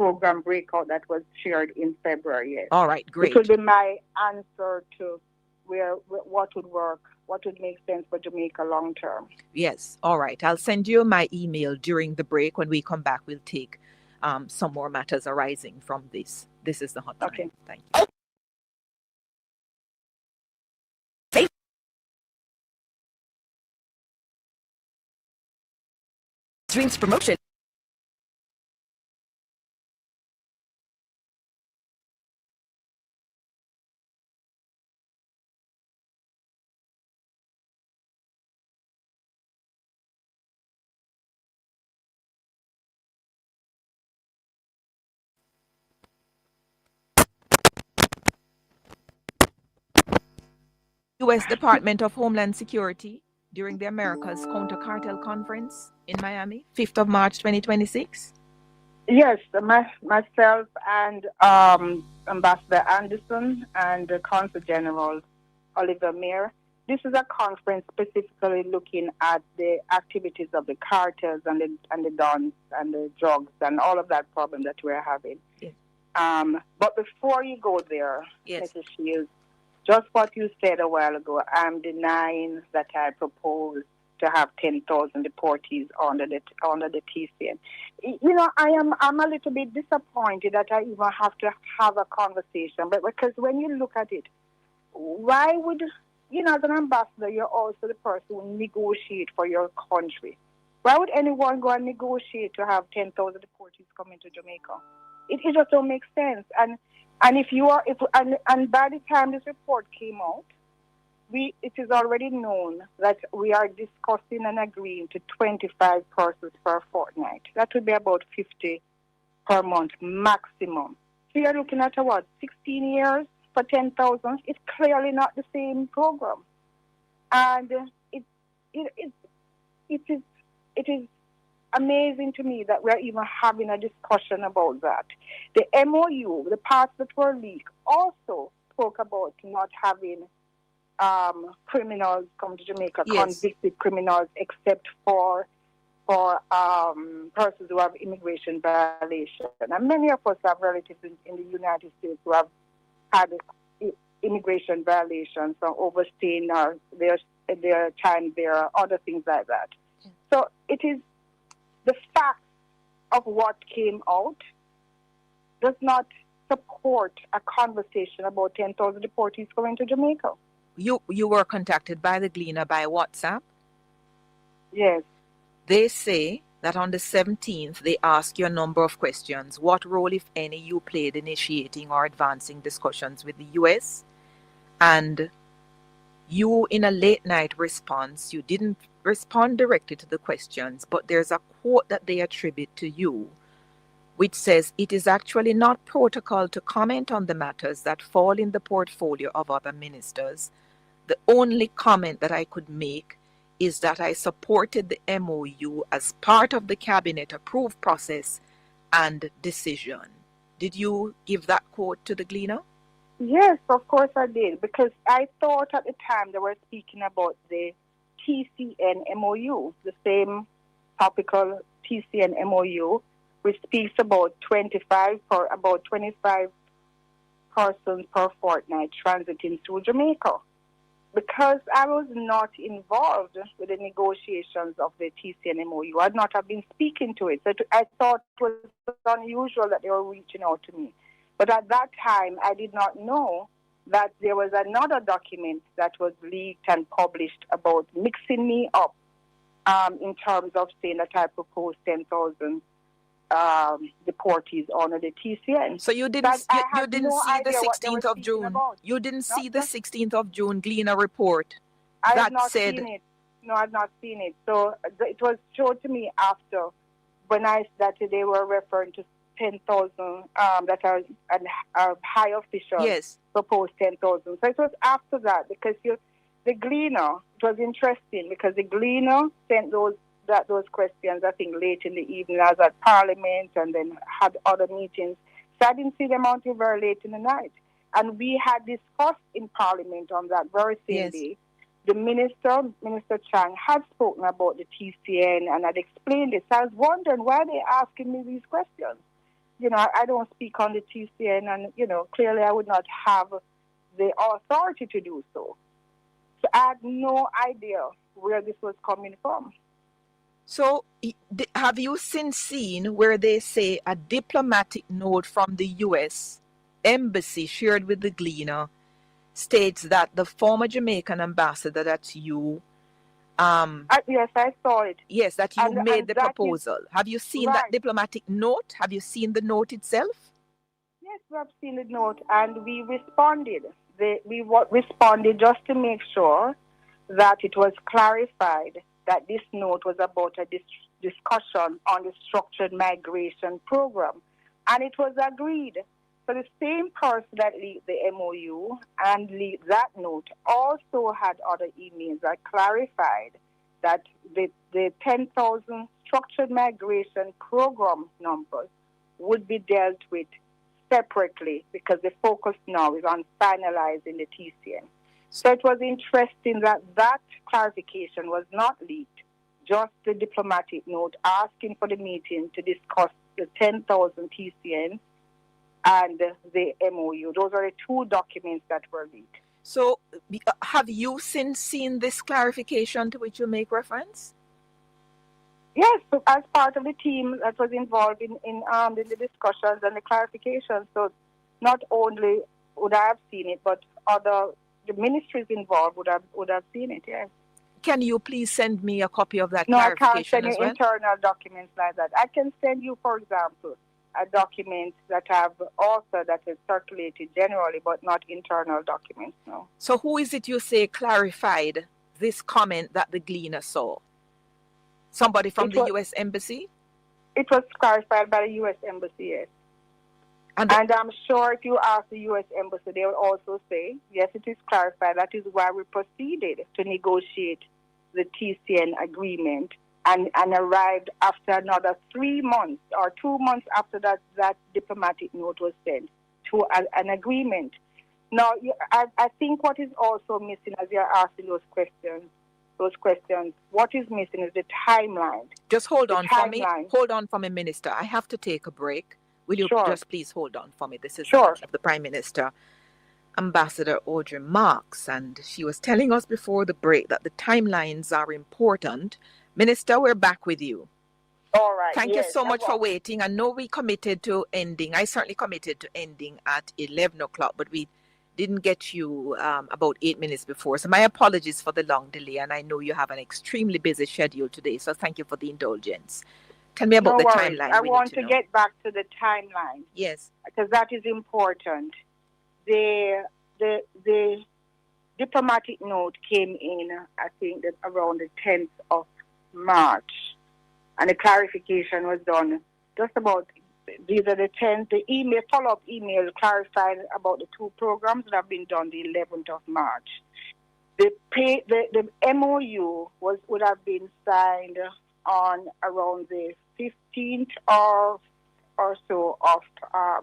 program breakout that was shared in February. Yes, All right, which will great. be my answer to what would work, what would make sense for Jamaica long term. Yes, all right. I'll send you my email during the break. When we come back, we'll take some more matters arising from this. This is the hotline. Okay. Thank you. Dreams Promotion. U.S. Department of Homeland Security during the Americas Counter Cartel Conference in Miami, 5th of March 2026. Yes, myself and Ambassador Anderson and the Consul General Oliver Mayer. This is a conference specifically looking at the activities of the cartels and the guns and the drugs and all of that problem that we're having. Yes. But before you go there, Yes. Mrs. Shields, just what you said a while ago, I'm denying that I propose to have 10,000 deportees under the TCN. You know, I'm a little bit disappointed that I even have to have a conversation, but because when you look at it, why would, you know, as an ambassador, you're also the person who negotiate for your country. Why would anyone go and negotiate to have 10,000 deportees come into Jamaica? It just don't make sense. And if you are, and by the time this report came out, it is already known that we are discussing and agreeing to 25 persons per fortnight. That would be about 50 per month maximum. So you're looking at what, 16 years for 10,000? It's clearly not the same program, and it is amazing to me that we're even having a discussion about that. The MOU, the parts that were leaked, also spoke about not having criminals come to Jamaica, Yes. convicted criminals, except for persons who have immigration violation. And many of us have relatives in the United States who have had immigration violations from overstaying their time there, other things like that. So it is the fact of what came out does not support a conversation about 10,000 deportees coming to Jamaica. You were contacted by the Gleaner by WhatsApp. Yes. They say that on the 17th, they ask you a number of questions. What role, if any, you played initiating or advancing discussions with the U.S.? And you, in a late night response, you didn't respond directly to the questions, but there's a quote that they attribute to you, which says, "It is actually not protocol to comment on the matters that fall in the portfolio of other ministers. The only comment that I could make is that I supported the MOU as part of the cabinet approved process and decision." Did you give that quote to the Gleaner? Yes, of course I did, because I thought at the time they were speaking about the TCN MOU, the same topical TCN MOU, which speaks about 25 persons per fortnight transiting through Jamaica. Because I was not involved with the negotiations of the TCN MOU, I'd not have been speaking to it. So I thought it was unusual that they were reaching out to me. But at that time, I did not know that there was another document that was leaked and published about mixing me up in terms of saying that I proposed 10,000 deportees under the TCN. So you didn't no see the idea what they 16th were of speaking June. about. You didn't see the 16th of June Gleaner report I that have not said seen it. No, I've not seen it. So it was shown to me after when that they were referring to 10,000 that are high officials yes. proposed 10,000. So it was after that, because the Gleaner, it was interesting because the Gleaner sent those questions, I think, late in the evening. I was at Parliament and then had other meetings. So I didn't see them until very late in the night. And we had discussed in Parliament on that very same day. The Minister Chang, had spoken about the TCN and had explained it. So I was wondering why they're asking me these questions. I don't speak on the TCN, and, clearly I would not have the authority to do so. So I had no idea where this was coming from. So have you since seen where they say a diplomatic note from the U.S. Embassy shared with the Gleaner states that the former Jamaican ambassador, that's you, yes, I saw it. yes, that you made the that proposal. Have you seen that right. diplomatic note? Have you seen the note itself? Yes, we have seen the note, and we responded. We responded just to make sure that it was clarified that this note was about a discussion on the structured migration program. And it was agreed. So the same person that leaked the MOU and leaked that note also had other emails that clarified that the 10,000 structured migration program numbers would be dealt with separately, because the focus now is on finalizing the TCN. So it was interesting that clarification was not leaked, just the diplomatic note asking for the meeting to discuss the 10,000 TCN and the MOU. Those are the two documents that were leaked. So have you since seen this clarification to which you make reference? Yes, so as part of the team that was involved in the discussions and the clarification. So not only would I have seen it, but the ministries involved would have seen it, yes. Can you please send me a copy of that clarification clarification I can't send as you well? Internal documents like that. I can send you, for example, a document that I've authored that is circulated generally, but not internal documents, no. So who is it you say clarified this comment that the Gleaner saw? Somebody from the U.S. Embassy? It was clarified by the U.S. Embassy, yes. And I'm sure if you ask the U.S. Embassy, they will also say, yes, it is clarified. That is why we proceeded to negotiate the TCN agreement and arrived after another 3 months or 2 months after that diplomatic note was sent to an agreement. Now, I think what is also missing as you're asking those questions, what is missing is the timeline. Just hold on for me. Hold on for me, Minister. I have to take a break. Will you just please hold on for me? This is the Prime Minister, Ambassador Audrey Marks, and she was telling us before the break that the timelines are important. Minister, we're back with you. All right. Thank you so much for waiting. I know we committed to ending. I certainly committed to ending at 11 o'clock, but we didn't get you about 8 minutes before. So my apologies for the long delay, and I know you have an extremely busy schedule today, so thank you for the indulgence. Tell me about the timeline. I want to get back to the timeline. Yes. Because that is important. The diplomatic note came in, I think, around the 10th of March. And the clarification was done just about either the 10th, the follow-up email clarified about the two programs that have been done the 11th of March. The MOU would have been signed on around the 15th or so of,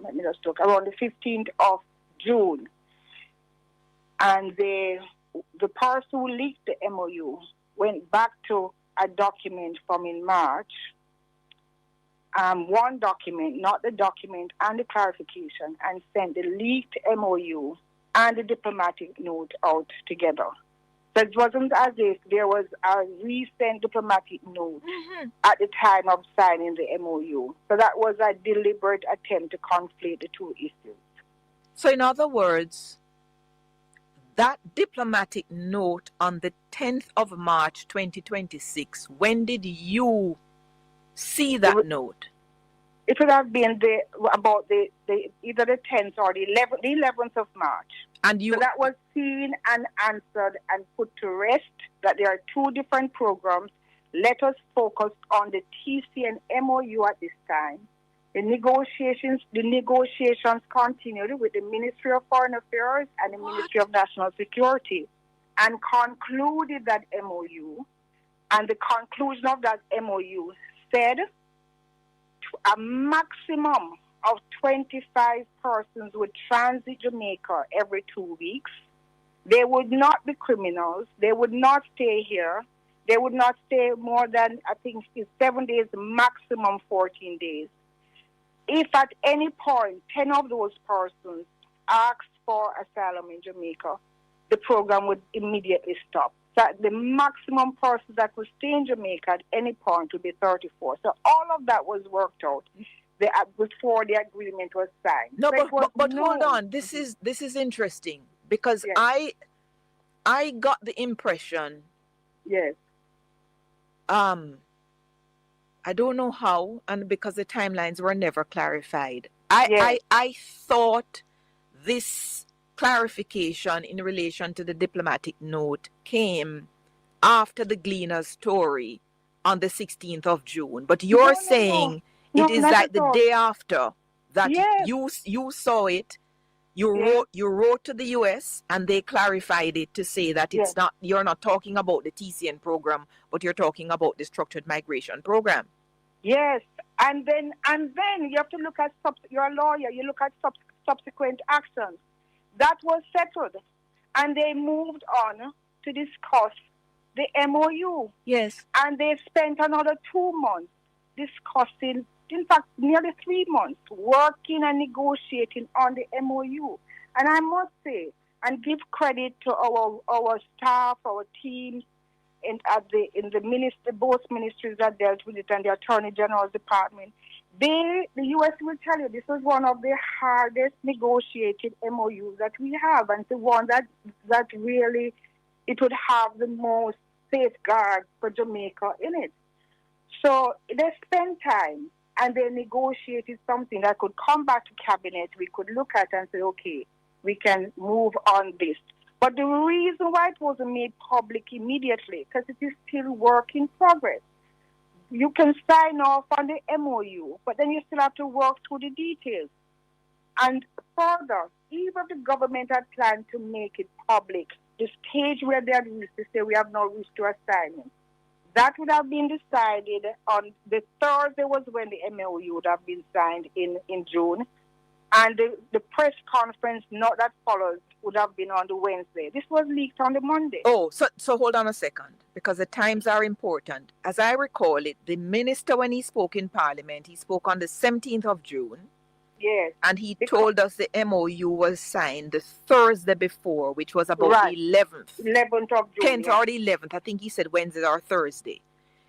let me just look, around the 15th of June. And the person who leaked the MOU went back to a document from in March, one document, not the document, and the clarification, and sent the leaked MOU and the diplomatic note out together. So it wasn't as if there was a recent diplomatic note at the time of signing the MOU. So that was a deliberate attempt to conflate the two issues. So in other words, that diplomatic note on the 10th of March 2026, when did you see that note? It would have been about either the 10th or the 11th of March. And so that was seen and answered and put to rest that there are two different programs. Let us focus on the TCN MOU at this time. The negotiations continued with the Ministry of Foreign Affairs and the Ministry of National Security, and concluded that MOU. And the conclusion of that MOU said a maximum of 25 persons would transit Jamaica every 2 weeks. They would not be criminals. They would not stay here. They would not stay more than, I think, 7 days, maximum 14 days. if at any point 10 of those persons asked for asylum in Jamaica, the program would immediately stop. So the maximum persons that could stay in Jamaica at any point would be 34. So all of that was worked out before the agreement was signed. No, So but hold on. This is interesting because yes. I got the impression. Yes. I don't know how, and because the timelines were never clarified. Yes. I thought this clarification in relation to the diplomatic note came after the Gleaner story on the 16th of June. But you're saying it is like the day after that you saw it. You wrote to the US and they clarified it to say that it's not, you're not talking about the TCN program, but you're talking about the structured migration program. Yes, and then you have to look at you're a lawyer. You look at subsequent actions that was settled, and they moved on to discuss the MOU. Yes, and they spent another 2 months discussing. In fact, nearly 3 months working and negotiating on the MOU. And I must say, and give credit to our staff, our teams, in both ministries that dealt with it and the Attorney General's Department. The U.S. will tell you this was one of the hardest negotiated MOUs that we have, and the one that really it would have the most safeguards for Jamaica in it. So they spent time and they negotiated something that could come back to cabinet. We could look at and say, okay, we can move on this. But the reason why it wasn't made public immediately, because it is still work in progress. You can sign off on the MOU, but then you still have to work through the details. And further, even if the government had planned to make it public, the stage where they had reached to say we have now reached to assignment, that would have been decided on the Thursday was when the MOU would have been signed in June. And the press conference that follows would have been on the Wednesday. This was leaked on the Monday. Oh, so hold on a second, because the times are important. As I recall it, the minister, when he spoke in Parliament, he spoke on the 17th of June. Yes. And he told us the MOU was signed the Thursday before, which was about the 11th. 11th of June. 10th or the 11th. I think he said Wednesday or Thursday.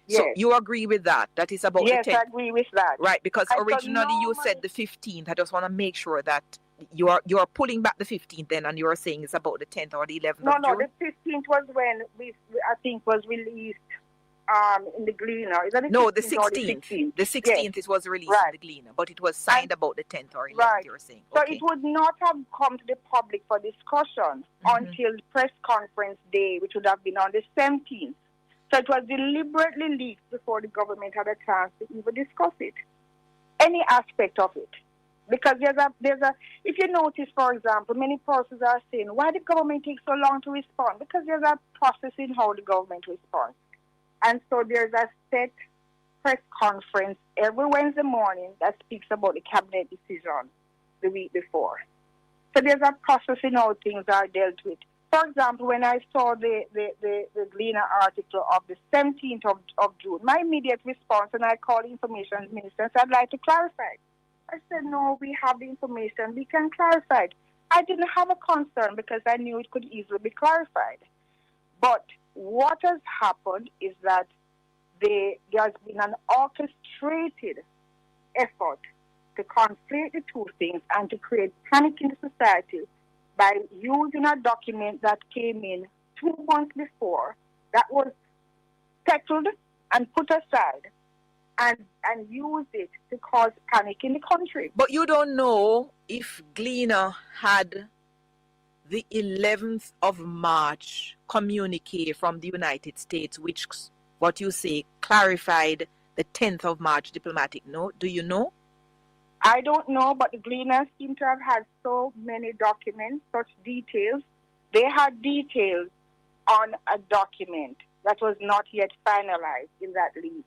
Yes. So you agree with that? That is about the 10th? Yes, I agree with that. Right, because originally you said the 15th. I just want to make sure that you are pulling back the 15th then, and you are saying it's about the 10th or the 11th of June? No, the 15th was when I think was released in the Gleaner. Is that the 16th. The 16th it was released in the Gleaner, but it was signed about the 10th or 11th, you were saying. So it would not have come to the public for discussion until press conference day, which would have been on the 17th. So it was deliberately leaked before the government had a chance to even discuss it, any aspect of it. Because there's a if you notice, for example, many persons are saying, why did the government take so long to respond? Because there's a process in how the government responds. And so there's a set press conference every Wednesday morning that speaks about the cabinet decision the week before. So there's a process in how things are dealt with. For example, when I saw the Gleaner article of the 17th of June, my immediate response, and I called the information minister and said, I'd like to clarify. I said, no, we have the information, we can clarify it. I didn't have a concern because I knew it could easily be clarified. But what has happened is that there's been an orchestrated effort to conflate the two things and to create panic in the society by using a document that came in 2 months before that was settled and put aside and use it to cause panic in the country. But you don't know if Gleaner had the 11th of March communique from the United States, which, what you say, clarified the 10th of March diplomatic note. Do you know? I don't know, but the Gleaners seem to have had so many documents, such details. They had details on a document that was not yet finalized in that leak.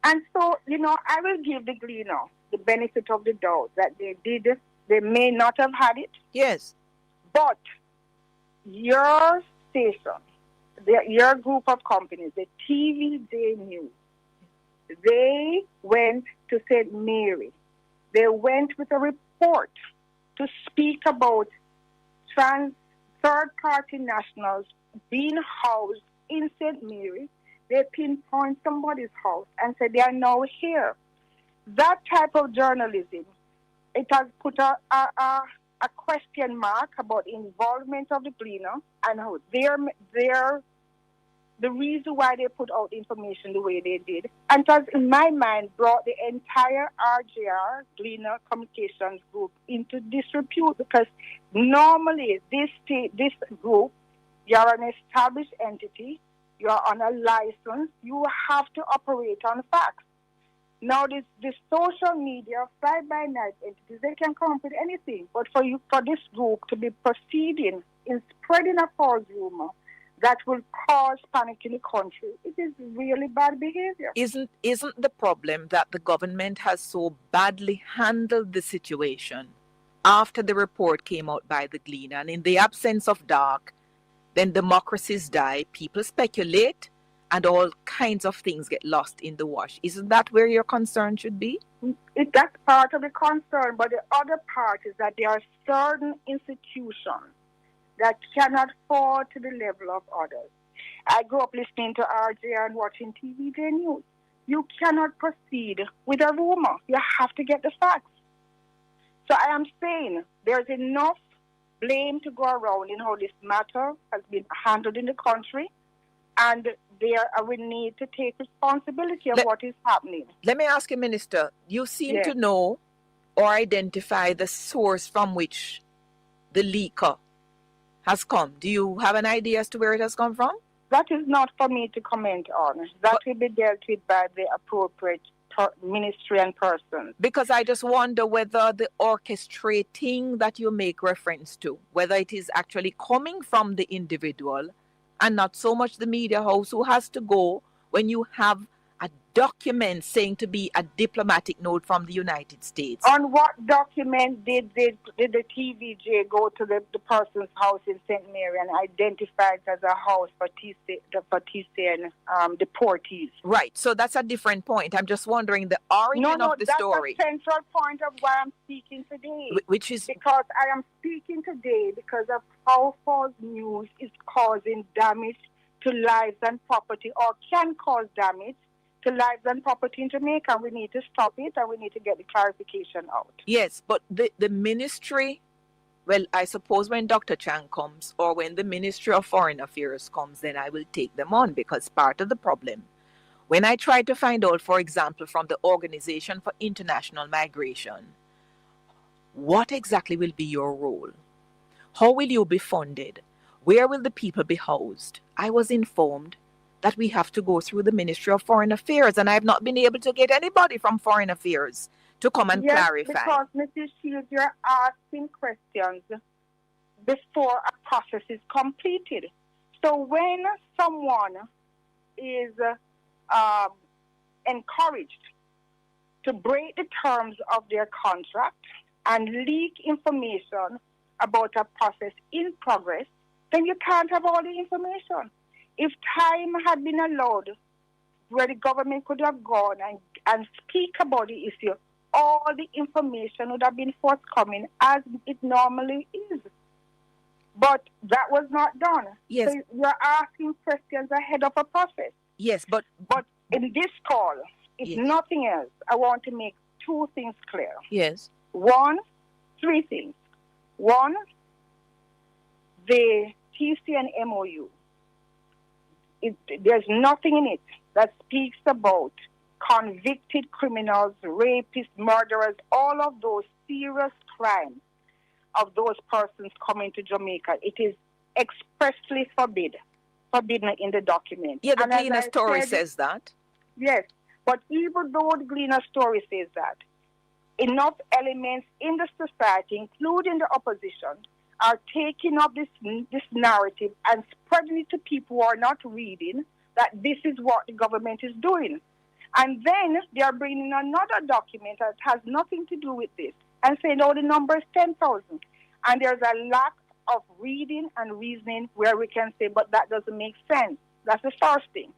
And so, I will give the Gleaner the benefit of the doubt that they may not have had it. Yes. But your station, your group of companies, the TVJ News, they went to St. Mary They went with a report to speak about third-party nationals being housed in St. Mary. They pinpoint somebody's house and say they are now here. That type of journalism, it has put a question mark about involvement of the Gleaner and how the reason why they put out information the way they did. And it has, in my mind, brought the entire RJR, Gleaner Communications Group, into disrepute, because normally this group, you're an established entity, you're on a license, you have to operate on facts. Now, this social media, fly-by-night entities, they can come up with anything. But for this group to be proceeding in spreading a false rumor that will cause panic in the country, it is really bad behavior. Isn't the problem that the government has so badly handled the situation after the report came out by the Gleaner, and in the absence of dark, then democracies die, people speculate, and all kinds of things get lost in the wash? Isn't that where your concern should be? That's part of the concern, but the other part is that there are certain institutions that cannot fall to the level of others. I grew up listening to RJ and watching TVJ News. You cannot proceed with a rumor. You have to get the facts. So I am saying there's enough blame to go around in how this matter has been handled in the country, and we need to take responsibility of what is happening. Let me ask you, Minister, you seem to know or identify the source from which the leaker has come. Do you have an idea as to where it has come from? That is not for me to comment on. That will be dealt with by the appropriate ministry and person. Because I just wonder whether the orchestrating that you make reference to, whether it is actually coming from the individual and not so much the media house who has to go when you have a document saying to be a diplomatic note from the United States. On what document did the TVJ go to the person's house in St. Mary and identify it as a house for TCN deportees? Right, so that's a different point. I'm just wondering the origin of the story. That's the central point of why I'm speaking today. Which is? Because I am speaking today because of how false news is causing damage to lives and property, or can cause damage to lives and property in Jamaica. We need to stop it, and we need to get the clarification out. Yes, but the ministry, well, I suppose when Dr. Chang comes, or when the Ministry of Foreign Affairs comes, then I will take them on, because part of the problem, when I try to find out, for example, from the Organization for International Migration, what exactly will be your role? How will you be funded? Where will the people be housed? I was informed that we have to go through the Ministry of Foreign Affairs, and I have not been able to get anybody from Foreign Affairs to come and clarify. Because, Mrs. Shields, you're asking questions before a process is completed. So when someone is encouraged to break the terms of their contract and leak information about a process in progress, then you can't have all the information. If time had been allowed where the government could have gone and speak about the issue, all the information would have been forthcoming as it normally is. But that was not done. Yes. So you're asking questions ahead of a process. Yes, but in this call, if nothing else, I want to make two things clear. Yes. Three things. One, the TCN MOU. There's nothing in it that speaks about convicted criminals, rapists, murderers, all of those serious crimes of those persons coming to Jamaica. It is expressly forbidden in the document. Yeah, the Gleaner story says that. Yes, but even though the Gleaner story says that, enough elements in the society, including the opposition, are taking up this narrative and spreading it to people who are not reading that this is what the government is doing. And then they are bringing another document that has nothing to do with this and saying, oh, the number is 10,000. And there's a lack of reading and reasoning where we can say, but that doesn't make sense. That's the first thing.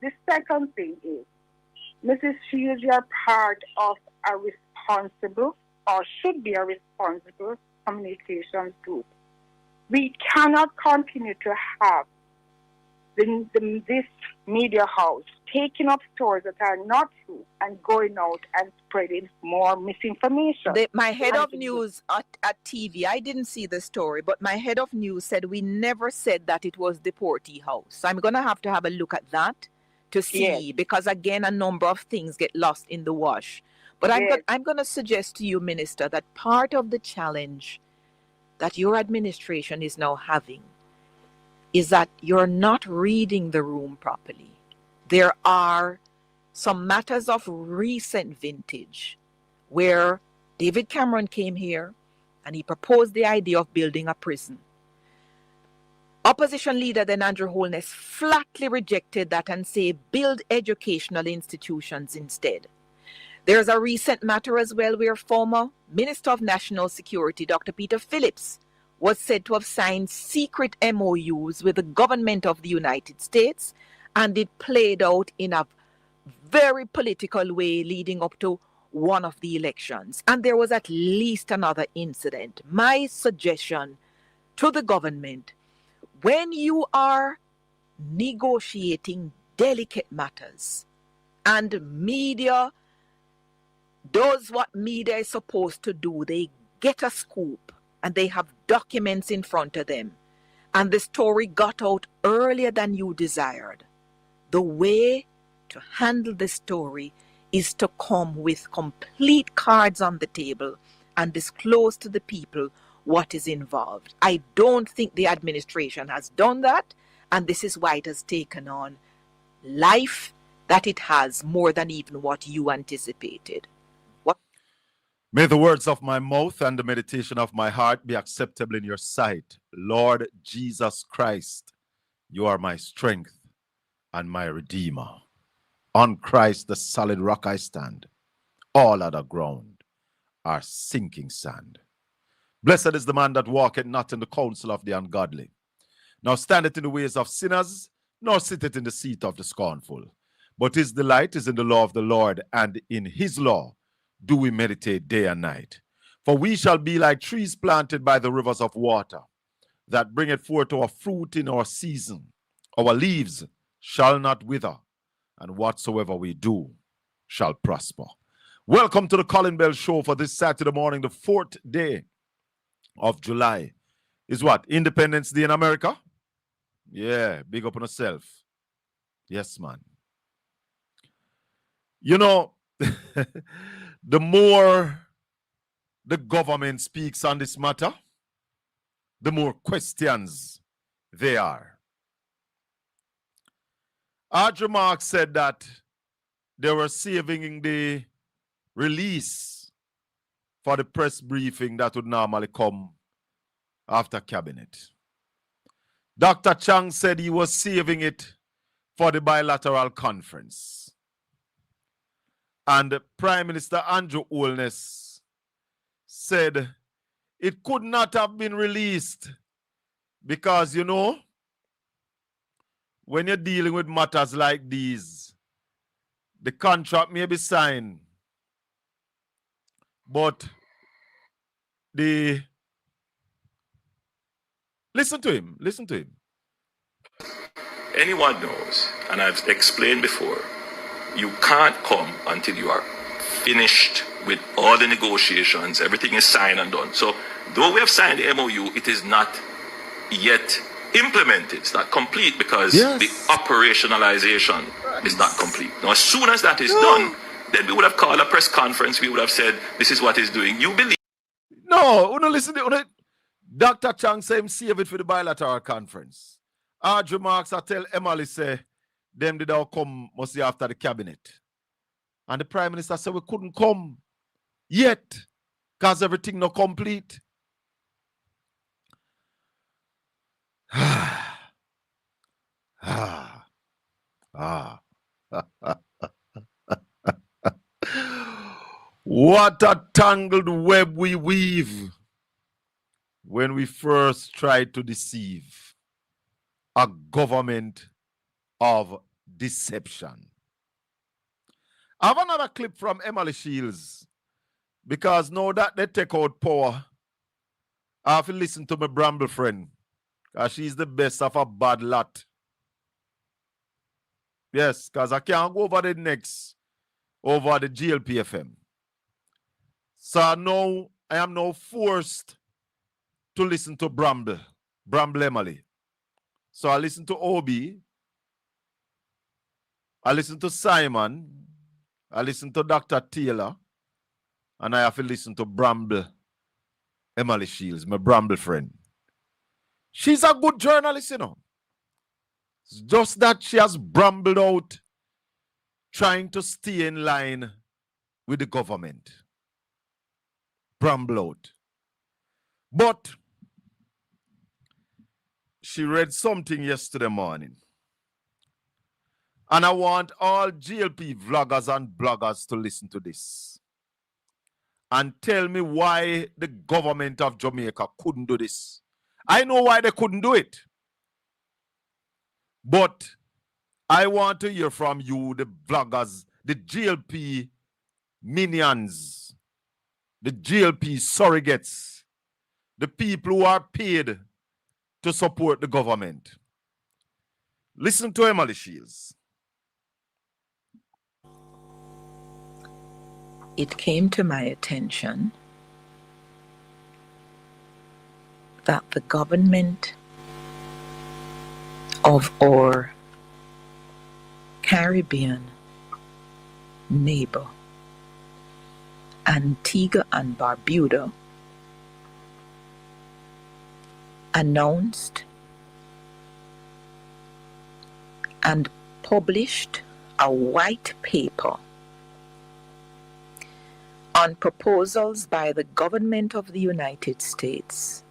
The second thing is, Mrs. Shields, you are part of a responsible or should be a responsible communications group. We cannot continue to have this media house taking up stories that are not true and going out and spreading more misinformation. My head of news at TV, I didn't see the story, but my head of news said we never said that it was the Porty house. So I'm going to have a look at that to see, because again, a number of things get lost in the wash. But I'm going to suggest to you, Minister, that part of the challenge that your administration is now having is that you're not reading the room properly. There are some matters of recent vintage where David Cameron came here and he proposed the idea of building a prison. Opposition leader then Andrew Holness flatly rejected that and said build educational institutions instead. There's a recent matter as well where former Minister of National Security, Dr. Peter Phillips, was said to have signed secret MOUs with the government of the United States, and it played out in a very political way leading up to one of the elections. And there was at least another incident. My suggestion to the government, when you are negotiating delicate matters and media does what media is supposed to do, they get a scoop and they have documents in front of them, and the story got out earlier than you desired. The way to handle the story is to come with complete cards on the table and disclose to the people what is involved. I don't think the administration has done that, and this is why it has taken on life that it has more than even what you anticipated. May the words of my mouth and the meditation of my heart be acceptable in your sight. Lord Jesus Christ, you are my strength and my Redeemer. On Christ, the solid rock I stand. All other ground are sinking sand. Blessed is the man that walketh not in the counsel of the ungodly, nor standeth in the ways of sinners, nor sitteth in the seat of the scornful. But his delight is in the law of the Lord, and in his law do we meditate day and night. For we shall be like trees planted by the rivers of water, that bringeth forth our fruit in our season. Our leaves shall not wither, and whatsoever we do shall prosper. Welcome to the Colin Bell Show for this Saturday morning, the 4th day of July. Is what? Independence Day in America? Yeah, big up on yourself. Yes, man. You know, the more the government speaks on this matter, the more questions there are. Audrey Marks said that they were saving the release for the press briefing that would normally come after cabinet. Dr. Chang said he was saving it for the bilateral conference. And Prime Minister Andrew Holness said it could not have been released because, you know, when you're dealing with matters like these, the contract may be signed, but listen to him. Anyone knows, and I've explained before, you can't come until you are finished with all the negotiations, everything is signed and done. So, though we have signed the MOU, it is not yet implemented. It's not complete because the operationalization is not complete. Now, as soon as that is done, then we would have called a press conference. We would have said, this is what he's doing. You believe? No, listen to Dr. Chang said him save it for the bilateral conference. Audrey Marks, I tell Emily, say, them did all come mostly after the cabinet. And the Prime Minister said we couldn't come yet because everything not complete. What a tangled web we weave when we first try to deceive a government of deception. I have another clip from Emily Shields Because now that they take out power, I have to listen to my Bramble friend. Because she's the best of a bad lot. Yes, because I can't go over the next, over the GLPFM. So now I am now forced to listen to Bramble Emily. So I listen to Obi, I listen to Simon, I listen to Dr. Taylor, and I have to listen to Bramble Emily Shields, my Bramble friend. She's a good journalist, you know. It's just that she has brambled out trying to stay in line with the government. Bramble out. But she read something yesterday morning. And I want all GLP vloggers and bloggers to listen to this and tell me why the government of Jamaica couldn't do this. I know why they couldn't do it. But I want to hear from you, the vloggers, the GLP minions, the GLP surrogates, the people who are paid to support the government. Listen to Emily Shields. It came to my attention that the government of our Caribbean neighbor, Antigua and Barbuda, announced and published a white paper on proposals by the government of the United States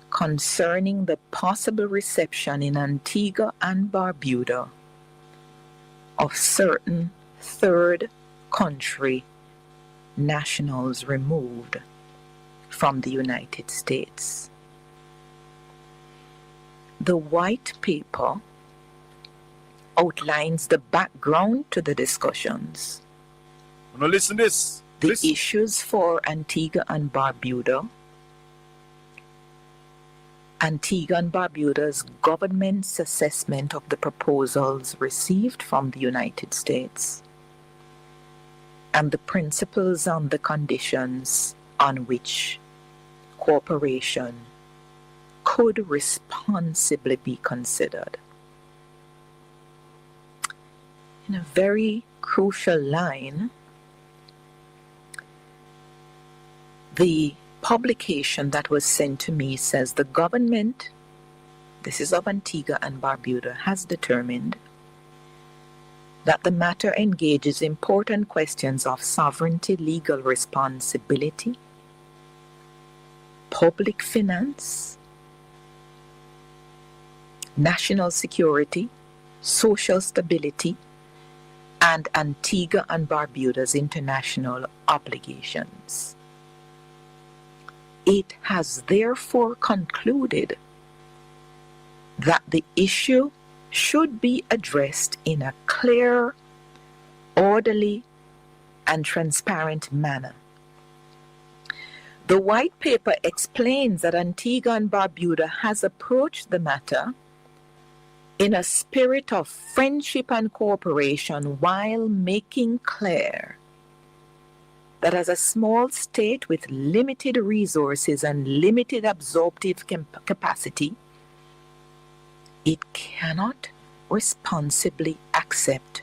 concerning the possible reception in Antigua and Barbuda of certain third country nationals removed from the United States. The white paper outlines the background to the discussions. Now listen this. The issues for Antigua and Barbuda. Antigua and Barbuda's government's assessment of the proposals received from the United States, and the principles and the conditions on which cooperation could responsibly be considered. In a very crucial line, the publication that was sent to me says the government, this is of Antigua and Barbuda, has determined that the matter engages important questions of sovereignty, legal responsibility, public finance, national security, social stability, and Antigua and Barbuda's international obligations. It has therefore concluded that the issue should be addressed in a clear, orderly, and transparent manner. The white paper explains that Antigua and Barbuda has approached the matter in a spirit of friendship and cooperation while making clear that as a small state with limited resources and limited absorptive capacity, it cannot responsibly accept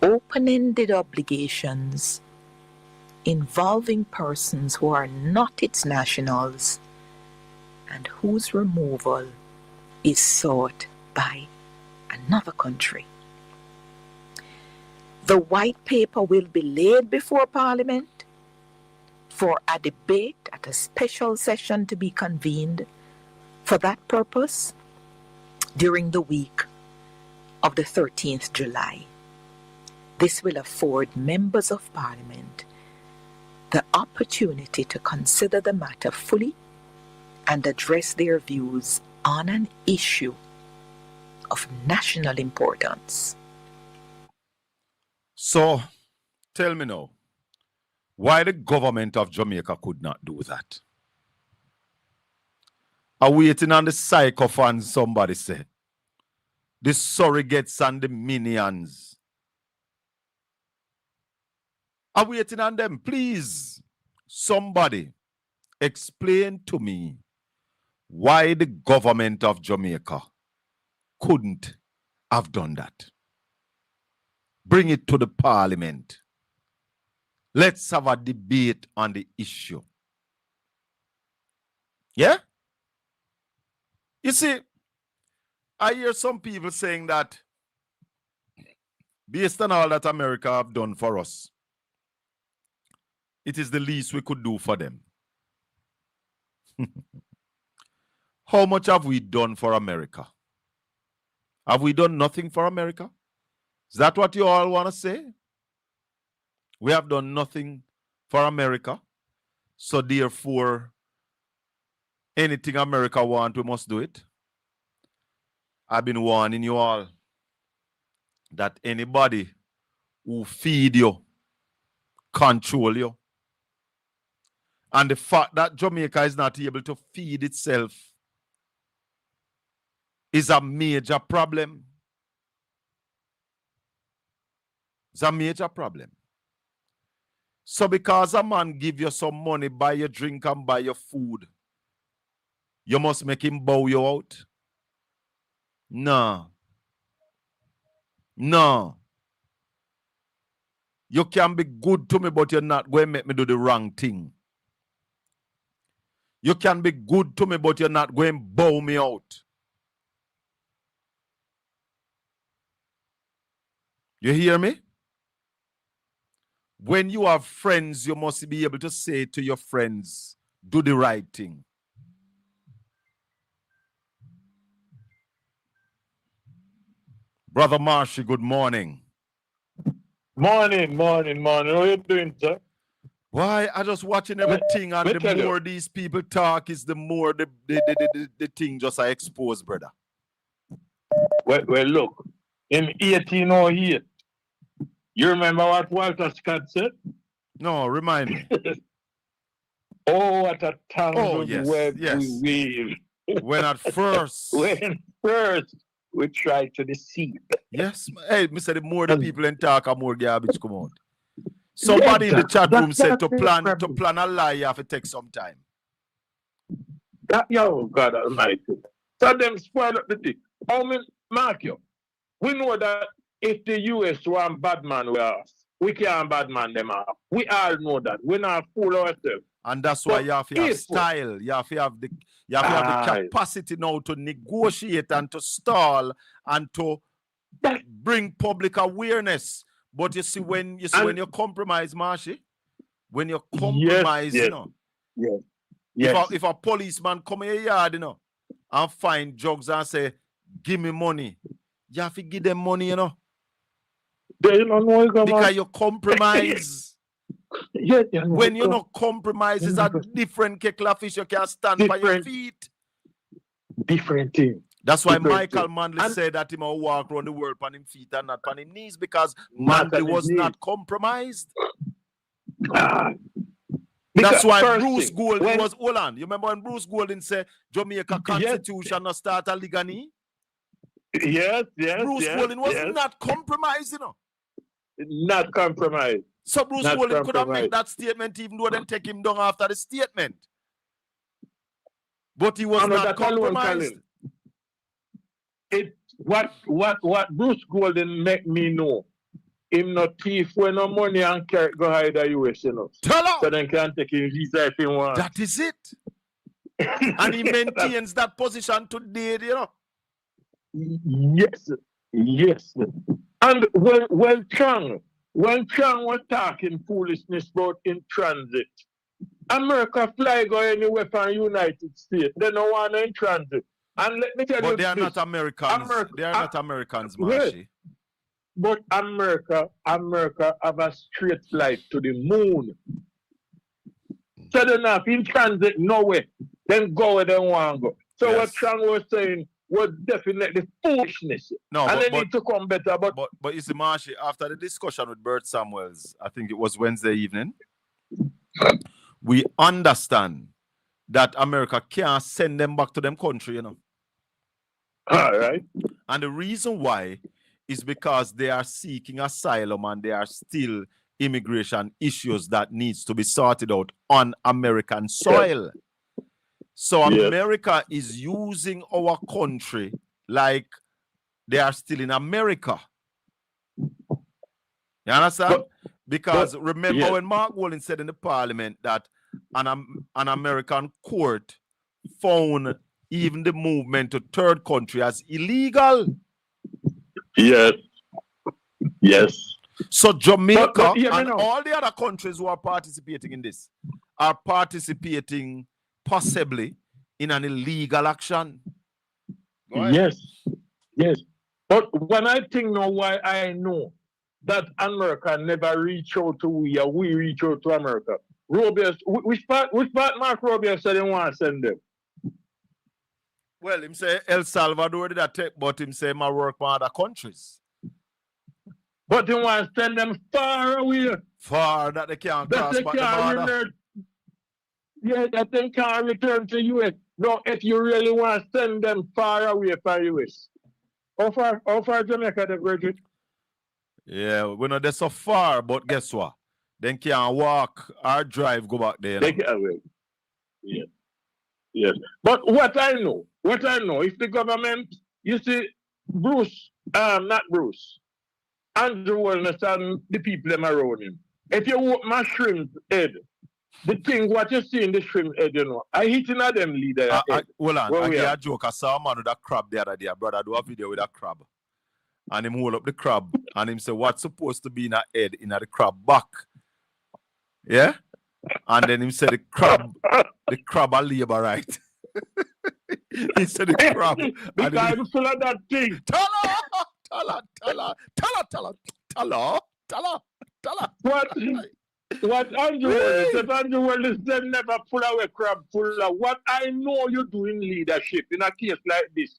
open-ended obligations involving persons who are not its nationals and whose removal is sought by another country. The white paper will be laid before Parliament for a debate at a special session to be convened for that purpose during the week of the 13th July. This will afford members of Parliament the opportunity to consider the matter fully and address their views on an issue of national importance. So, tell me now, Why the government of Jamaica could not do that? Are waiting on the psychophants, somebody said. The surrogates and the minions. Are waiting on them. Please, somebody explain to me why the government of Jamaica couldn't have done that. Bring it to the parliament. Let's have a debate on the issue. Yeah? You see, I hear some people saying that based on all that America have done for us, it is the least we could do for them. How much have we done for America? Have we done nothing for America? Is that what you all want to say? We have done nothing for America. So therefore, anything America wants, we must do it. I've been warning you all that anybody who feed you, control you, and the fact that Jamaica is not able to feed itself is a major problem. It's a major problem. So because a man give you some money, buy your drink and buy your food, you must make him bow you out? No. No. You can be good to me, but you're not going to make me do the wrong thing. You can be good to me, but you're not going to bow me out. You hear me? When you have friends, you must be able to say to your friends, do the right thing. Brother Marshy, good morning. Morning. How are you doing, sir? Why? I just watching everything, and the more these people talk, is the more the thing just I expose, brother. Well, look, in 1808, you remember what Walter Scott said? No, remind me. Oh, what a tangled web yes. we weave. When first we try to deceive. Yes. Hey, Mr. The more the people in talk, the more garbage come out. Somebody in the chat room said to plan a lie, you have to take some time. God Almighty. So them spoil up the thing. Mark you, we know that if the US want bad man with us, we can't bad man them off. We all know that. We not fool ourselves. And that's why you have to have style. You have to have the capacity now to negotiate and to stall and to bring public awareness. But you see, when you compromise, Marshy, when you compromise, you know, if a policeman come in your yard, you know, and find drugs and say, give me money, you have to give them money, you know. Because you compromise. When you not compromise, it's a different kettle of fish. You can't stand by your feet. Different thing. That's why Michael Manley said that he will walk around the world on his feet and not on his knees, because Manley was not compromised. That's why Bruce Golding was hold on. You remember when Bruce Golding said Jamaica Constitution not start a ligani? Yes. Bruce Golding was not compromised, you know. Not compromised. So Bruce Golding could have made that statement even though they take him down after the statement. But he was not compromised. What Bruce Golding make me know, him not thief when no money and carrot go hide the US, you know. So then can take him visa if he wants. That is it. And he maintains that position today, you know. Yes. And when Chang was talking foolishness about in transit, America fly go anywhere from United States. They don't want in transit. And let me tell you, but they are not Americans. They are not Americans, Marshy. But America have a straight flight to the moon. So they're not in transit nowhere. Then go where they want to go. So what Chang was saying was definitely foolishness. No, and they need to come better. But you see, Marshy, after the discussion with Bert Samuels, I think it was Wednesday evening, we understand that America can't send them back to them country, you know. All right. And the reason why is because they are seeking asylum and there are still immigration issues that needs to be sorted out on American soil. So America is using our country like they are still in America. You understand? Because remember when Mark Wallen said in the parliament that an American court found even the movement to third country as illegal. Yes. So Jamaica and all the other countries who are participating in this are participating possibly in an illegal action. Yes. But when I think now why I know that America never reach out to we or we reach out to America. Robius, which part Mark Robius said he want to send them? Well, him say El Salvador did that take, but him say my work for other countries. But he want to send them far away. Far that they can't cross back the border. Yeah, that they can't return to US. No, if you really want to send them far away from US. How far Jamaica the Virgin? Yeah, we know they're so far, but guess what? They can't walk or drive, go back there. They can't wait. Yes. But what I know, if the government, you see, not Bruce, Andrew Wellness and the people them around him. If you walk my shrimp head, the thing what you see in the shrimp head, you know, I hitting at them leader. Hold on, I get a joke. I saw a man with a crab the other day. Brother, do a video with a crab. And him hold up the crab and him say, what's supposed to be in a head in the crab back? Yeah? And then him said the crab a labor right. He said the crab. Because I'm full of that thing. Tala. What Andrew said, Andrew Wallace said never pull away crab full of. What I know you do in leadership in a case like this,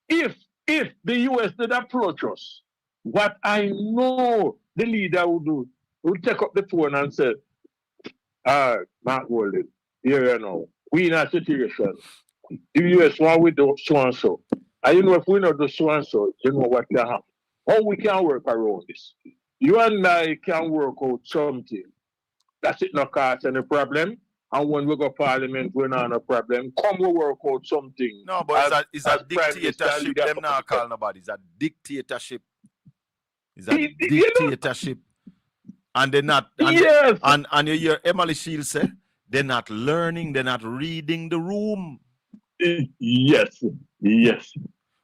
if the US did approach us, what I know the leader would do, would take up the phone and say, Mark Walden, here you know, we in a situation. The US want we do so and so. And you know, if we not do so and so, you know what can happen. How we can work around this. You and I can work out something. That's it, not cause any problem. And when we go parliament, we're not a problem. Come we work out something. No, but it's a dictatorship. Them not call nobody. It's a dictatorship. It's a dictatorship. And they're not. And you hear Emily Shields say, they're not learning, they're not reading the room. Yes.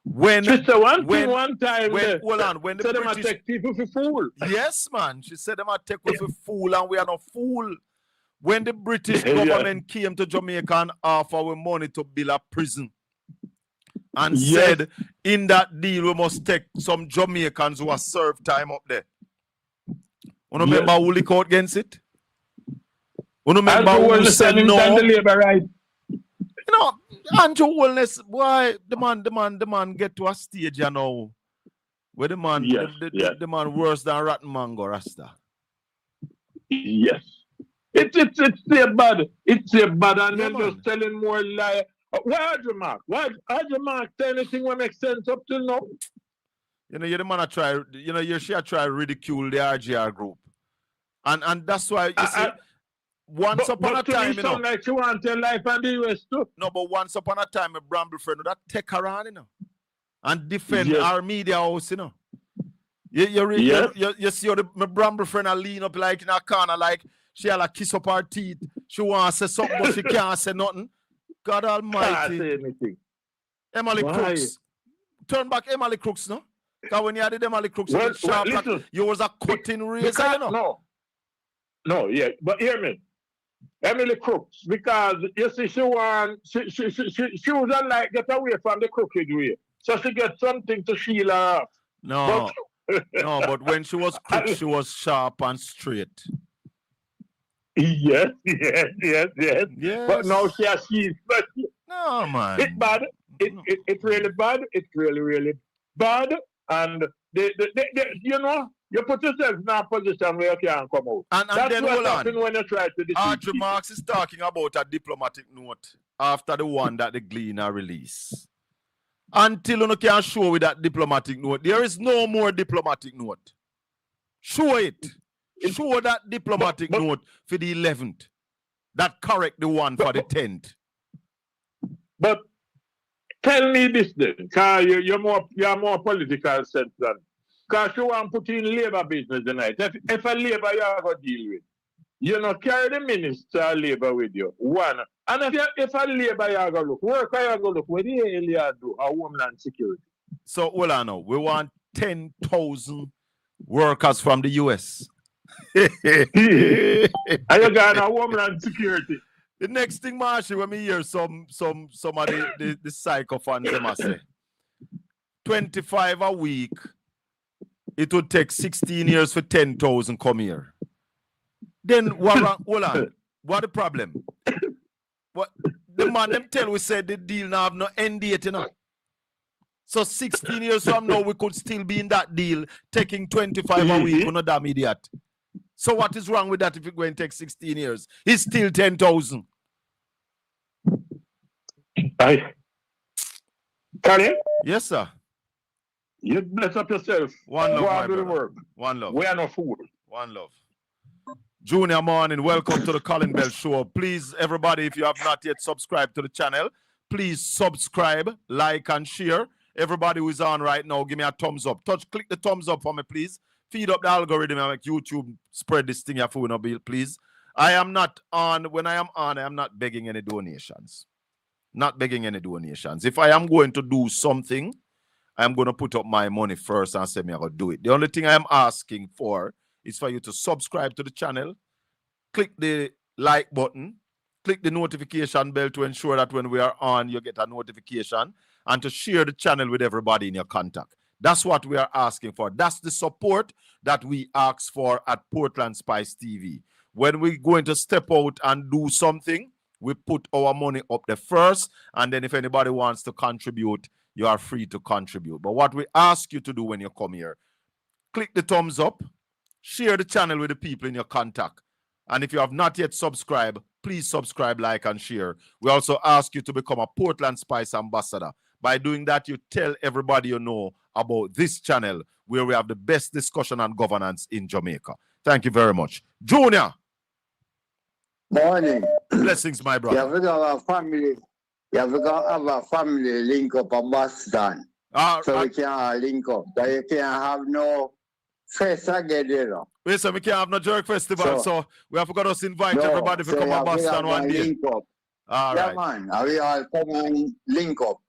When she said one time, hold on, when the said British take people for fool. Yes, man. She said them take us for fool, and we are not fool. When the British government came to Jamaica and offered our money to build a prison, and said in that deal we must take some Jamaicans who are served time up there. You remember who leak out against it? You remember who said no? You know, Andrew Wellness, why the man get to a stage, you know, where the man the man worse than rotten mango rasta. Yes. It's a bad. It's a bad, and then just telling more lie. Why are you Mark? Why are you Mark tell anything will make sense up till now? You know, you're the man try, you know, you should try ridicule the RGR group. And that's why you see once upon a time, you know. Like you want your life and the US too. No, but once upon a time, a Bramble friend that take her on, you know, and defend our media house, you know. You see how my Bramble friend a lean up like in a corner, like she had a kiss up her teeth. She want to say something, but she can't say nothing. God Almighty. Can't say anything. Emily Crooks. Turn back Emily Crooks, no? Because when you had the Emily Crooks, you was a cutting razor, you know. No, but hear me. Emily Crooks, because you see, she was like get away from the crooked way. So she get something to shield her off. No, but when she was crooked, she was sharp and straight. Yes. But now she has she's no man. It's bad. It's really bad. It's really, really bad. And they you know, You put yourself in a position where you can't come out. And That's then what hold on. happened when you try to deceive Audrey people. Marks is talking about a diplomatic note after the one that the Gleaner release. Until you can show with that diplomatic note, there is no more diplomatic note. Show it. Show that diplomatic note for the 11th. That correct the one for the 10th. But tell me this then, because you're more political sense than. Because you want to put in labor business tonight. If a labor you have to deal with, you know, carry the minister of labor with you. One. And if a labor you have to look, work you have to look, what the hell you do? A homeland security. So, hold on now. We want 10,000 workers from the US. And you got a homeland security. The next thing, Marshy, when we hear some of the psychophants, they must say, 25 a week, it would take 16 years for 10,000 come here. Then, hold on, what the problem? What the man them tell we said the deal now have no end date, you know. So 16 years from now, we could still be in that deal, taking 25 a week, we're not damn idiot. So what is wrong with that if it's going to take 16 years? It's still 10,000. Aye. Karen? Yes, sir. You bless up yourself. One love, go my and do the brother. work. One love. We are no fool. One love. Junior morning, welcome to the Colin Bell Show. Please, everybody, if you have not yet subscribed to the channel, please subscribe, like, and share. Everybody who is on right now, give me a thumbs up. Click the thumbs up for me, please. Feed up the algorithm and make YouTube spread this thing for no bill, please. I am not on, when I am on, I am not begging any donations. Not begging any donations. If I am going to do something, I am going to put up my money first and say me I will do it. The only thing I am asking for is for you to subscribe to the channel, click the like button, click the notification bell to ensure that when we are on, you get a notification, and to share the channel with everybody in your contact. That's what we are asking for. That's the support that we ask for at Portland Spice TV. When we're going to step out and do something, we put our money up there first, and then if anybody wants to contribute, you are free to contribute. But what we ask you to do when you come here, click the thumbs up, share the channel with the people in your contact. And if you have not yet subscribed, please subscribe, like, and share. We also ask you to become a Portland Spice ambassador. By doing that, you tell everybody you know about this channel where we have the best discussion on governance in Jamaica. Thank you very much. Junior. Morning. Blessings, my brother. You have to have a family. You have to have a family link up a Boston. So we can link up. So you can't have no fest again, you know. Wait, so we can't have no jerk festival. So we have to just invite everybody to come to Boston one day. Link up. All right. Man. We all come and link up.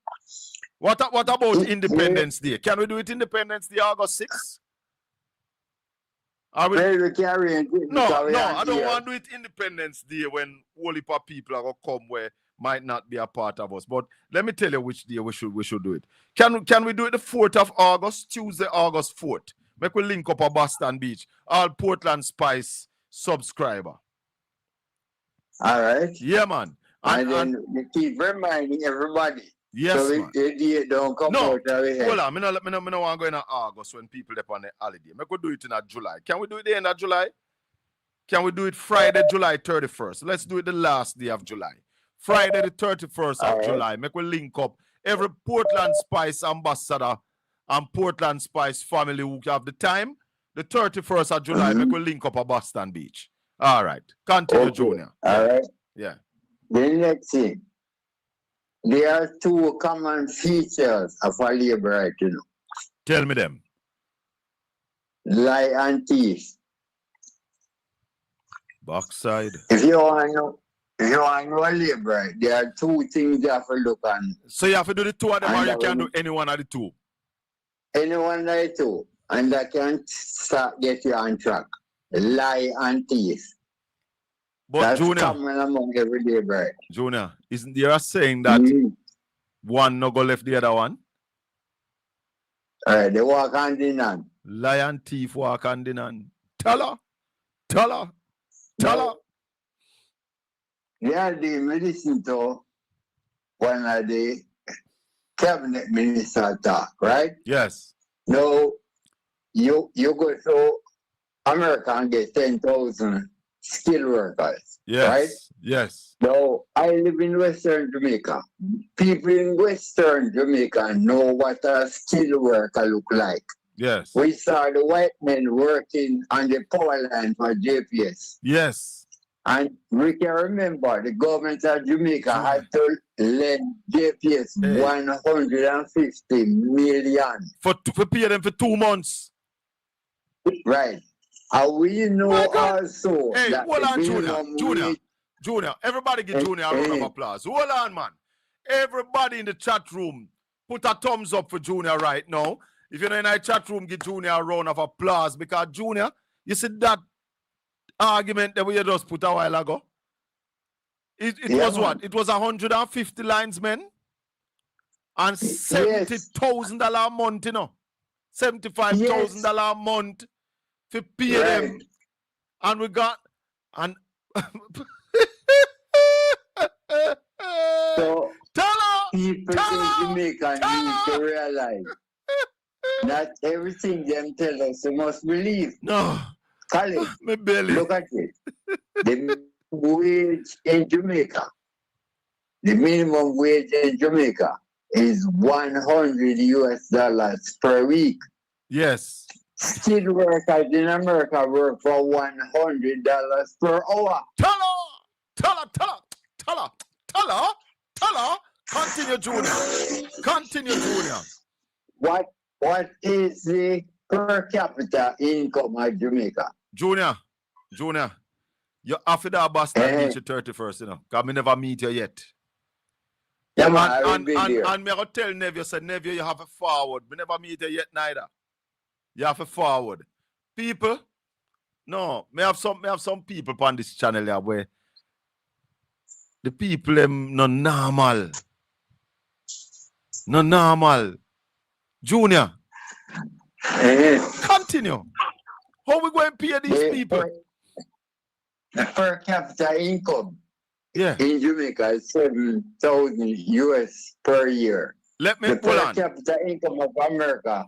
What about Independence Day? Can we do it Independence Day, August 6th? Are we? No, I don't want to do it Independence Day when whole heap of people are going to come where might not be a part of us. But let me tell you which day we should do it. Can we do it the 4th of August, Tuesday, August 4th? Make we link up at Boston Beach. All Portland Spice subscriber. All right. Yeah, man. And then we keep reminding everybody. Yes, so man. The don't come out of the head. Hold on, I don't want to go in August when people are on the holiday. Make we do it in July. Can we do it the end of July? Can we do it Friday, July 31st? Let's do it the last day of July. Friday the 31st of July. Make we link up every Portland Spice ambassador and Portland Spice family who have the time. The 31st of July, make we link up at Boston Beach. All right. Continue, Junior. All right. Yeah. The next thing. There are two common features of a labor right, you know. Tell me them. Lie and thief. Backside. If you want to know a labor right, there are two things you have to look on. So you have to do the two of them, or you can do any one of the two? Any one of the two. And that can get you on track. Lie and thief. But that's Junior, common among every labor right. Junior, isn't there a saying that one no go left the other one? All right, they walk hand in hand. Lie and thief walk hand in hand. Tell her. Yeah, they listen to one of the cabinet minister talk, right? Yes. No, you go to America and get 10,000 skilled workers. Yes. Right? Yes. Now, I live in Western Jamaica. People in Western Jamaica know what a skilled worker look like. Yes. We saw the white men working on the power line for JPS. Yes. And we can remember the government of Jamaica had to lend JPS 150 million. For pay them for 2 months. Right. And we know also hey, that hold on, Junior. Everybody give Junior a round of applause. Hold on, man. Everybody in the chat room, put a thumbs up for Junior right now. If you're in the chat room, give Junior a round of applause because Junior, you see that argument that we just put a while ago? It was man. what? It was 150 linesmen and $70,000 a month, you know. $75,000 a month to pay them. And we got and so people in Jamaica need to realize that everything them tell us we must believe. No. Colin, look at it. The wage in Jamaica, the minimum wage in Jamaica is $100 per week. Yes. Skilled workers in America work for $100 per hour. Tell her. Continue, Junior. What is the per capita income of Jamaica? Junior, you after that bastard meet you 31st, you know, because I never meet you yet. Yeah, and me going to tell Neville, say, Neville, you have a forward. We never meet you yet neither. You have a forward. People, no, me have some people on this channel here where the people them no normal. Junior. Continue. How we going to pay these people? The per capita income in Jamaica is $7,000 per year. The per capita income of America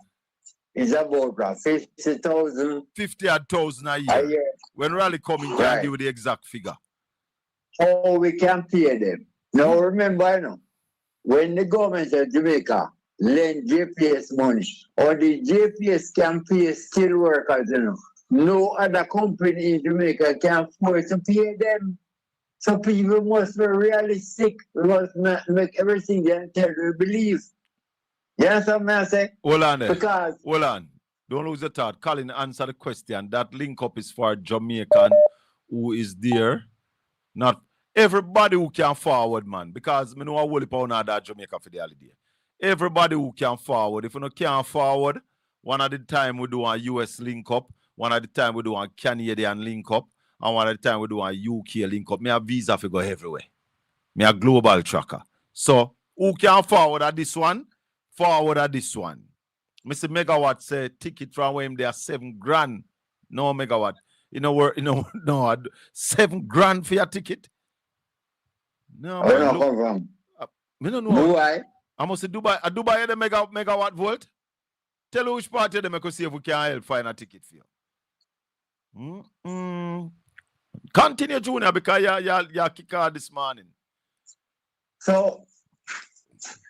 is about 50,000. 50,000 a year. When Raleigh coming, can give you the exact figure. How we can pay them. Now remember, when the government of Jamaica lend JPS money, or the JPS can pay skilled workers, no other company in Jamaica can afford to pay them. So people must be realistic. We must make everything they tell you believe. You understand what I'm saying? Hold on. Don't lose your thought. Colin, answer the question. That link up is for Jamaican who is there. Not everybody who can forward, man. Because I know I will pound that Jamaica for the holiday. Everybody who can forward. If you can't forward, one at the time we do a US link up. One at the time we do a Canadian link up. And one at the time we do a UK link up. Me a visa for go everywhere. Me a global tracker. So, who can forward at this one? Forward at this one. Mr. Megawatt say ticket from him there $7,000. No Megawatt. No, 7 grand for your ticket. No, I don't know. I don't know. Dubai? I must say Dubai. Dubai the megawatt volt. Tell you which party them I could see if we can help find a ticket for you. Continue, Junior, because you kick out this morning. So,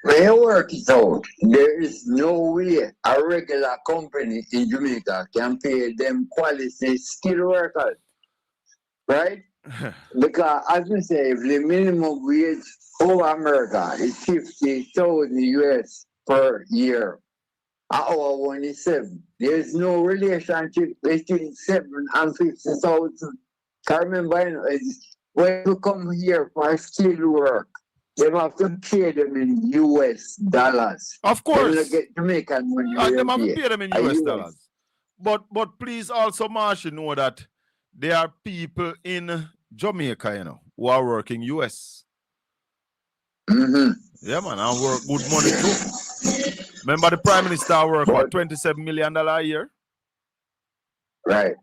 when you work it out, there is no way a regular company in Jamaica can pay them quality skilled workers. Right? Because, as we say, if the minimum wage over America is $50,000 per year, our one is 7. There's no relationship between 7 and 50,000. I remember, when you come here for skilled work, they have to pay them in US dollars. Of course. They get Jamaican money. And they have to pay them in US dollars. But please also, Marsh, know that there are people in Jamaica, who are working US. Yeah, man, and work good money too. Remember the Prime Minister work for $27 million a year? Right.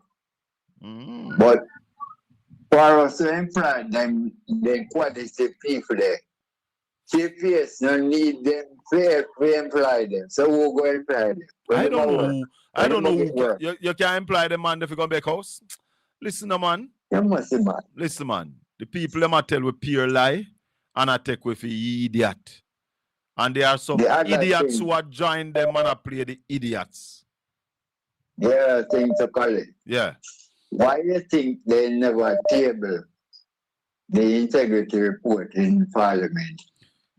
But for us to employ them, the quality people there, CPS no need them to employ them. So who go employ them? I don't know. I don't know. You can't employ them, man, if you're going to make house. Listen, man. You must be man. Listen, man. The people them a tell with pure lie and I take with the idiot. And there are some idiots who are join them and I play the idiots. There are things to call it. Yeah. Why do you think they never table the integrity report in Parliament?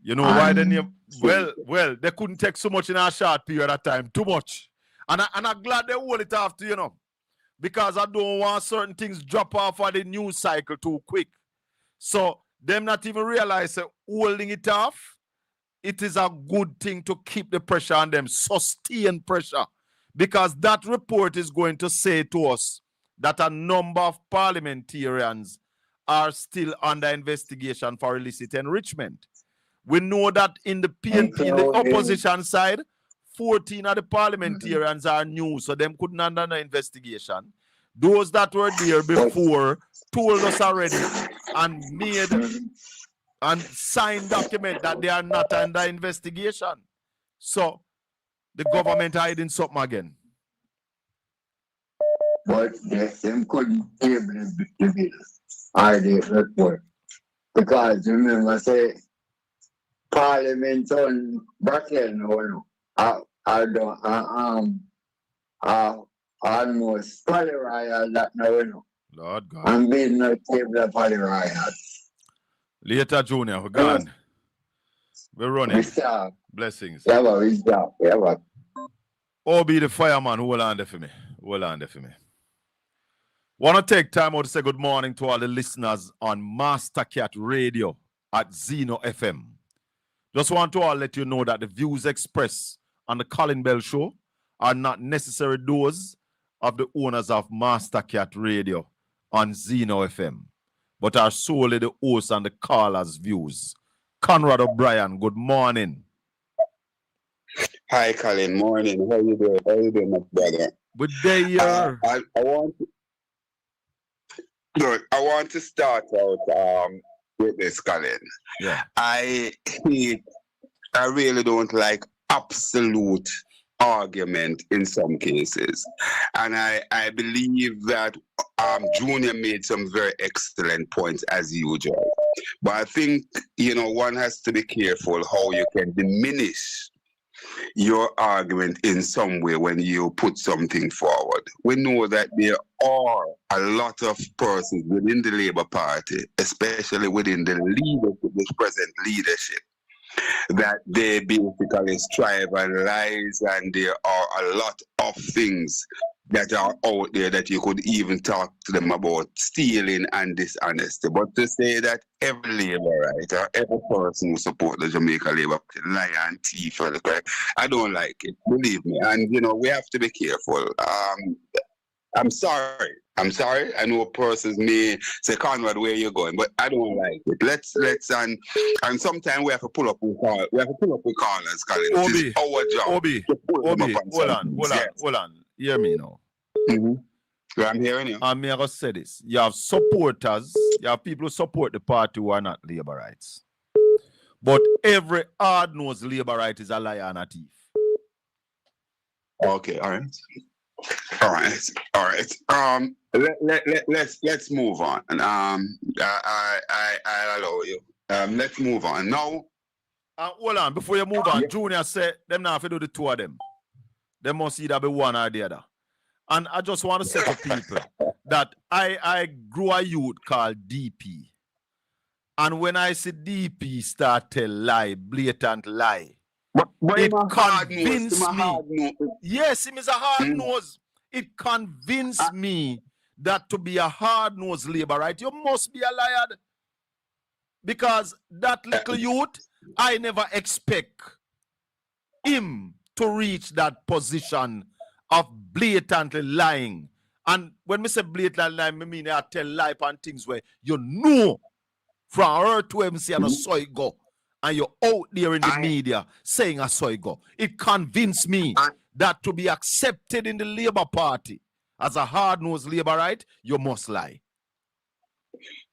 You know why then you well, they couldn't take so much in a short period of time. Too much. And I'm glad they hold it after, you know. Because I don't want certain things drop off of the news cycle too quick. So them not even realize that holding it off, it is a good thing to keep the pressure on them, sustain pressure. Because that report is going to say to us that a number of parliamentarians are still under investigation for illicit enrichment. We know that in the PNP, in the opposition side, 14 of the parliamentarians are new, so them couldn't under the investigation. Those that were there before told us already and made and signed document that they are not under investigation. So the government hiding something again. But them couldn't table the bill or the report. Because remember, say, Parliament on Brooklyn, almost polyrial that now, Lord God. I'm being no table of polyrial. Later, Junior, we're gone. We're running. We stop. Blessings. Yeah, but we stop. Yeah, but. Oh, be the fireman. Hold on there for me. Hold on there for me. Want to take time out to say good morning to all the listeners on Mastercat Radio at Zeno FM. Just want to all let you know that the views expressed on the Colin Bell Show are not necessarily those of the owners of Mastercat Radio on Zeno FM, but are solely the hosts and the callers' views. Conrad O'Brien, good morning. Hi, Colin. Morning. How you doing? How you doing, my brother? Good day, here. I want to start out with this, Colin. Yeah. I really don't like absolute argument in some cases. And I believe that Junior made some very excellent points as usual. But I think, one has to be careful how you can diminish your argument in some way when you put something forward. We know that there are a lot of persons within the Labour Party, especially within the leadership, this present leadership, that they basically strive and lies, and there are a lot of things that are out there that you could even talk to them about stealing and dishonesty. But to say that every Labourite or every person who supports the Jamaica Labour Party lie and thief, I don't like it, believe me. And, we have to be careful. I'm sorry. I know persons may say, Conrad, where you going? But I don't like it. Let's and sometimes we have to pull up with callers. We have to pull up with callers, Colin. It's our job. Obi, hold on. Hear me now. Mm-hmm. I'm hearing you. I'm going to say this. You have supporters, you have people who support the party who are not Labourites. But every hard-nosed Labourite is a liar and a thief. Okay, all right. Let's move on. And I allow you. Let's move on now. Hold on, before you move on, Junior said them now have to do the two of them. They must either be one or the other. And I just want to say to people that I grew a youth called DP. And when I see DP start tell lie, blatant lie, but it convinced me. Yes, him is a hard nose. It convinced me that to be a hard nosed Labourite, you must be a liar. Because that little youth, I never expect him to reach that position of blatantly lying. And when I say blatantly lying, I mean I tell lie on things where you know from her to MC and a soy go, and you're out there in the media saying a soy go. It convinced me that to be accepted in the Labour Party as a hard-nosed Labourite, you must lie.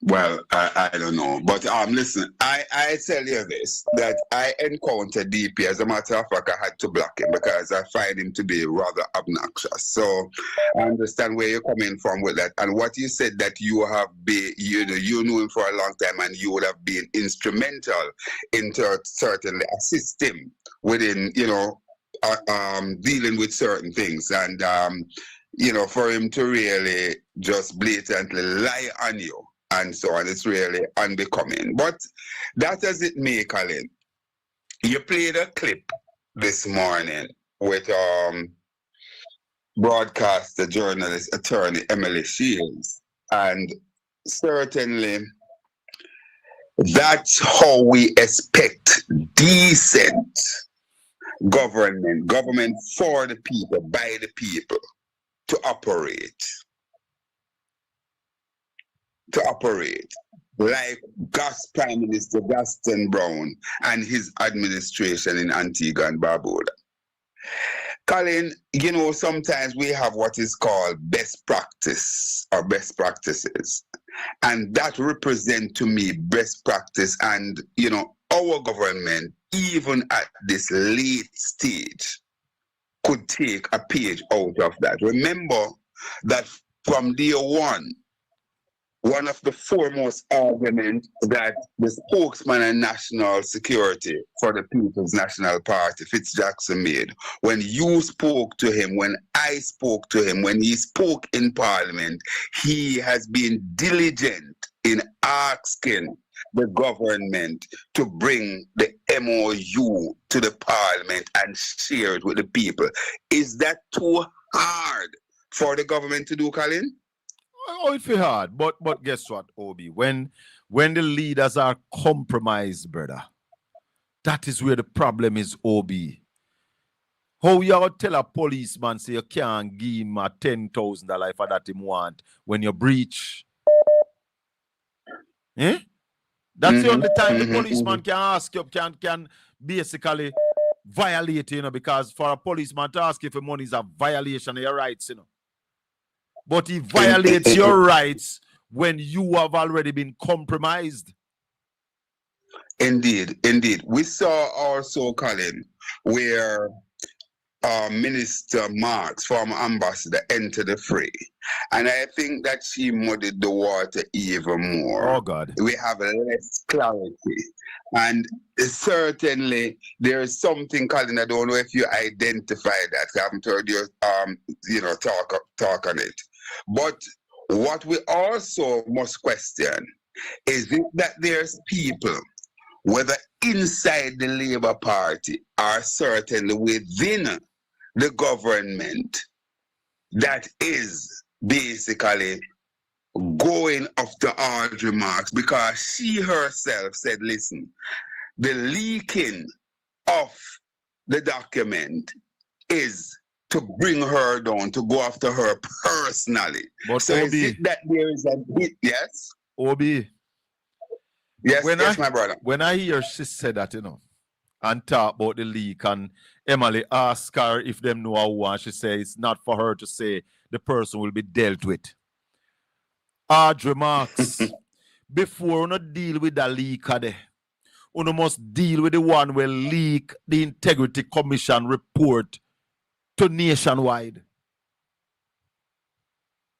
Well, I don't know, but listen, I tell you this, that I encountered DP. As a matter of fact, I had to block him because I find him to be rather obnoxious. So I understand where you're coming from with that. And what you said, that you have been, you knew him for a long time and you would have been instrumental in certainly assist him within, dealing with certain things. And, for him to really just blatantly lie on you and so on, it's really unbecoming. But that as it may, Colin, you played a clip this morning with broadcaster, journalist, attorney Emily Shields, and certainly that's how we expect decent government for the people, by the people, to operate like Prime Minister Gaston Brown and his administration in Antigua and Barbuda. Colin, sometimes we have what is called best practice or best practices, and that represent to me best practice. And our government, even at this late stage, could take a page out of that. Remember that from day one of the foremost arguments that the spokesman and national security for the People's National Party, Fitzjackson, made, when you spoke to him, when I spoke to him, when he spoke in Parliament, he has been diligent in asking the government to bring the MOU to the Parliament and share it with the people. Is that too hard for the government to do, Colin? Oh, it's hard, but guess what, Obi? When the leaders are compromised, brother, that is where the problem is, Obi. How you tell a policeman say you can't give him a $10,000 for that him want when you breach? That's the only time the policeman can ask you, can basically violate, because for a policeman to ask you for money is a violation of your rights, But he violates your rights when you have already been compromised. Indeed. We saw also, Colin, where Minister Marks, former ambassador, entered the fray. And I think that she muddied the water even more. Oh, God. We have less clarity. And certainly there is something, Colin, I don't know if you identify that. I haven't heard you, talk on it. But what we also must question is that there's people, whether inside the Labour Party or certainly within the government, that is basically going after Audrey Marks, because she herself said, listen, the leaking of the document is to bring her down, to go after her personally. But so Obi, is it that there is a bit, yes? Obi. Yes, my brother. When I hear she said that, and talk about the leak, and Emily asked her if them know who, and she said it's not for her to say, the person will be dealt with. Audrey Marks, before you deal with the leaker there, you must deal with the one who leak the Integrity Commission report to nationwide.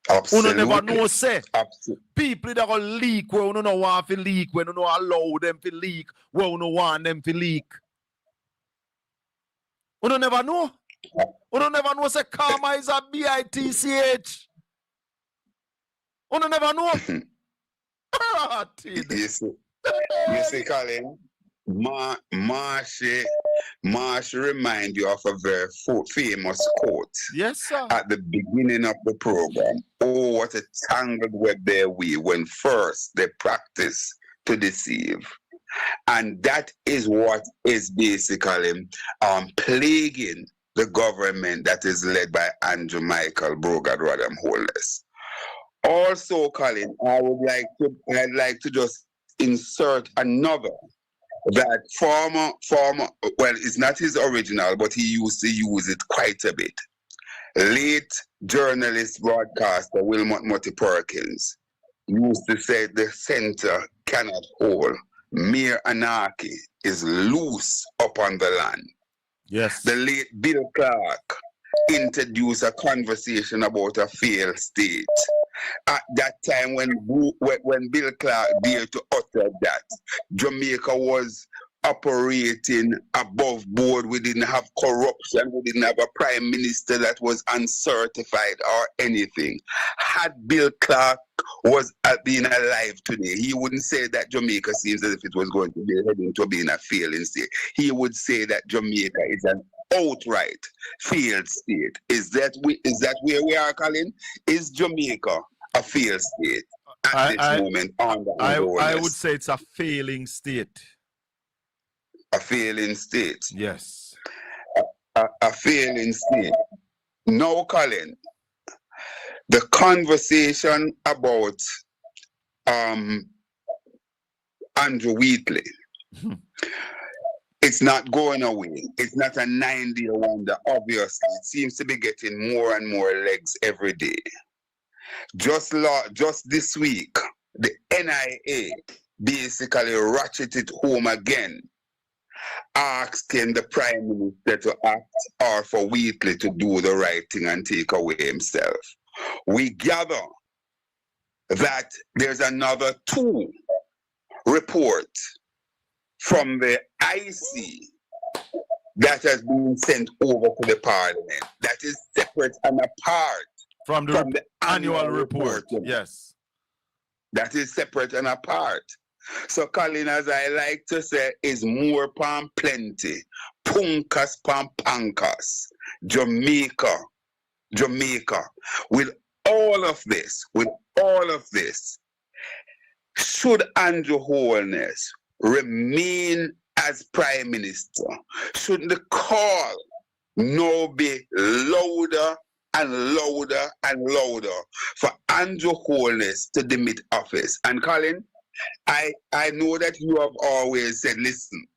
Absolutely. You never know, say. Absolutely. People that will leak where you don't want to leak, when you don't allow them to leak, where you don't want them to leak. You never know. You never know, say karma is a bitch. You never know. You see, Colin, Marsh remind you of a very famous quote. Yes, sir. At the beginning of the program. Oh, what a tangled web they weave when first they practice to deceive. And that is what is basically plaguing the government that is led by Andrew Michael Brogard Rodham Holness. Also, Colin, I'd like to just insert another, that former, well, it's not his original, but he used to use it quite a bit. Late journalist, broadcaster Wilmot Murty Perkins used to say the center cannot hold. Mere anarchy is loose upon the land. Yes. The late Bill Clark introduced a conversation about a failed state. At that time, when Bill Clark dared to utter that, Jamaica was operating above board. We didn't have corruption. We didn't have a prime minister that was uncertified or anything. Had Bill Clark was being alive today, he wouldn't say that Jamaica seems as if it was going to be heading to being a failing state. He would say that Jamaica is an outright failed state. Is that where we are, Colin? Is Jamaica a failed state at this moment? I would say it's a failing state. A failing state. Yes. A failing state. Now, Colin, the conversation about Andrew Wheatley, it's not going away. It's not a 9-day wonder, obviously. It seems to be getting more and more legs every day. Just this week, the NIA basically ratcheted home again, asking the Prime Minister to act or for Wheatley to do the right thing and take away himself. We gather that there's another 2 reports from the IC that has been sent over to the Parliament. That is separate and apart from the annual report. Yes. That is separate and apart. So, Colin, as I like to say, is more pan plenty. Punkas pan pankas. Jamaica. With all of this, should Andrew Holness remain as Prime Minister? Shouldn't the call now be louder and louder and louder for Andrew Holness to demit office? And Colin, I know that you have always said, listen,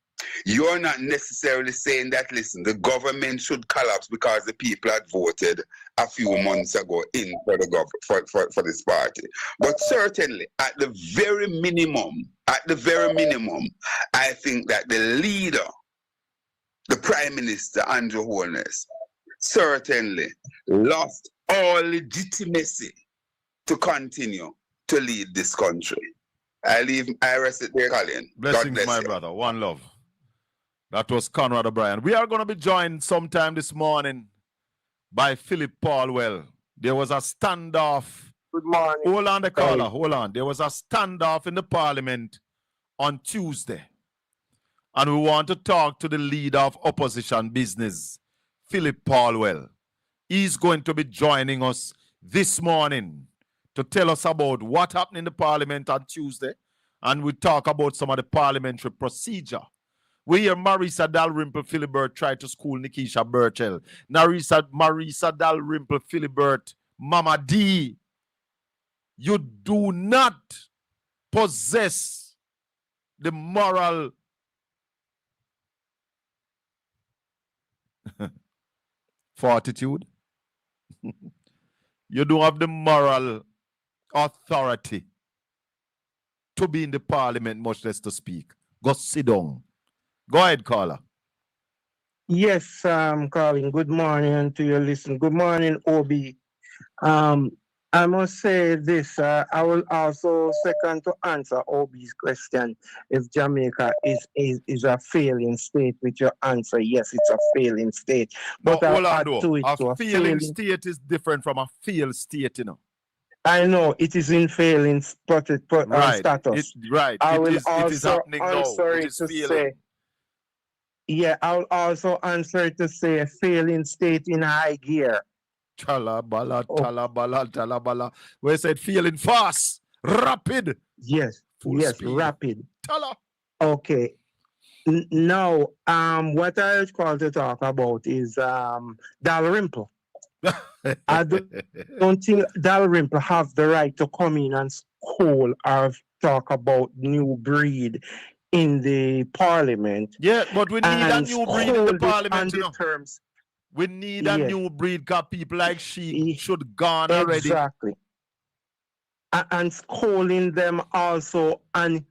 you're not necessarily saying that, listen, the government should collapse because the people had voted a few months ago in for this party. But certainly, at the very minimum, I think that the leader, the Prime Minister, Andrew Holness, certainly lost all legitimacy to continue to lead this country. I rest it there, Colin. Blessings, my brother. One love. That was Conrad O'Brien. We are going to be joined sometime this morning by Philip Paulwell. There was a standoff. Good morning. Hold on, the caller. Hold on. There was a standoff in the Parliament on Tuesday. And we want to talk to the leader of opposition business, Philip Paulwell. He's going to be joining us this morning to tell us about what happened in the Parliament on Tuesday. And we talk about some of the parliamentary procedure. We hear Marisa Dalrymple Philibert try to school Nikisha Burchell. Marisa Dalrymple Philibert, Mama D, you do not possess the moral fortitude. You don't have the moral authority to be in the Parliament, much less to speak. Go sit down. Go ahead, caller. Yes, Colin. Good morning to your listener. Good morning, Obi. I must say this. I will also second to answer Obi's question. If Jamaica is a failing state, with your answer, yes, it's a failing state. But hold on, though. A failing state is different from a failed state, you know. I know it is in failing status. Right. It is happening now. It is failing. Yeah, I'll also answer to say a failing state in high gear. Chalabala. Where said failing fast, rapid. Yes, speed. Rapid. Chala. Okay. Now, what I call to talk about is Dalrymple. I don't think Dalrymple have the right to come in and scold or talk about new breed in the Parliament. Yeah, but we need a new breed in the Parliament, you know. Terms. We need a new breed because people like she should gone already. Exactly. and scolding them also on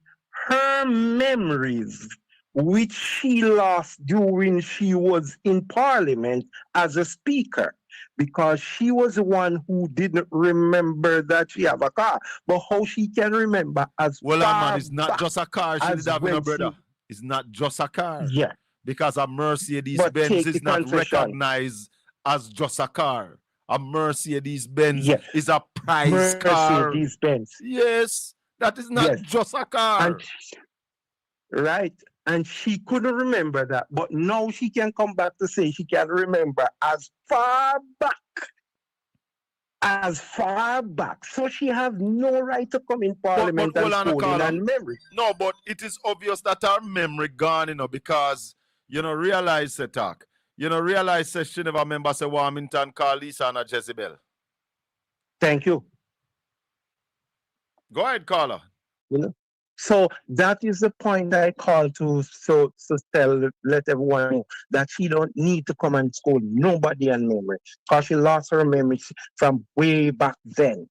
her memories, which she lost during she was in Parliament as a speaker, because she was the one who didn't remember that she have a car. But how she can remember as Well, far man, it's not back just a car she as did have, when brother. she, It's not just a car. yeah. Because a Mercedes But Benz take is the not concession. recognized as just a car. A Mercedes Benz Yes. is a prize car. Mercedes Benz. Yes, that is not Yes. just a car. And right. And she couldn't remember that. But now she can come back to say she can remember as far back. As far back. So she have no right to come in Parliament hold and on, scolding caller. and memory. No, but it is obvious that our memory gone, because, realize the talk. Realize that she never remember say Warmington call Lisa and a Jezebel. Thank you. Go ahead, caller. So that is the point I call to let everyone know that she don't need to come and scold nobody on memory, because she lost her memory from way back then.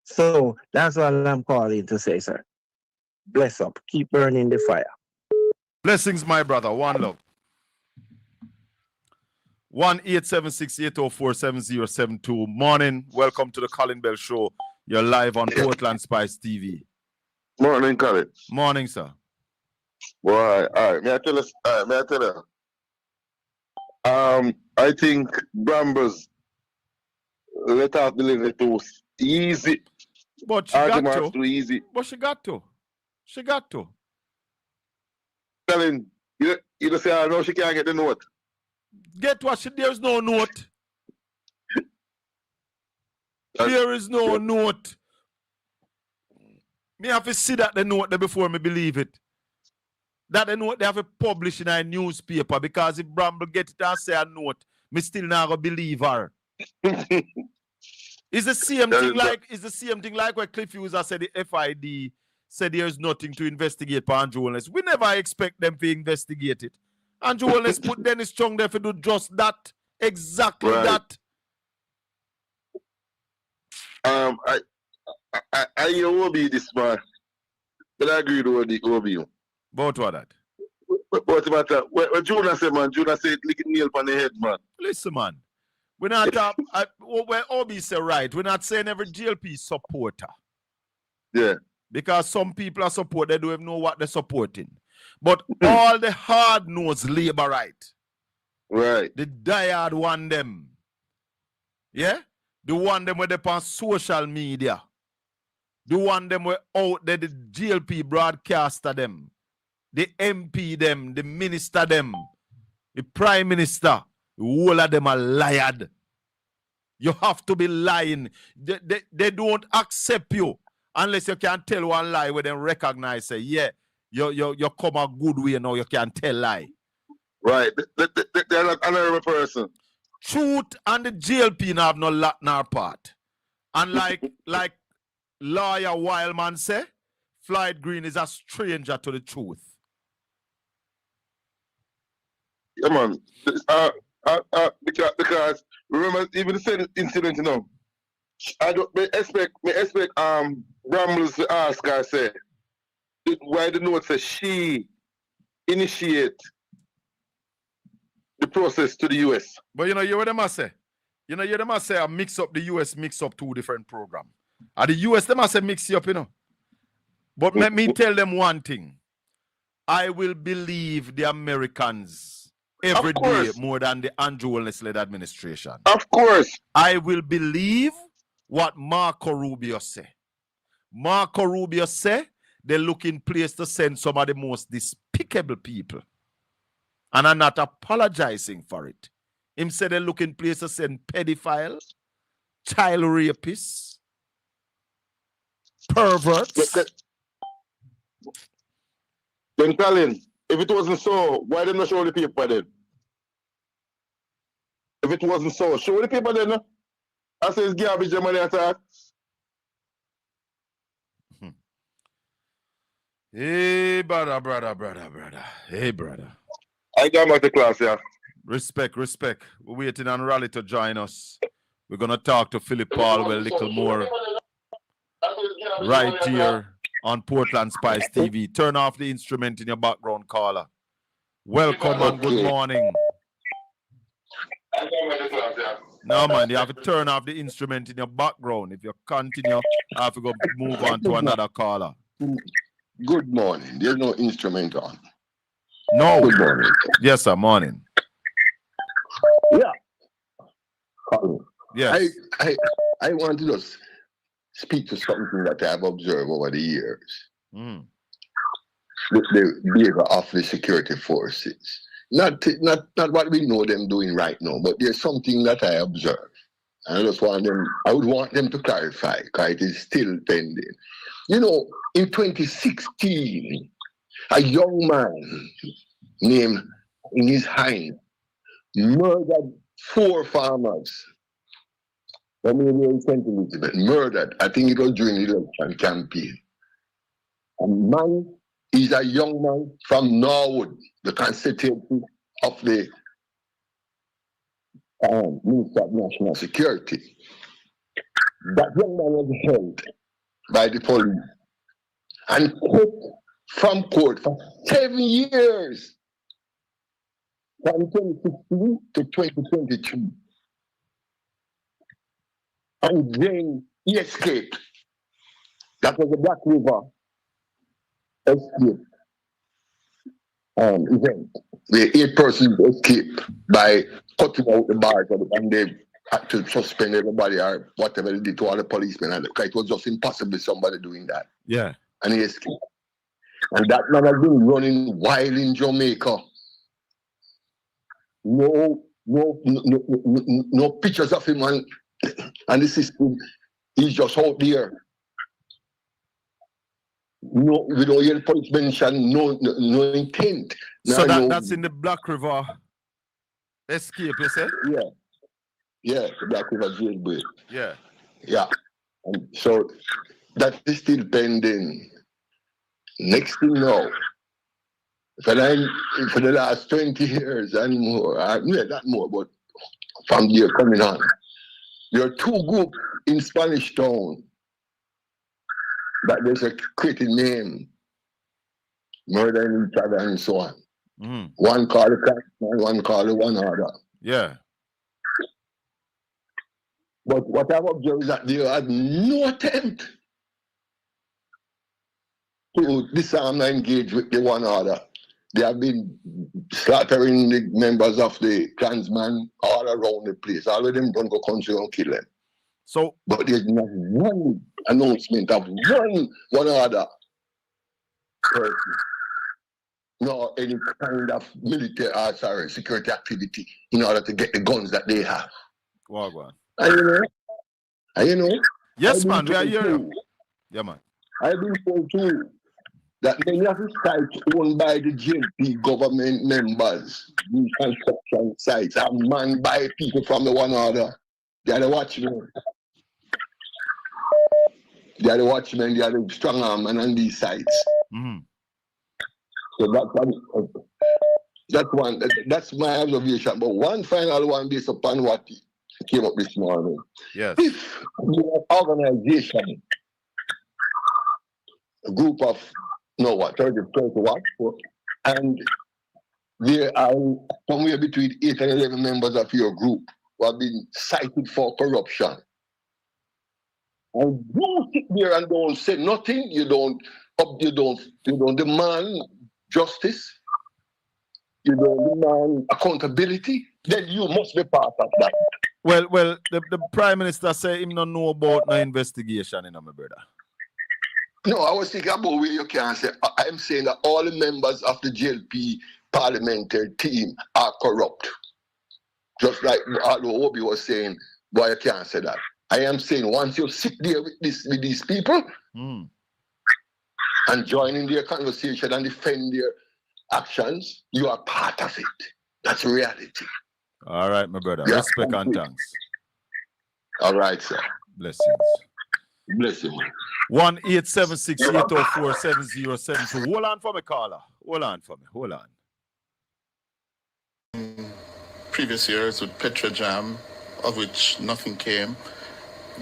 So that's all I'm calling to say, sir. Bless up. Keep burning the fire. Blessings, my brother. One love. 1-876-804-7072. Morning. Welcome to the Colin Bell Show. You're live on Portland Spice TV. Morning, Colin. Morning, sir. Boy, all right. May I tell you? I think Brambles let out the little too easy. But she got to. Too easy. But she got to. She got to. Colin, you say, I know she can't get the note. Get what? There's no note. There is no note. Me have to see that the note there before me believe it. That the note they have to publish in a newspaper, because if Bramble get it and say a note, me still not gonna believe her. It's the same thing like what Cliff User said the FID said there's nothing to investigate for Andrew Holness. We never expect them to investigate it. Andrew Holness put Dennis Chung there to do just that. Exactly that. I hear Obi this man, but I agree with Obi. About what that? What matter? What Jonah said, man? Jonah said, licking nail on the head, man. Listen, man. We're not where Obi said right. We're not saying every GLP supporter. Yeah. Because some people are support, they don't even know what they're supporting. But all the hard-nosed labor right. The diehard one them. Yeah? The one them where they on social media. The one them where out there, the GLP broadcaster them. The MP them, the minister them, the prime minister, the whole of them are lied. You have to be lying. They don't accept you unless you can tell one lie where they recognize, say, yeah, you come a good way now, you can tell lie. Right. They're not another person. Truth and the GLP have no lot in our part. And like lawyer Wildman say, Floyd Green is a stranger to the truth. Yeah, man. Because remember, even the same incident, I don't expect Brambles to ask her, say, why the note says she initiate the process to the US. But you what them must say? You them must say I mix up the US, mix up two different programs. And the US, them must say mix you up, But let me tell them one thing. I will believe the Americans every day more than the Andrew Holness-led administration. Of course. I will believe what Marco Rubio say. Marco Rubio say they look in place to send some of the most despicable people. And I'm not apologizing for it. Him said they look in place to send pedophiles, child rapists, perverts. Then Colin, if it wasn't so, why didn't they show the paper then? If it wasn't so, show the paper then. I say it's garbage the money attack. Hey, brother. Hey, brother. I got back to class, yeah. Respect. We're waiting on Raleigh to join us. We're going to talk to Philip Paul a little more. right here on Portland Spice TV. Turn off the instrument in your background, caller. Welcome and good morning. No, man, you have to turn off the instrument in your background. If you continue, I have to go move on to another caller. Good morning. There's no instrument on. No. Good morning. Yes, sir. Morning. Yeah. Yes. I want to just speak to something that I've observed over the years. The behavior of the security forces. Not what we know them doing right now, but there's something that I observe. And I would want them to clarify, because it is still pending. You know, in 2016, a young man named Hines murdered 4 farmers. Murdered. I think it was during the election campaign. A man is a young man from Norwood, the constituency of the Minister of National Security. That young man was held by the police and put from court for 7 years, from 2016 to 2022. And then he escaped. That was the Black River escape event. The 8 persons escaped by cutting out the bars and they had to suspend everybody or whatever they did to all the policemen. And it was just impossible somebody doing that. Yeah. And he escaped. And that man has been running wild in Jamaica. No pictures of him and the system. He's just out there. No, we don't hear the police mention no intent. So that's in the Black River escape, you said? Yeah. Yeah, the Black River jailbreak. Yeah. Yeah. And so that is still pending. Next thing now, for the last 20 years and more, not more, but from there coming on, there are 2 groups in Spanish Town that there's a created name, murdering each other and so on. One called the Craftsman, one called the One Order. Yeah. But what I've observed is that they had no attempt to disarm and engage with the One Order. They have been slaughtering the members of the Klansmen all around the place. All of them don't go country and kill them. So, but there's not one announcement of one Order person, nor any kind of military or security activity in order to get the guns that they have. Wow. And you know. Yes, man, we are here. Yeah, man. I've been told too that many of the sites owned by the GLP government members, these construction sites, are manned by people from the One Order. They are the watchmen. They are the strong arm on these sites. So that's my observation. But one final one based upon what came up this morning. Yes. If your organization, a group of 30 what? And there are somewhere between 8 and 11 members of your group who have been cited for corruption. And you sit there and don't say nothing, you don't demand justice, you don't demand accountability, then you must be part of that. Well, the Prime Minister said him don't know about no investigation, my brother. No, I was thinking about where you can say, I'm saying that all the members of the GLP parliamentary team are corrupt. Just like Obi was saying, boy, you can't say that. I am saying once you sit there with these people and join in their conversation and defend their actions, you are part of it. That's reality. All right, my brother. Yeah, respect and thanks. All right, sir. Blessings. Bless you, man. 1-876-804-7072. Hold on for me, caller. Hold on. Previous years with Petrojam, of which nothing came,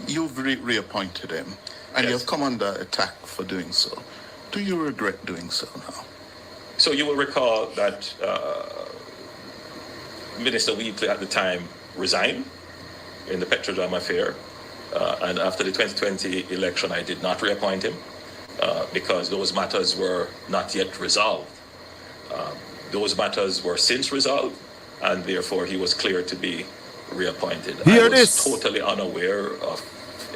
you've reappointed him. and you have come under attack for doing so. Do you regret doing so now? So you will recall that Minister Wheatley at the time resigned in the Petrodome affair. And after the 2020 election, I did not reappoint him because those matters were not yet resolved. Those matters were since resolved, and therefore he was cleared to be reappointed. I was totally unaware of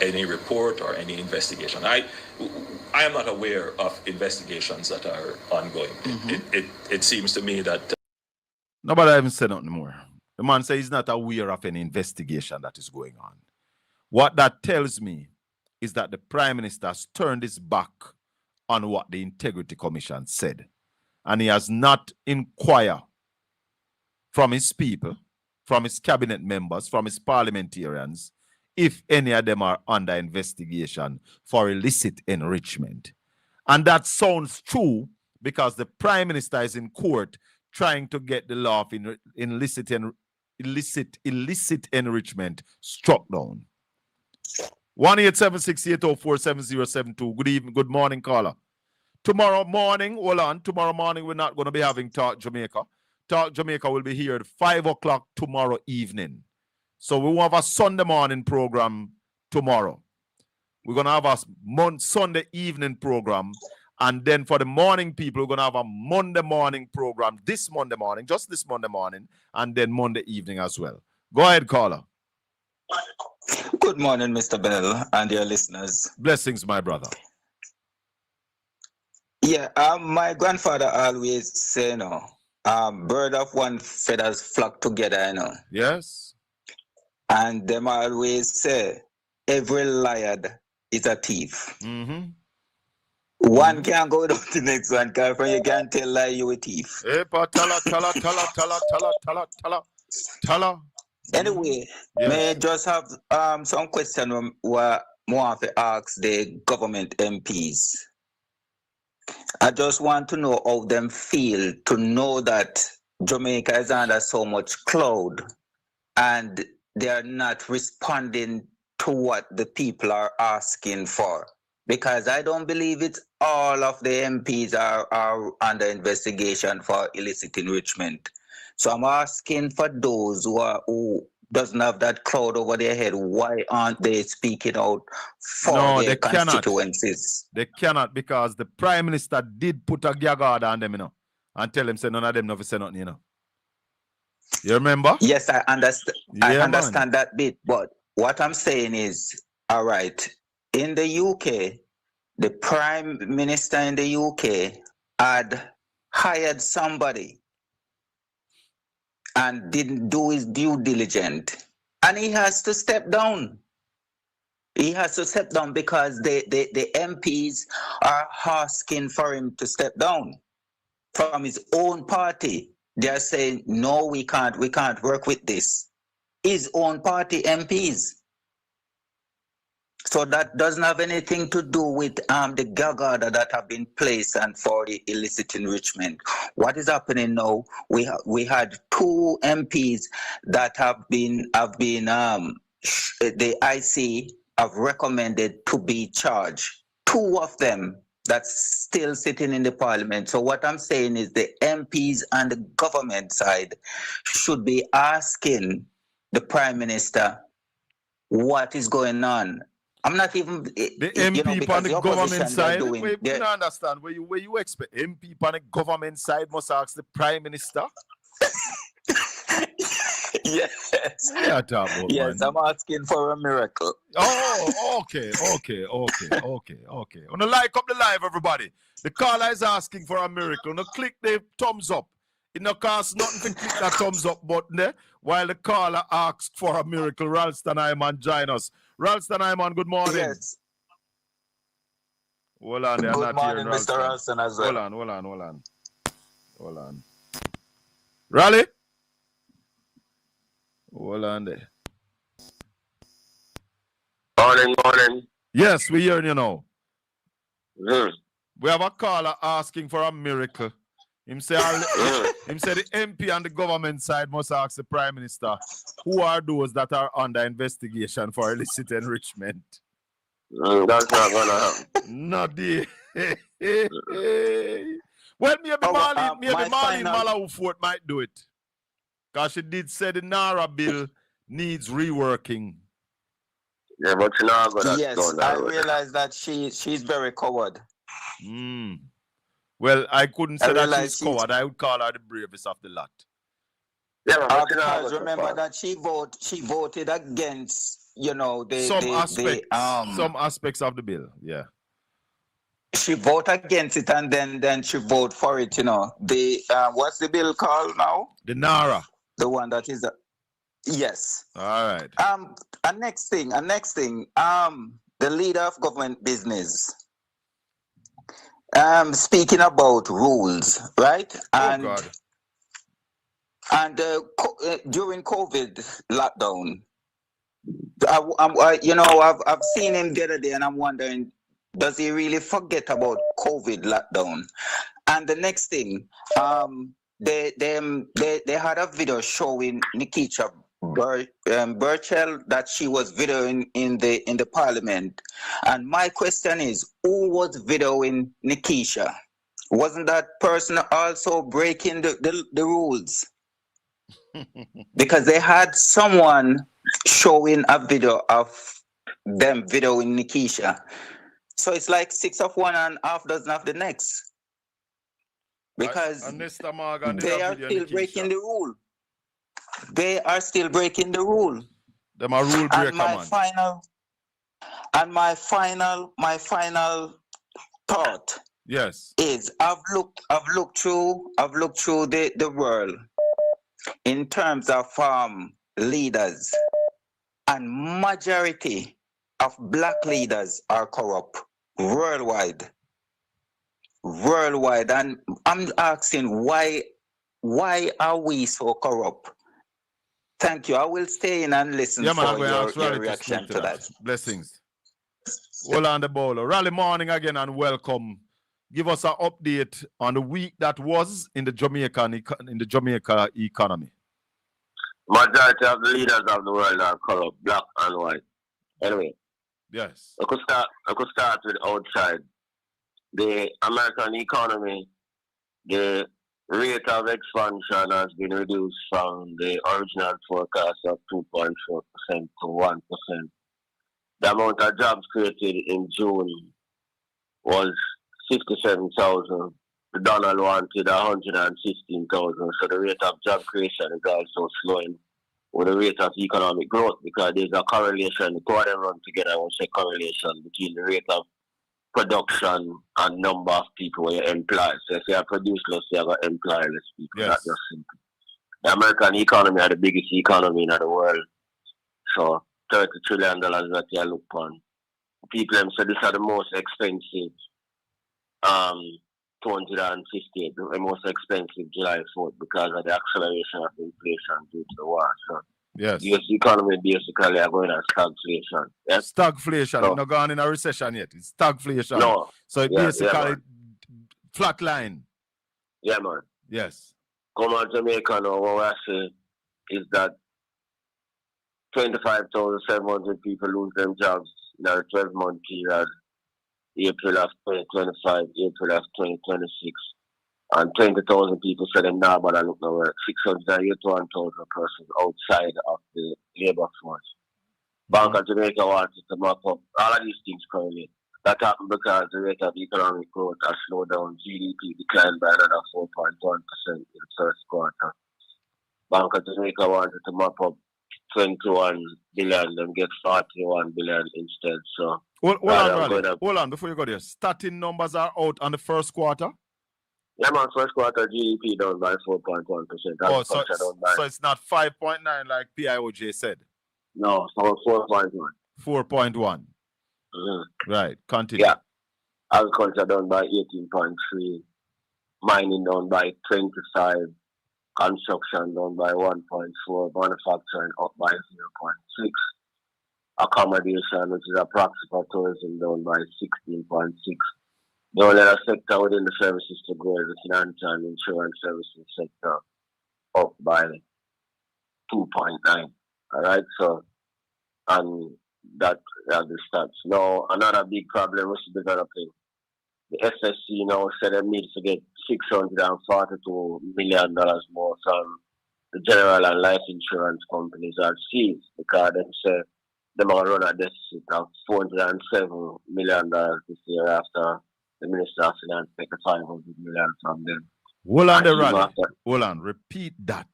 any report or any investigation. I am not aware of investigations that are ongoing. It seems to me that... Nobody haven't said nothing more. The man says he's not aware of any investigation that is going on. What that tells me is that the Prime Minister has turned his back on what the Integrity Commission said. And he has not inquired from his people, from his cabinet members, from his parliamentarians, if any of them are under investigation for illicit enrichment. And that sounds true because the Prime Minister is in court trying to get the law of illicit enrichment struck down. 1-876-804-7072. Good evening, good morning, caller. Tomorrow morning, hold on. Tomorrow morning, we're not going to be having Talk Jamaica. Talk Jamaica will be here at 5 o'clock tomorrow evening. So we will have a Sunday morning program tomorrow. We're going to have a Sunday evening program. And then for the morning people, we're going to have a Monday morning program this Monday morning, just this Monday morning, and then Monday evening as well. Go ahead, caller. Good morning, Mr. Bell and your listeners. Blessings, my brother. Yeah, my grandfather always say, bird of one feathers flock together, Yes. And them always say, every liar is a thief. One can't go down to the next one, because you can't tell lie you a thief. Tala. Anyway, may I just have some question what more have to ask the government MPs. I just want to know how them feel to know that Jamaica is under so much cloud and they are not responding to what the people are asking for. Because I don't believe it's all of the MPs are under investigation for illicit enrichment. So I'm asking for those who doesn't have that cloud over their head, why aren't they speaking out for their constituencies? They cannot, because the Prime Minister did put a gag order on them, and tell them say none of them never say nothing, You remember? Yes, I understand. Yeah, I understand that bit, but what I'm saying is, all right, in the UK, the Prime Minister in the UK had hired somebody and didn't do his due diligence. And he has to step down. He has to step down because the MPs are asking for him to step down from his own party. They're saying, no, we can't work with this. His own party MPs. So that doesn't have anything to do with the gag order that have been placed and for the illicit enrichment. What is happening now? We had two MPs that have been the IC have recommended to be charged. Two of them that's still sitting in the parliament. So what I'm saying is the MPs on the government side should be asking the Prime Minister what is going on. I'm not even the MP on the government side. We don't understand where you expect MP on the government side must ask the Prime Minister. Yes. Yeah, yes, I'm asking for a miracle. Oh, okay. Wanna like up the live, everybody. The caller is asking for a miracle. Now click the thumbs up. It no cost nothing to click that thumbs up button there while the caller asks for a miracle. Ralston Iman join us. Ralston Iman, good morning. Yes. Hold on, they're good not morning, here. Mr. Ralston as well. Hold on. Raleigh? Hold on there. Morning. Yes, we're hearing you now. We have a caller asking for a miracle. Him say the MP on the government side must ask the Prime Minister who are those that are under investigation for illicit enrichment. That's not gonna happen. Not the. Well, maybe Marlene Malawufort might do it. Because she did say the Nara bill needs reworking. Yeah, but she's not gonna Yes, I realize that she's very coward. Well, I couldn't say that she's coward. I would call her the bravest of the lot. Yeah, but because remember that she voted against, you know, some aspects of the bill. Yeah. She voted against it and then she voted for it, you know. The what's the bill called now? The NARA. The one that is yes. All right. A next thing. The leader of government business. Speaking about rules, right? And God. And during COVID lockdown, I've seen him the other day, and I'm wondering, does he really forget about COVID lockdown? And the next thing, they had a video showing Nikisha Burchell that she was videoing in the parliament, and my question is, who was videoing Nikisha? Wasn't that person also breaking the rules? Because they had someone showing a video of them videoing Nikisha. So it's like 6 of one and half dozen of the next. Because they are still breaking the rule. They are still breaking the rule. Them a rule breaker, my final thought. Yes. Is I've looked through the world in terms of leaders, and majority of black leaders are corrupt worldwide. And I'm asking, why are we so corrupt? Thank you. I will stay in and listen for your reaction to that. Blessings. Hold on the ball. Rally morning again and welcome. Give us an update on the week that was in the Jamaica economy. Majority of the leaders of the world are corrupt, black and white. Anyway. Yes. I could start with outside. The American economy, the rate of expansion has been reduced from the original forecast of 2.4% to 1%. The amount of jobs created in June was 57,000. The Donald wanted 116,000. So the rate of job creation is also slowing with the rate of economic growth, because there's a correlation. The two of them run together. I would say correlation between the rate of production and number of people you employ. So if you produce less, you have to employ less people. Yes. That's just simple. The American economy is the biggest economy in the world. So $30 trillion that you look on. People say these are the most expensive 258, the most expensive July 4th, because of the acceleration of inflation due to the war. So yes. the US economy basically are going at stagflation. Yes? Stagflation. So, not gone in a recession yet. It's stagflation. No. So it basically flat line. Yeah, man. Yes. Come on, Jamaica now, what I say is that 25,700 people lose their jobs in a 12-month period. April of 2025, April of 2026. And 20,000 people said them now, but I look nowhere. 681,000 persons outside of the labor force. Bank of Jamaica wanted to map up all of these things currently. That happened because the rate of economic growth has slowed down. GDP declined by another 4.1% in the first quarter. Bank of Jamaica wanted to map up 21 billion and get 41 billion instead. So hold on before you go there. Starting numbers are out on the first quarter. Yeah, man, first quarter GDP down by 4.1%. Oh, so it's not 5.9 like PIOJ said. No, so 4.1. 4.1. Mm-hmm. Right, continue. Yeah, agriculture down by 18.3, mining down by 25. Construction down by 1.4, manufacturing up by 0.6, accommodation, which is a proxy for tourism, down by 16.6. The only other sector within the services to grow is the financial and insurance services sector, up by 2.9. All right, so, and that the stats. Now, another big problem was developing. The FSC now said they need to get $642 million more from the general and life insurance companies are seized because they say they might run a deficit of $407 million this year after the Minister of Finance take $500 million from them. Hold on, the rally. Hold on. Repeat that.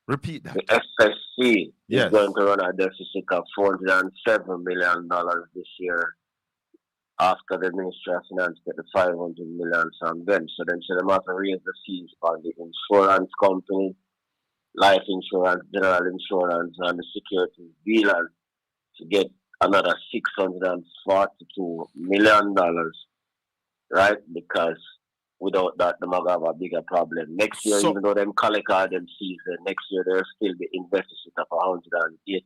Repeat that. The FSC is going to run a deficit of $407 million this year after the Ministry of Finance get the $500 million from them. So then they must raise the fees on the insurance company, life insurance, general insurance, and the security dealers to get another $642 million, right? Because without that, they might have a bigger problem. Next year, even though them collect all them fees, next year they'll still be in deficit of $186 million.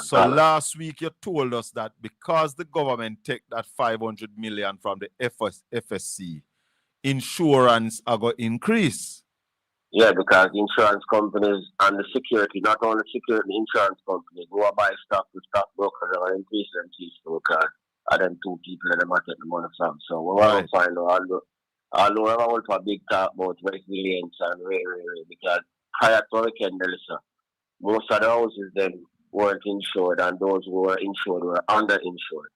So last week you told us that because the government take that $500 million from the FSC, insurance are going to increase. Yeah, because insurance companies and the security, not only security, insurance companies go buy stock with stockbrokers are going to increase them fees because of them two people that they might take the money from. So we want to find out although I want a big talk about resilience and because prior to Hurricane Melissa, most of the houses then weren't insured and those who were insured were underinsured.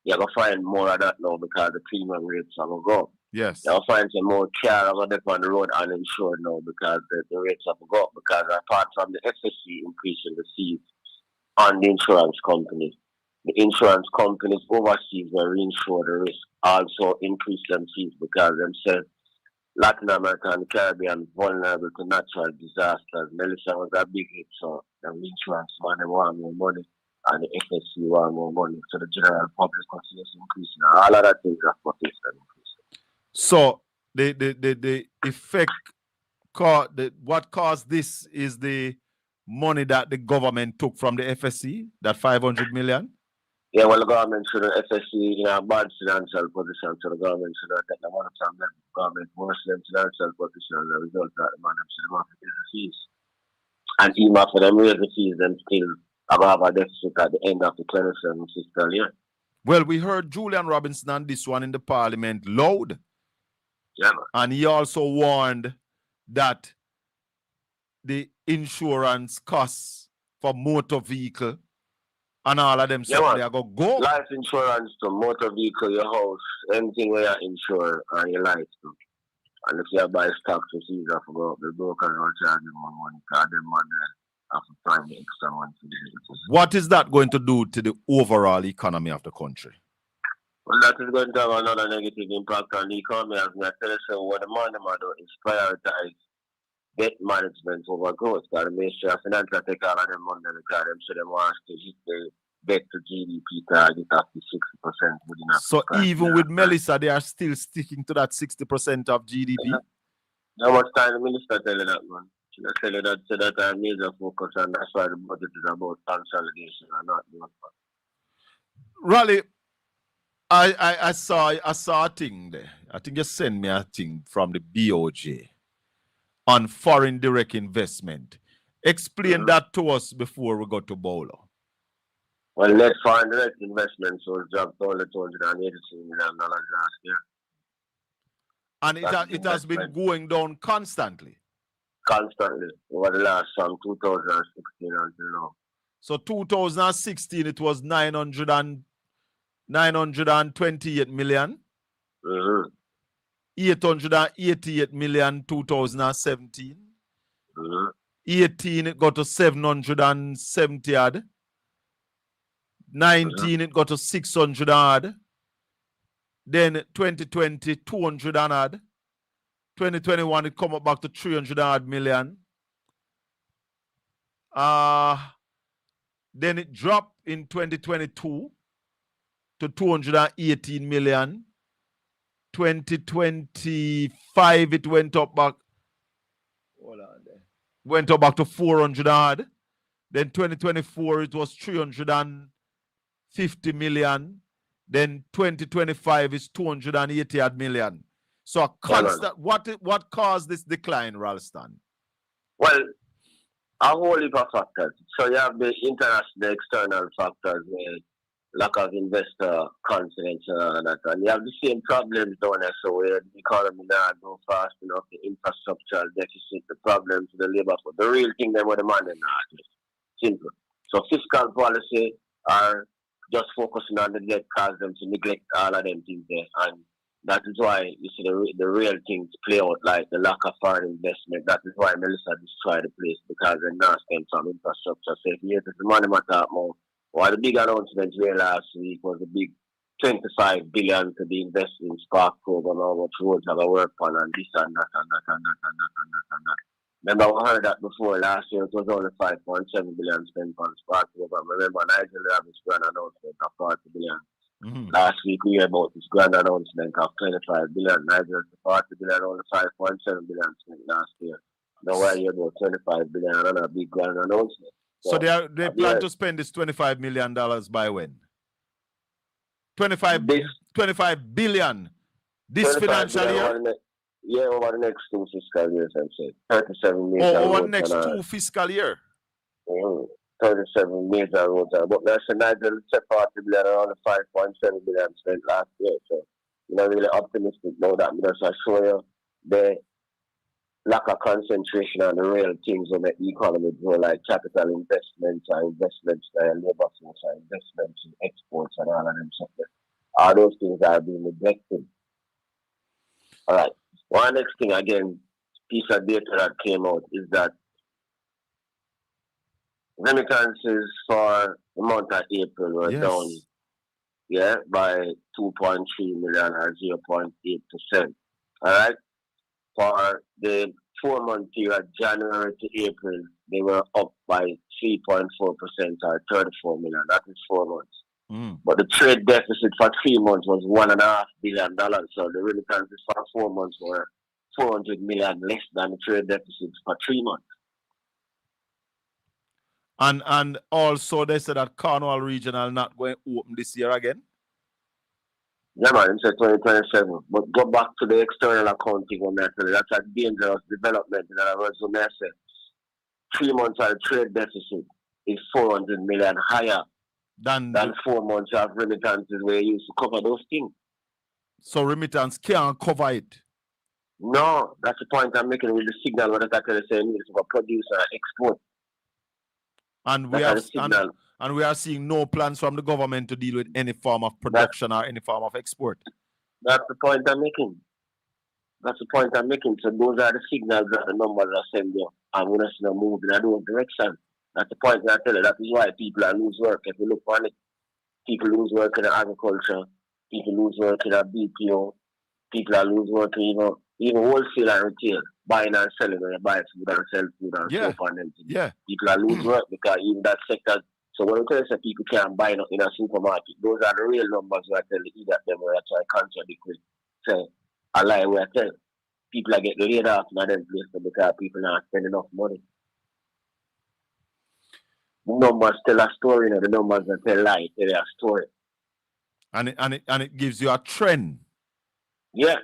You're going to find more of that now because the premium rates are going to go. Yes. You'll find some more cars are going on the road uninsured now because the rates have gone up because apart from the FSC increasing the fees on the insurance companies, the insurance companies overseas were reinsure the risk also increase them fees because them say Latin America and the Caribbean vulnerable to natural disasters. Melissa was a big hit, so the insurance money want more money and the FSC want more money. So the general public continues increasing. All of that things are increasing. So the effect what caused this is the money that the government took from the FSC, that $500 million. Yeah, well, the government should have FSC in a bad financial position, so the government should have taken the money from them. The government worse than financial position as a result of the money should have raised the fees. And even after them raise the fees, them still have a deficit at the end of the 27 fiscal year. Well, we heard Julian Robinson on this one in the parliament loud. Yeah, man. And he also warned that the insurance costs for motor vehicle and all of them, so they are going to go. Life insurance to motor vehicle, your house, anything where you insure and your life too. And if you buy stocks, it's easier to go up the broker or charge them more money because them money have to find the extra money. What is that going to do to the overall economy of the country? Well, that is going to have another negative impact on the economy. As I tell you, what the money do is prioritize debt management over growth. Because the Ministry of Finance take all of them money because them so they want to hit the debt to GDP target of 60% within a So even with Melissa, they are still sticking to that 60% of GDP? How much time the minister tell you that, man? She tell you that, so that a major focus, and that's why the budget is about consolidation and not growth. Raleigh, I saw a thing there. I think you sent me a thing from the BOJ on foreign direct investment. Explain that to us before we go to Bolo. Well, net foreign direct investments was dropped only $283 million last year. And it has been going down constantly? Constantly, over the last from 2016 until now. So 2016, it was 928 million. 888 million 2017. 18 it got to 770 odd. 19 it got to 600 odd. Then 2020 200 odd. 2021 it come up back to 300 odd million. Then it dropped in 2022 to 218 million. 2025 it went up back. Hold on there. Went up back to 400 odd. Then 2024 it was 350 million. Then 2025 is 280 odd million. So a constant. What caused this decline, Ralston? Well, a whole heap of factors. So you have the international, external factors where lack of investor confidence and all that. And you have the same problems down there, so where the economy not go fast enough, the infrastructural deficit, the problems with the labor force. The real thing they were the money not. Simple. So fiscal policy are just focusing on the debt cause them to neglect all of them things there. And that is why you see the real things play out, like the lack of foreign investment. That is why Melissa destroyed the place, because they're not spent some infrastructure. So if you hear the money matter more, well, the big announcement here last week was the big $25 billion to be invested in Spark program, how much roads have a work on, and this and that and that and that and that and that and that. Remember, we heard that before last year. It was only 5.7 billion spent on Spark program. Remember, Nigel had this grand announcement of 40 billion. Last week we heard about this grand announcement of 25 billion. Nigel had 40 billion, only 5.7 billion spent last year. Now we're here about 25 billion and a big grand announcement. So they plan to spend this $25 million by when? 25 billion this financial year? Yeah, over the next 2 fiscal years, I'd say. 37 major roads. Over the next 2 fiscal years? 37 major roads. But that's a Nigel said 40 billion, around 5.7 billion spent last year. So, you're not really optimistic about that, because I show you the lack of concentration on the real things that make the economy grow, like capital investments or investments in labor force or investments in exports and all of them stuff. All those things are being neglected. All right. One next thing, again, piece of data that came out is that remittances for the month of April were down, by 2.3 million or 0.8%. All right. For the 4-month period, January to April, they were up by 3.4% or 34 million. That is 4 months. But the trade deficit for 3 months was $1.5 billion. So the remittances for 4 months were 400 million less than the trade deficit for 3 months. And also they said that Cornwall Regional not going to open this year again. Yeah, man, it's 2027. But go back to the external accounting on that. That's a dangerous development. In other words, when I say 3 months of trade deficit is 400 million higher than 4 months of remittances where you used to cover those things. So remittance can't cover it? No, that's the point I'm making with the signal. What I tell you, saying is for produce and export. And we are seeing no plans from the government to deal with any form of production or any form of export. That's the point I'm making. So those are the signals that the numbers are sending. And we're not moving in a different direction. That's the point I tell you. That is why people are lose work. If you look on it, people lose work in agriculture, people lose work in a BPO, people are lose work in even wholesale and retail, buying and selling, when you buy food and sell food and soap and them things. Yeah. People are lose work because even that sector. So when we say people can't buy in a supermarket, those are the real numbers where I tell you that them where I try to contradict with. Say a lie where I tell people are getting laid off in them places because people not spending enough money. The numbers tell a story, the numbers that tell lie, tell a story. And it gives you a trend. Yeah.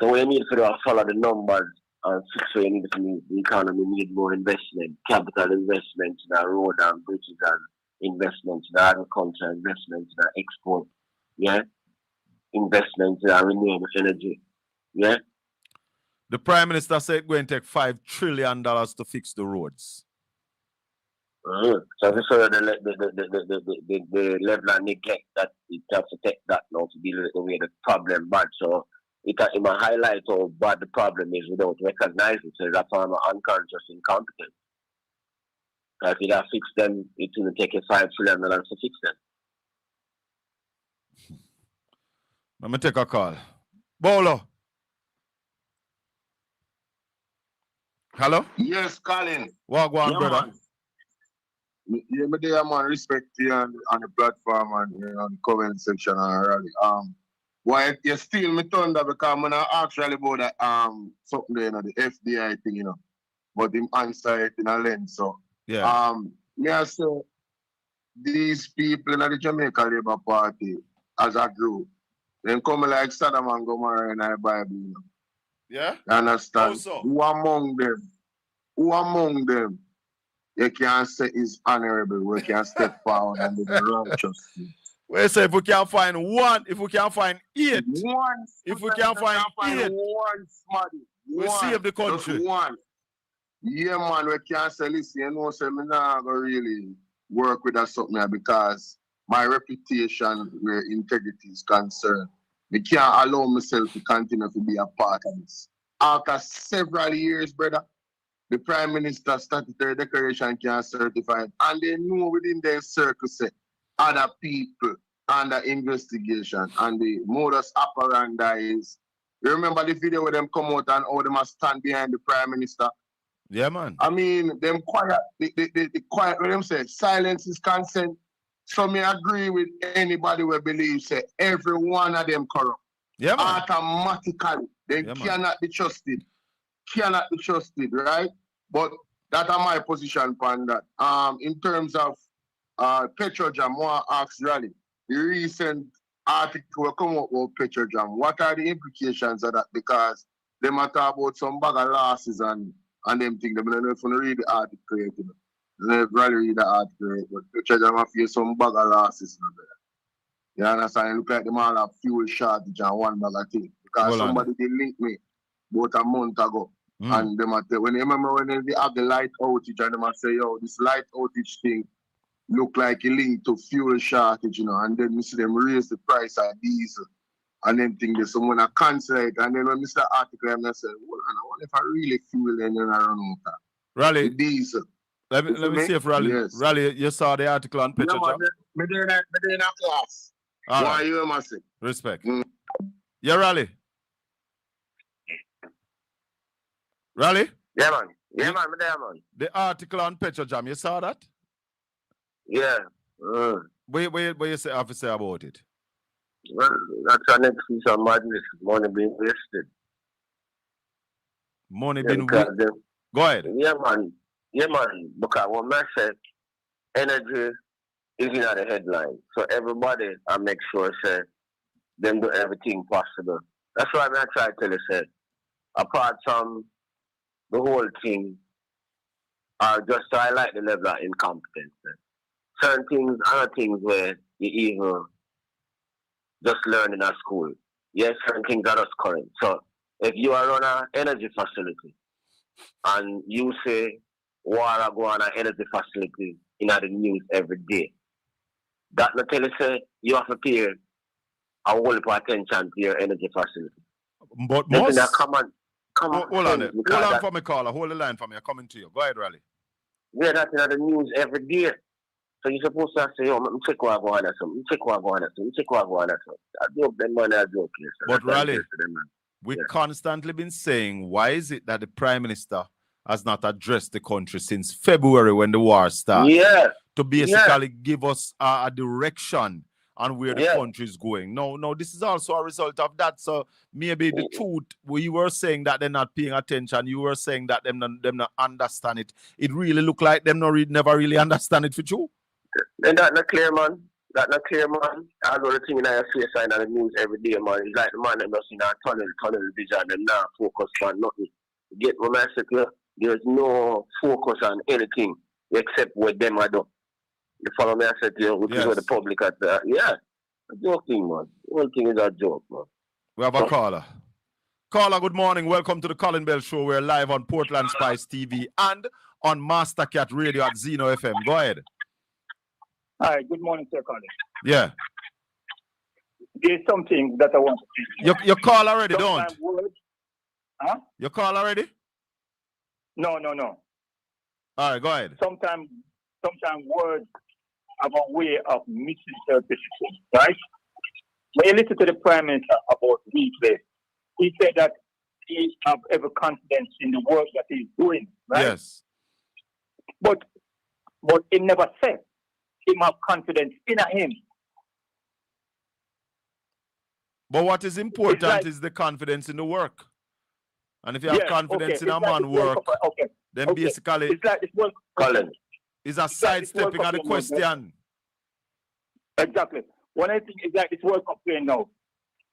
So we need to follow the numbers and fix where you need to move. The economy need more investment, capital investment in our road and bridges and investments in agriculture, investments in our export, investments in our renewable energy, The Prime Minister said it's going to take $5 trillion to fix the roads. So this is the level of neglect that it has to take that now to deal with the way the problem bad. So it might highlight how bad the problem is without recognizing. So that's why I'm unconscious incompetent. If you don't fix them, it will take $5 trillion to fix them. Let me take a call. Bolo. Hello? Yes, Colin. What go on, brother? Man. Yeah, me there, man. Respect you on the platform and on the comment section and rally. Why you steal me thunder because I'm not actually about that something there, the FDI thing, but him answer it in a lens. So me I say these people in the Jamaica Labour Party as a group, they come like Sodom and Gomorrah in the Bible, Yeah? You understand? Also. Who among them who among them you can say is honorable, we can step forward and do the righteous thing? Well, say if we can find one, if we can find 8, One, if we can find 8, one somebody, we save the country. Just one. Yeah, man, we can't say, listen, you know, so I'm not going to really work with that something because my reputation where integrity is concerned, we can't allow myself to continue to be a part of this. After several years, brother, the Prime Minister statutory declaration can certify it, and they know within their circle say other people under investigation, and the modus operandi is. You remember the video where them come out and how them must stand behind the Prime Minister? Yeah, man. I mean, them quiet, the quiet, when them say silence is consent. So me agree with anybody who believes say every one of them corrupt. Yeah, man. Automatically, they cannot be trusted. Cannot be trusted, right? But that's my position on that. In terms of Petrojam, I want to ask Raleigh, the recent article will come up with Petrojam. What are the implications of that? Because they might talk about some bag of losses and them things. They don't know if you read the article yet. You know. They really read the article yet, but Petrojam have faced some bag of losses. You understand? It look like them all have fuel shortage and one bag of things. Because somebody did link me about a month ago. And them at when you remember when they have the light outage and them say, yo, this light outage thing look like a link to fuel shortage, you know, and then you see them raise the price of diesel and then think there's someone to cancel it. And then when Mr. Article I say, well, I wonder if I really fuel and then I run out. Raleigh, diesel. Let me see if Raleigh, yes. Raleigh, you saw the article on Petrojam? Me doing a class. All Why right. you must say? Respect. Yeah, Raleigh. Raleigh? Yeah, man. Yeah, man. Me there, man. The article on Petrojam, you saw that? Yeah. What you say, have to say about it? Well, that's an excuse of madness. Money being wasted. Money being wasted? Go ahead. Yeah, man. Yeah, man. Because when I say energy is in the headline, so everybody I make sure say them do everything possible. That's why I try to tell you, say, apart from the whole thing, just to highlight the level of incompetence. Certain things, other things where you even just learn in a school. Yes, certain things are just current. So if you are on an energy facility and you say water go on an energy facility in the news every day, that not tell you say you have to pay a whole lot of attention to your energy facility. But most... Hold on for me, caller. Hold the line for me. I'm coming to you. Go ahead, Raleigh. Yeah, that's in the news every day. So you're supposed to say, yo, I'm check what I go on at something. Check what I go on at something. Check what I go on at something. I joke them, man. I joke. But Raleigh, we've constantly been saying, why is it that the Prime Minister has not addressed the country since February when the war started? Yeah. To basically give us a direction on where the country is going. No, this is also a result of that. So maybe the truth, we were saying that they're not paying attention. You were saying that them not understand it. It really look like them never really understand it for you. Then that's not clear, man. That's not clear, man. I know the thing in your face in the news every day, man. It's like the man that just in a tunnel vision and not focus on nothing. You get what I said here? There's no focus on anything except what them I do. You follow me? I said here, which is what the public at the a joking, man. The whole thing is a joke, man. We have a caller. Caller, good morning. Welcome to the Colin Bell Show. We're live on Portland Spice TV and on Mastercat Radio at Zeno FM. Go ahead. Hi, good morning, Sir Colin. Yeah. There's something that I want to say. Your call already, don't? Huh? Your call already? No. All right, go ahead. Sometimes words have a way of misinterpretation, right? When you listen to the Prime Minister about replay, he said that he have every confidence in the work that he's doing, right? Yes. But he never said him have confidence in him. But what is important is the confidence in the work. And if you have confidence in a man work, then basically it's like this work, Colin. Is a sidestepping of the question. Exactly. One I think is like this World Cup playing now.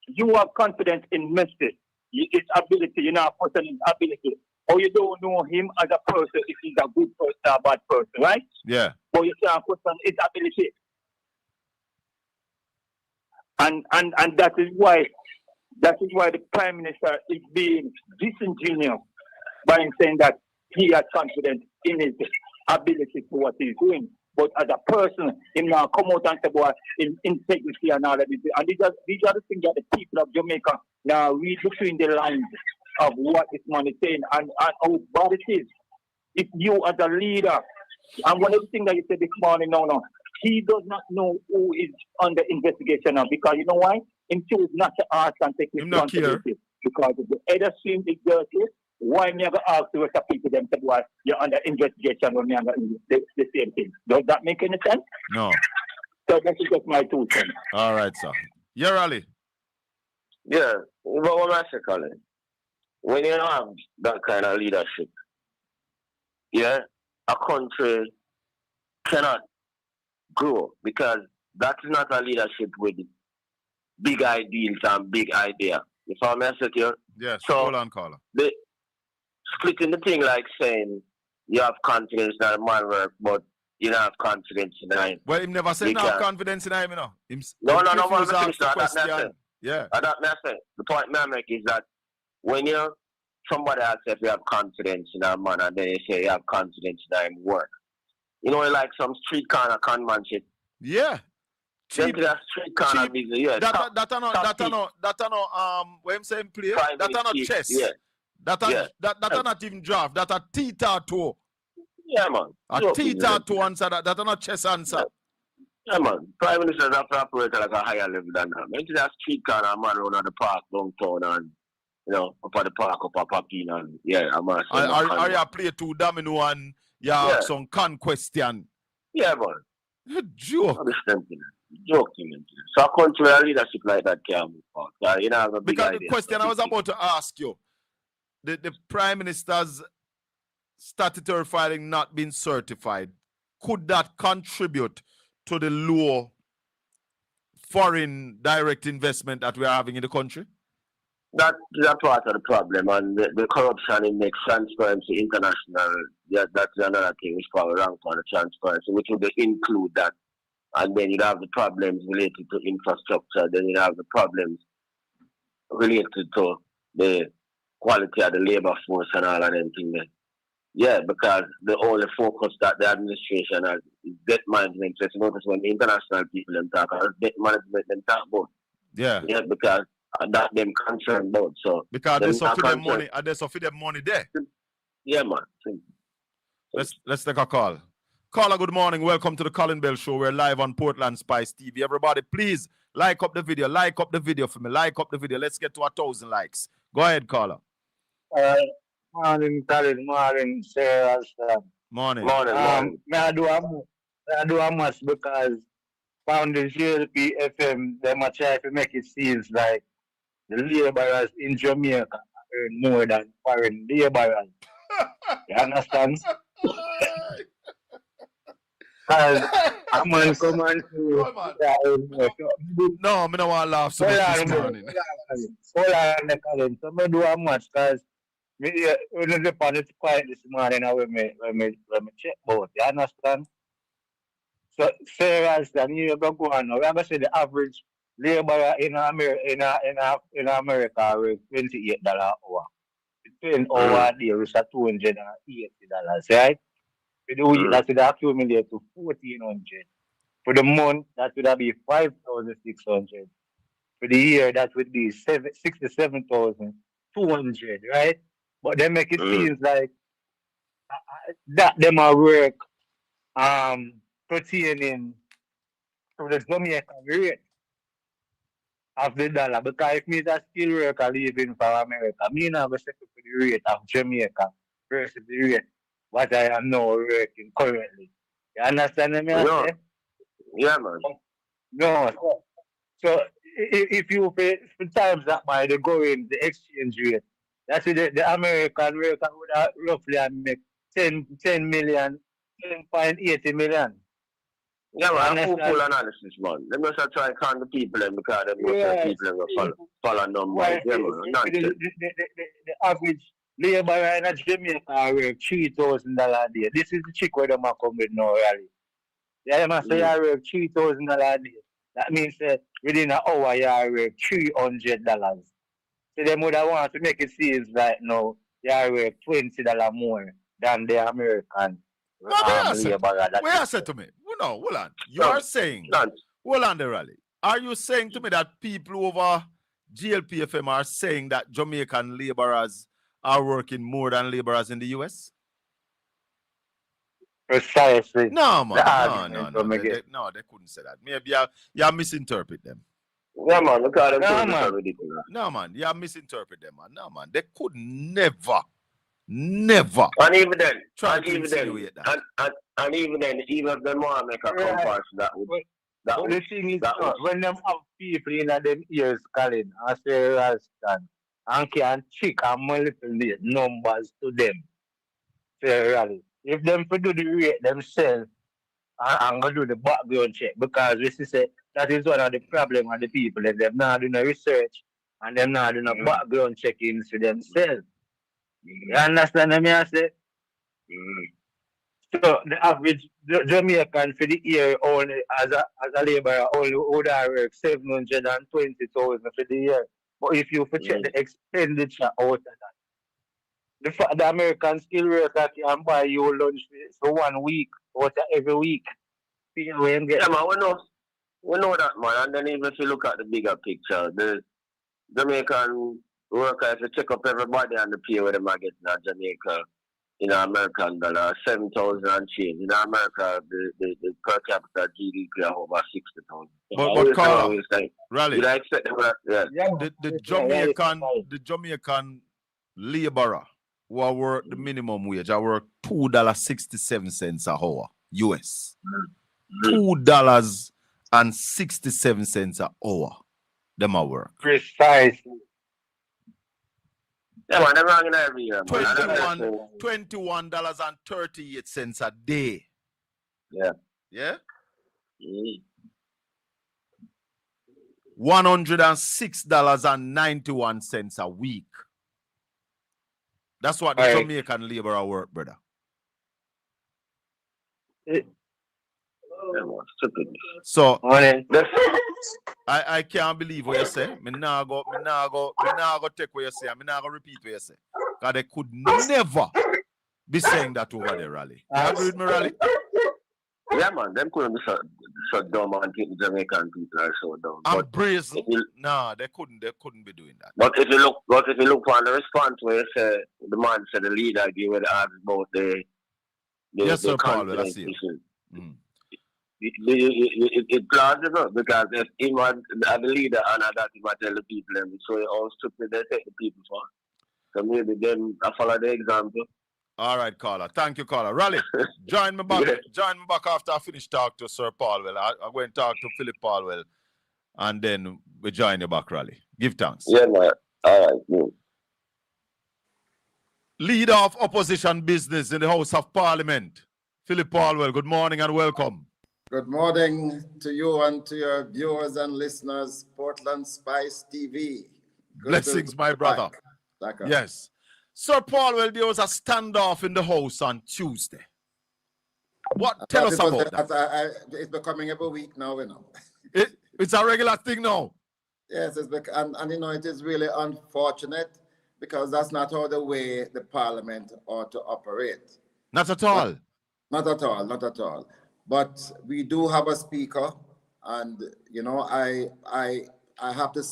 You have confidence in Messi, his ability, person's ability or you don't know him as a person if he's a good person or a bad person, right? Yeah. But you can't question his ability. And that is why the Prime Minister is being disingenuous by saying that he has confidence in his ability to what he's doing. But as a person, he now come out and say, boy, in integrity and all of this. And these are the things that the people of Jamaica now read between the lines of what this man is saying and how bad it is. If you as a leader, and one of the things that you said this morning, he does not know who is under investigation now, because you know why? He chose not to ask and take responsibility. Because if the other stream is dirty, why me ever ask the rest of people them said, why you're under investigation when me under the same thing? Does that make any sense? No. So that's just my 2 cents. All right, sir. Yeah, Ali. Yeah, but what I say, Colin, when you have that kind of leadership, yeah, a country cannot grow, because that is not a leadership with big ideals and big idea. You follow me, I said here? Yes, so hold on, caller. Splitting the thing like saying you have confidence in a man work, but you don't have confidence in him. Well, he never said no confidence in him, you know. No, I don't Yeah. I don't say. The point I make is that when somebody else says you have confidence in a man, and then you say you have confidence in him work. You know, like some street corner conman shit. Yeah. Cheap. That street corner business. Yeah. That what I'm saying, play. That are not chess. Yeah. That are not even draft. That are theta two. Yeah, man. A theta two answer. That are not chess answer. Yeah, man. Prime Minister have to operate at like a higher level than that. Into that street corner, man, around at the park downtown, and up at the park, up at Papine, and yeah, I'm are you play 2 domino and have some question? Yeah, man. Joke. Joking. So a country leadership like that can't move forward. Because the question I was about to ask you, the Prime Minister's statutory filing not being certified, could that contribute to the low foreign direct investment that we are having in the country? That's part of the problem, and the corruption in makes transparency international. Yeah, that's another thing which probably ranks on the transparency, which would include that. And then you'd have the problems related to infrastructure. Then you'd have the problems related to the quality of the labor force and all of them things. Yeah, because the only focus that the administration has is debt management. So you notice when the international people them talk, debt management them talk about. Yeah. Yeah, because that them concerned about. So because there's some for them money, and there's some for them money there. Yeah, man. Let's take a call. Caller, good morning. Welcome to the Colin Bell Show. We're live on PortlandspiceTV. Everybody, please like up the video. Like up the video for me. Like up the video. Let's get to 1,000 likes. Go ahead, caller. Morning, Colin. Morning, Sarah. Morning. I do a much because found the GLP FM, they might try to make it seem like the laborers in Jamaica earn more than foreign laborers. You understand? Because I'm going to come on to... No, I don't want to laugh so much this morning. Hold on, Colin. So I do a much because when the panel quiet this morning, when me check both, you understand? So, Sarah, you go on now. We're going to say the average laborer in America is $28 an hour. Between hour there is $280, right? For the week, that would accumulate to $1,400. For the month, that would be $5,600. For the year, that would be $67,200, right? But they make it seem like that them are work pertaining to the Jamaican rate of the dollar. Because if me is a skilled worker living for America, me not going to set up for the rate of Jamaica versus the rate what I am now working currently. You understand me? No. Yeah, man. No. So if you pay for times that by the going the exchange rate, that's the American worker would have roughly make 10.80 million. Yeah, man, I'm full analysis, man. Let me just try to count the people and because the people follow numbers. Yeah, man, the average Labor in Jamaica work $3,000 a day. This is the chick where them a come with no rally. Yeah, must say I work $3,000 a day. That means within an hour you work $300. So them would have want to make it seem like now you work $20 more than the American laborer. Where I said to me, no, hold on. You are saying, hold on the rally. Are you saying to me that people over GLPFM are saying that Jamaican laborers are working more than laborers in the US? Precisely. No, man. No. They couldn't say that. Maybe you misinterpret them. Yeah, man. Look at them. No, man. You misinterpret them, man. No, man. They could never. And even then, try to insinuate that. And even then, even if they want to make a comparison, the thing is, when them have people in them ears calling and say Ralston and can check and manipulate numbers to them, say rally. If them to do the rate themselves and go do the background check, because we say that is one of the problems of the people. If they're not doing research and they're not doing a background checking to themselves. You understand what I say? So the average Jamaican for the year only as a labourer only would work 720,000 for the year. But if you check the expenditure out of that, the American skilled worker can buy you lunch for 1 week or every week. Yeah, man, we know that, man. And then even if you look at the bigger picture, the Jamaican worker, if you check up everybody and the pay where them are getting in Jamaica, in American dollar, 7,000 and change. In America, the per capita GDP are over 60,000. But Carla, Rally, did I expect them? The Jamaican laborer who are work the minimum wage, I work $2.67 an hour, US. $2.67 an hour. Them are work. Precisely. Yeah, man, they're wrong in every year, man. $21.38 a day. Yeah. Yeah? $106.91 a week. That's what the Jamaican laborer work, brother. So I can't believe what you say. Me nah go take what you say. Me nah go repeat what you say. Because they could never be saying that over there, Rally. You agree with me, Rally? Yeah, man. Them couldn't be so dumb and think the Jamaican people are so dumb. And brazen. Nah, they couldn't be doing that. But if you look on the response where you say the man said the leader gave the ask about the yes, sir, Paul. Well, I see you. It's plausible because if he was the leader and that he might tell the people them, so how stupid they take the people for. So maybe then I follow the example. All right, caller. Thank you, caller. Rally, join me back. Join me back after I finish talk to Sir Paulwell. I'm going to talk to Philip Paulwell, and then we join you back, Rally. Give thanks. Yeah, man. All right. Yeah. Leader of opposition business in the House of Parliament, Philip Paulwell. Good morning and welcome. Good morning to you and to your viewers and listeners, Portland Spice TV. Blessings, my brother. Yes. Sir Paulwell, there was a standoff in the House on Tuesday. Tell us about that? It's becoming every week now, you know. It's a regular thing now. Yes, and you know, it is really unfortunate because that's not how the way the Parliament ought to operate. Not at all. Not at all. But we do have a speaker, and you know, I have to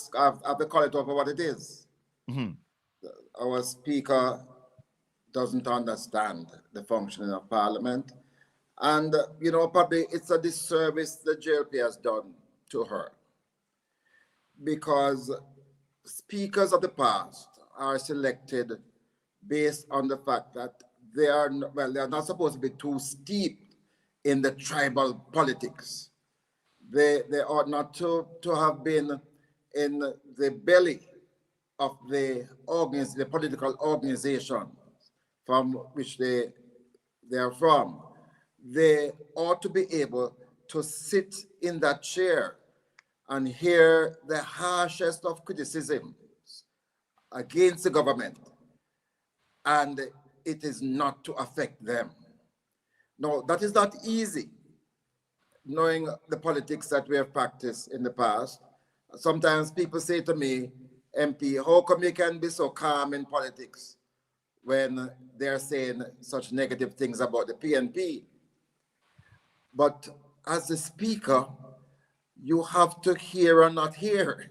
call it over what it is. Mm-hmm. Our speaker doesn't understand the functioning of Parliament, and you know, probably it's a disservice the JLP has done to her, because speakers of the past are selected based on the fact that they are not supposed to be too steep in the tribal politics. They ought not to have been in the belly of the political organization from which they are from. They ought to be able to sit in that chair and hear the harshest of criticisms against the government and it is not to affect them. No, that is not easy. Knowing the politics that we have practiced in the past, sometimes people say to me, MP, how come you can be so calm in politics when they're saying such negative things about the PNP? But as the speaker, you have to hear or not hear.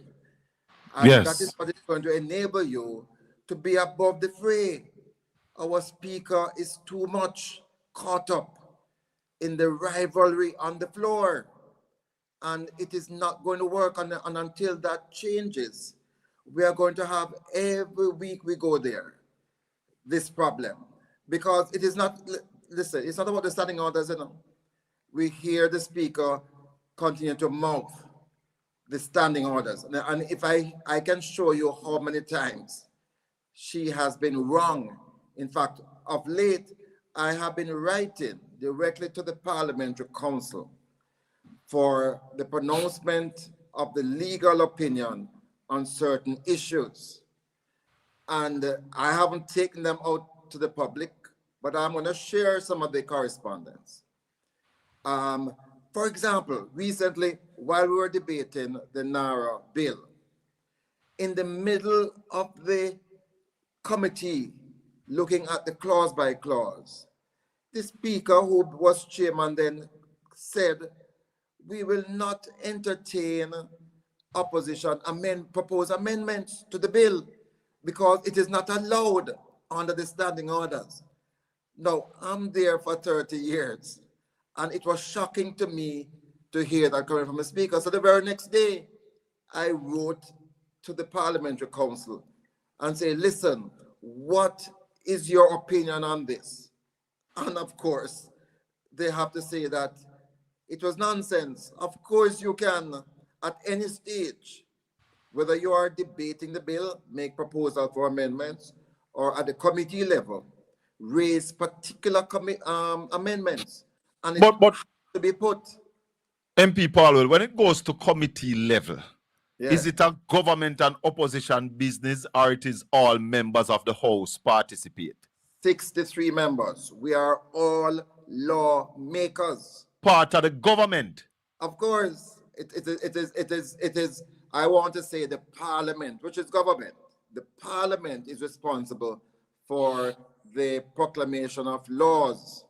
And that is what is going to enable you to be above the fray. Our speaker is too much caught up in the rivalry on the floor. And it is not going to work. And until that changes, we are going to have every week we go there, this problem. Because it is not, listen, it's not about the standing orders, you know. We hear the speaker continue to mouth the standing orders. And if I can show you how many times she has been wrong. In fact, of late, I have been writing directly to the Parliamentary Council for the pronouncement of the legal opinion on certain issues. And I haven't taken them out to the public, but I'm going to share some of the correspondence. For example, recently, while we were debating the NARA bill, in the middle of the committee looking at the clause by clause, the speaker, who was chairman then, said, we will not entertain opposition proposed amendments to the bill because it is not allowed under the standing orders. Now, I'm there for 30 years, and it was shocking to me to hear that coming from the speaker. So the very next day, I wrote to the Parliamentary Council and say, listen, what is your opinion on this? And of course, they have to say that it was nonsense. Of course you can, at any stage, whether you are debating the bill, make proposal for amendments, or at the committee level, raise particular amendments, and it's to be put. MP Paul, when it goes to committee level, is it a government and opposition business, or it is all members of the House participate? 63 members. We are all lawmakers. Part of the government. Of course, it is, I want to say the Parliament, which is government. The Parliament is responsible for the proclamation of laws,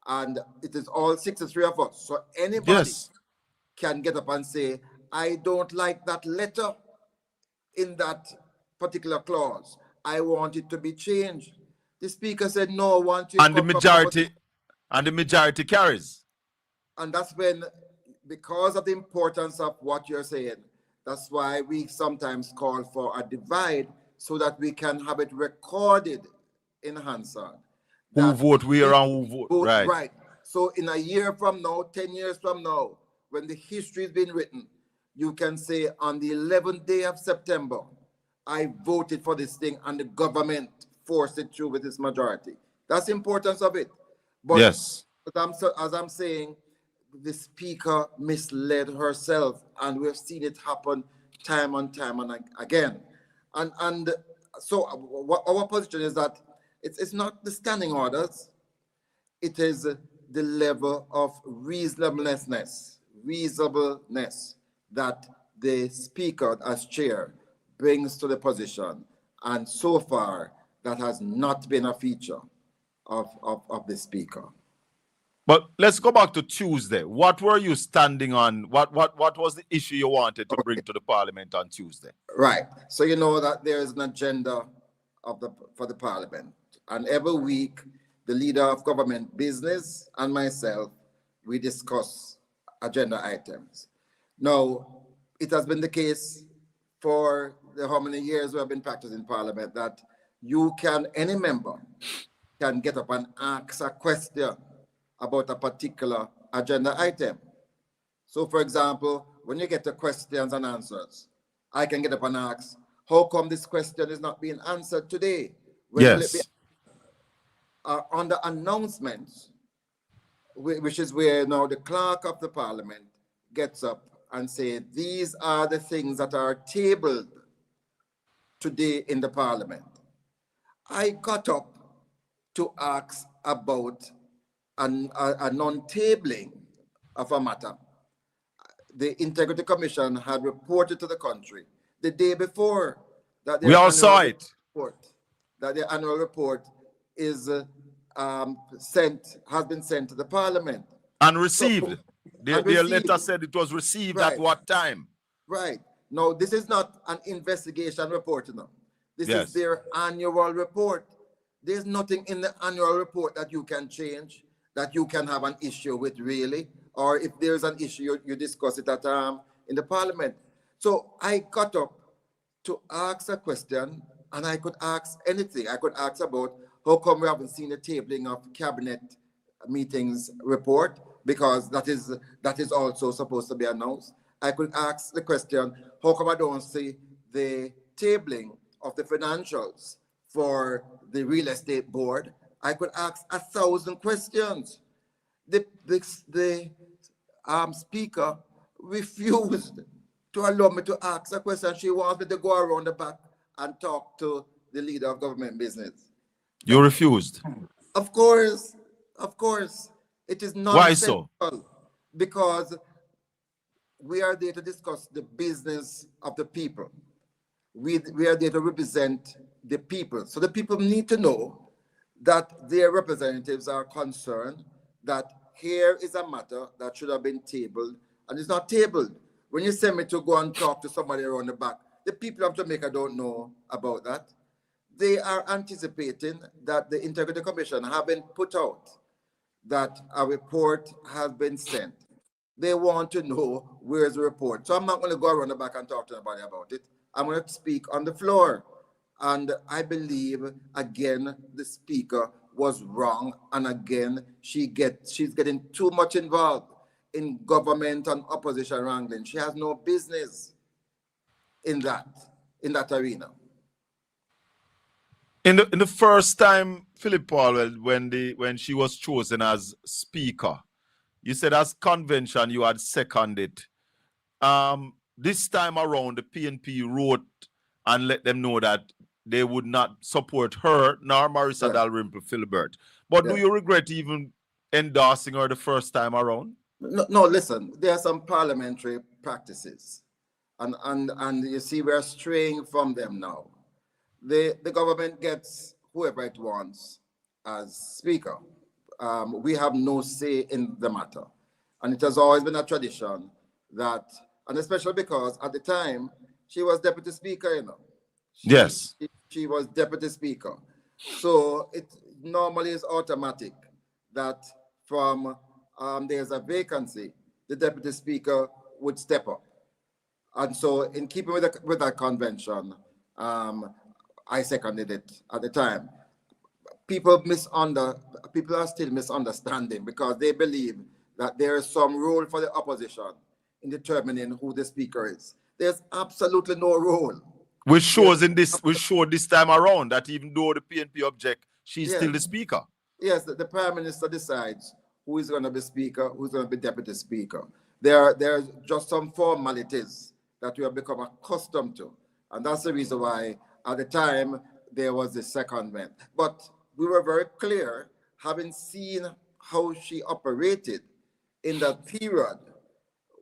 and it is all 63 of us. So anybody can get up and say, I don't like that letter in that particular clause. I want it to be changed. The speaker said, no, I want you. And the majority carries. And that's when, because of the importance of what you're saying, that's why we sometimes call for a divide so that we can have it recorded in Hansard. Who vote where and who vote right. Right. So in a year from now, 10 years from now, when the history has been written, you can say on the 11th day of September, I voted for this thing and the government forced it through with its majority. That's the importance of it. But as I'm saying, the speaker misled herself, and we've seen it happen time and time and again. And so our position is that it's not the standing orders, it is the level of reasonableness that the speaker as chair brings to the position. And so far, that has not been a feature of the speaker. But let's go back to Tuesday. What were you standing on? What was the issue you wanted to bring to the Parliament on Tuesday? Right. So you know that there is an agenda for the Parliament. And every week, the leader of government business and myself, we discuss agenda items. Now, it has been the case for how many years we have been practicing Parliament that any member can get up and ask a question about a particular agenda item. So for example, when you get to questions and answers, I can get up and ask, how come this question is not being answered today? When will it be on the announcements, which is where now the clerk of the Parliament gets up and say, these are the things that are tabled today in the Parliament. I got up to ask about a non-tabling of a matter. The Integrity Commission had reported to the country the day before that we all saw it. The annual report is has been sent to the Parliament. And received. Their letter said it was received at what time? Right. Now, this is not an investigation report, This is their annual report. There's nothing in the annual report that you can change, that you can have an issue with, really. Or if there's an issue, you discuss it at in the Parliament. So I got up to ask a question, and I could ask anything. I could ask about how come we haven't seen the tabling of cabinet meetings report, because that is also supposed to be announced. I could ask the question, how come I don't see the tabling of the financials for the real estate board? I could ask 1,000 questions. The speaker refused to allow me to ask a question. She wants me to go around the back and talk to the leader of government business. You refused? Of course. It is not. Why so? Because we are there to discuss the business of the people. We are there to represent the people. So the people need to know that their representatives are concerned that here is a matter that should have been tabled, and it's not tabled. When you send me to go and talk to somebody around the back, the people of Jamaica don't know about that. They are anticipating that the Integrity Commission haven't put out that a report has been sent. They want to know where's the report. So I'm not going to go around the back and talk to anybody about it. I'm going to speak on the floor. And I believe, again, the speaker was wrong. And again, she's getting too much involved in government and opposition wrangling. She has no business in that arena. In the first time, Philip Paul, when she was chosen as speaker, you said as convention you had seconded. This time around, the PNP wrote and let them know that they would not support her nor Marissa Dalrymple Philbert. But do you regret even endorsing her the first time around? No, listen, there are some parliamentary practices. And you see, we're straying from them now. The government gets whoever it wants as speaker. We have no say in the matter. And it has always been a tradition that, and especially because at the time, she was deputy speaker, She was deputy speaker. So it normally is automatic that from there's a vacancy, the deputy speaker would step up. And so in keeping with that convention, I seconded it at the time. People are still misunderstanding because they believe that there is some role for the opposition in determining who the speaker is. There's absolutely no role. Which showed this time around that even though the PNP object, she's still the speaker. Yes, the Prime Minister decides who is going to be speaker, who's going to be deputy speaker. There are just some formalities that we have become accustomed to. And that's the reason why at the time there was the secondment. But we were very clear, having seen how she operated in that period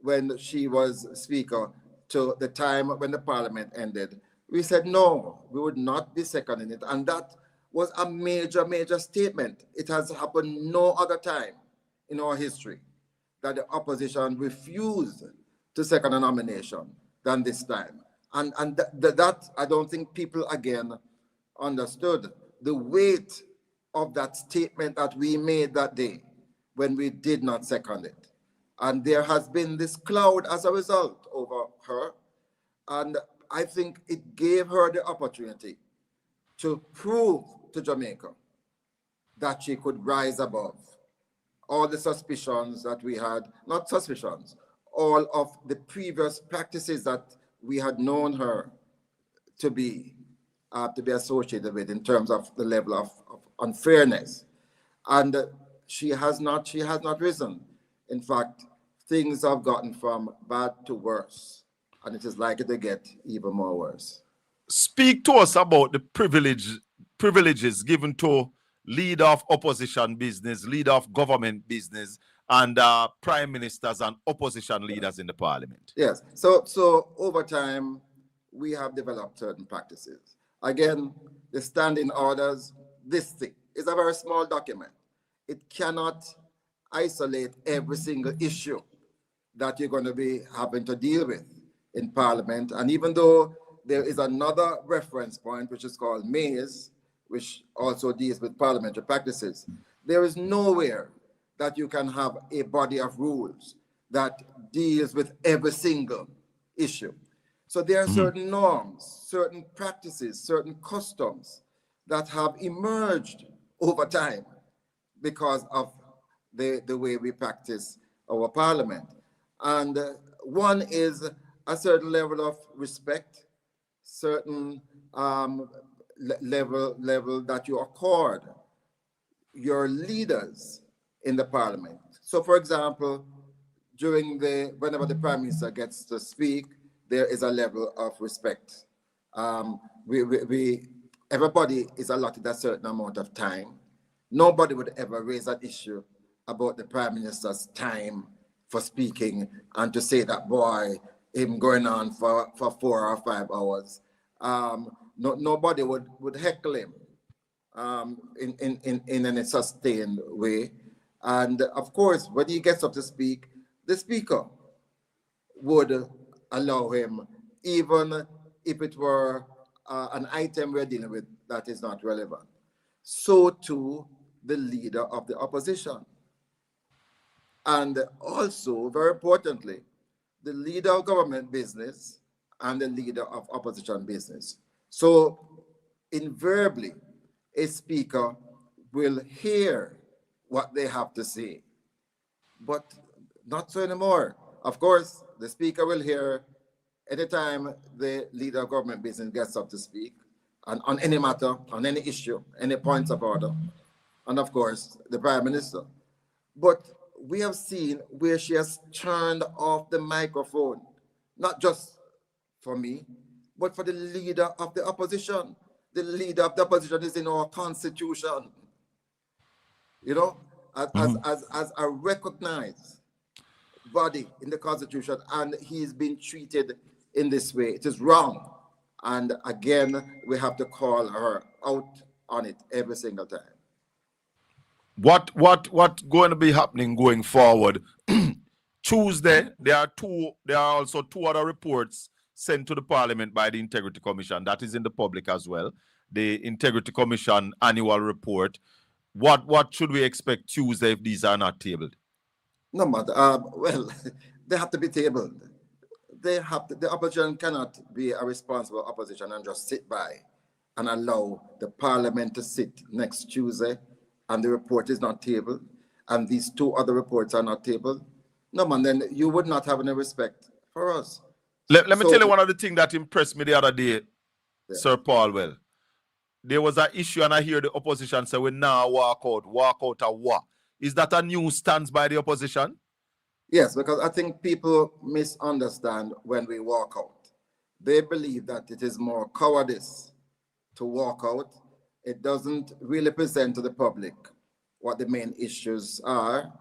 when she was speaker to the time when the parliament ended. We said, no, we would not be seconding it. And that was a major, major statement. It has happened no other time in our history that the opposition refused to second a nomination than this time. And that I don't think people again understood the weight of that statement that we made that day when we did not second it. And there has been this cloud as a result over her. And I think it gave her the opportunity to prove to Jamaica that she could rise above all the suspicions that we had, not suspicions, all of the previous practices that we had known her to be associated with in terms of the level of unfairness. And she has not risen. In fact, things have gotten from bad to worse, and it is likely to get even more worse. Speak to us about the privileges given to leader of opposition business, leader of government business, and prime ministers and opposition leaders in the parliament. Yes. So over time, we have developed certain practices. Again, the standing orders, this thing is a very small document. It cannot isolate every single issue that you're going to be having to deal with in Parliament. And even though there is another reference point, which is called Mays, which also deals with parliamentary practices, there is nowhere that you can have a body of rules that deals with every single issue. So there are certain norms, certain practices, certain customs that have emerged over time because of the way we practice our parliament. And one is a certain level of respect, certain level that you accord your leaders in the parliament. So for example, whenever the prime minister gets to speak, there is a level of respect. Everybody is allotted a certain amount of time. Nobody would ever raise an issue about the prime minister's time for speaking and to say that, boy, him going on for 4 or 5 hours. Nobody would heckle him in a sustained way. And of course, when he gets up to speak, the speaker would allow him, even if it were an item we're dealing with that is not relevant. So too, the leader of the opposition. And also, very importantly, the leader of government business and the leader of opposition business. So invariably, a speaker will hear what they have to say, but not so anymore. Of course, the speaker will hear anytime the leader of government business gets up to speak on any matter, on any issue, any points of order, and of course, the prime minister. But we have seen where she has turned off the microphone, not just for me, but for the leader of the opposition. The leader of the opposition is in our constitution, you know, as a recognized body in the constitution, and he's been treated in this way. It is wrong. And again, we have to call her out on it every single time. What going to be happening going forward? Tuesday, there are also 2 other reports sent to the Parliament by the Integrity Commission. That is in the public as well. The Integrity Commission annual report. What should we expect Tuesday if these are not tabled? No matter. Well, they have to be tabled. The opposition cannot be a responsible opposition and just sit by and allow the Parliament to sit next Tuesday and the report is not tabled, and these 2 other reports are not tabled. No, man, then you would not have any respect for us. Let me tell you one of the things that impressed me the other day, Sir Paul. Well, there was an issue, and I hear the opposition say, we now walk out a what? Is that a new stance by the opposition? Yes, because I think people misunderstand when we walk out. They believe that it is more cowardice to walk out. It doesn't really present to the public what the main issues are,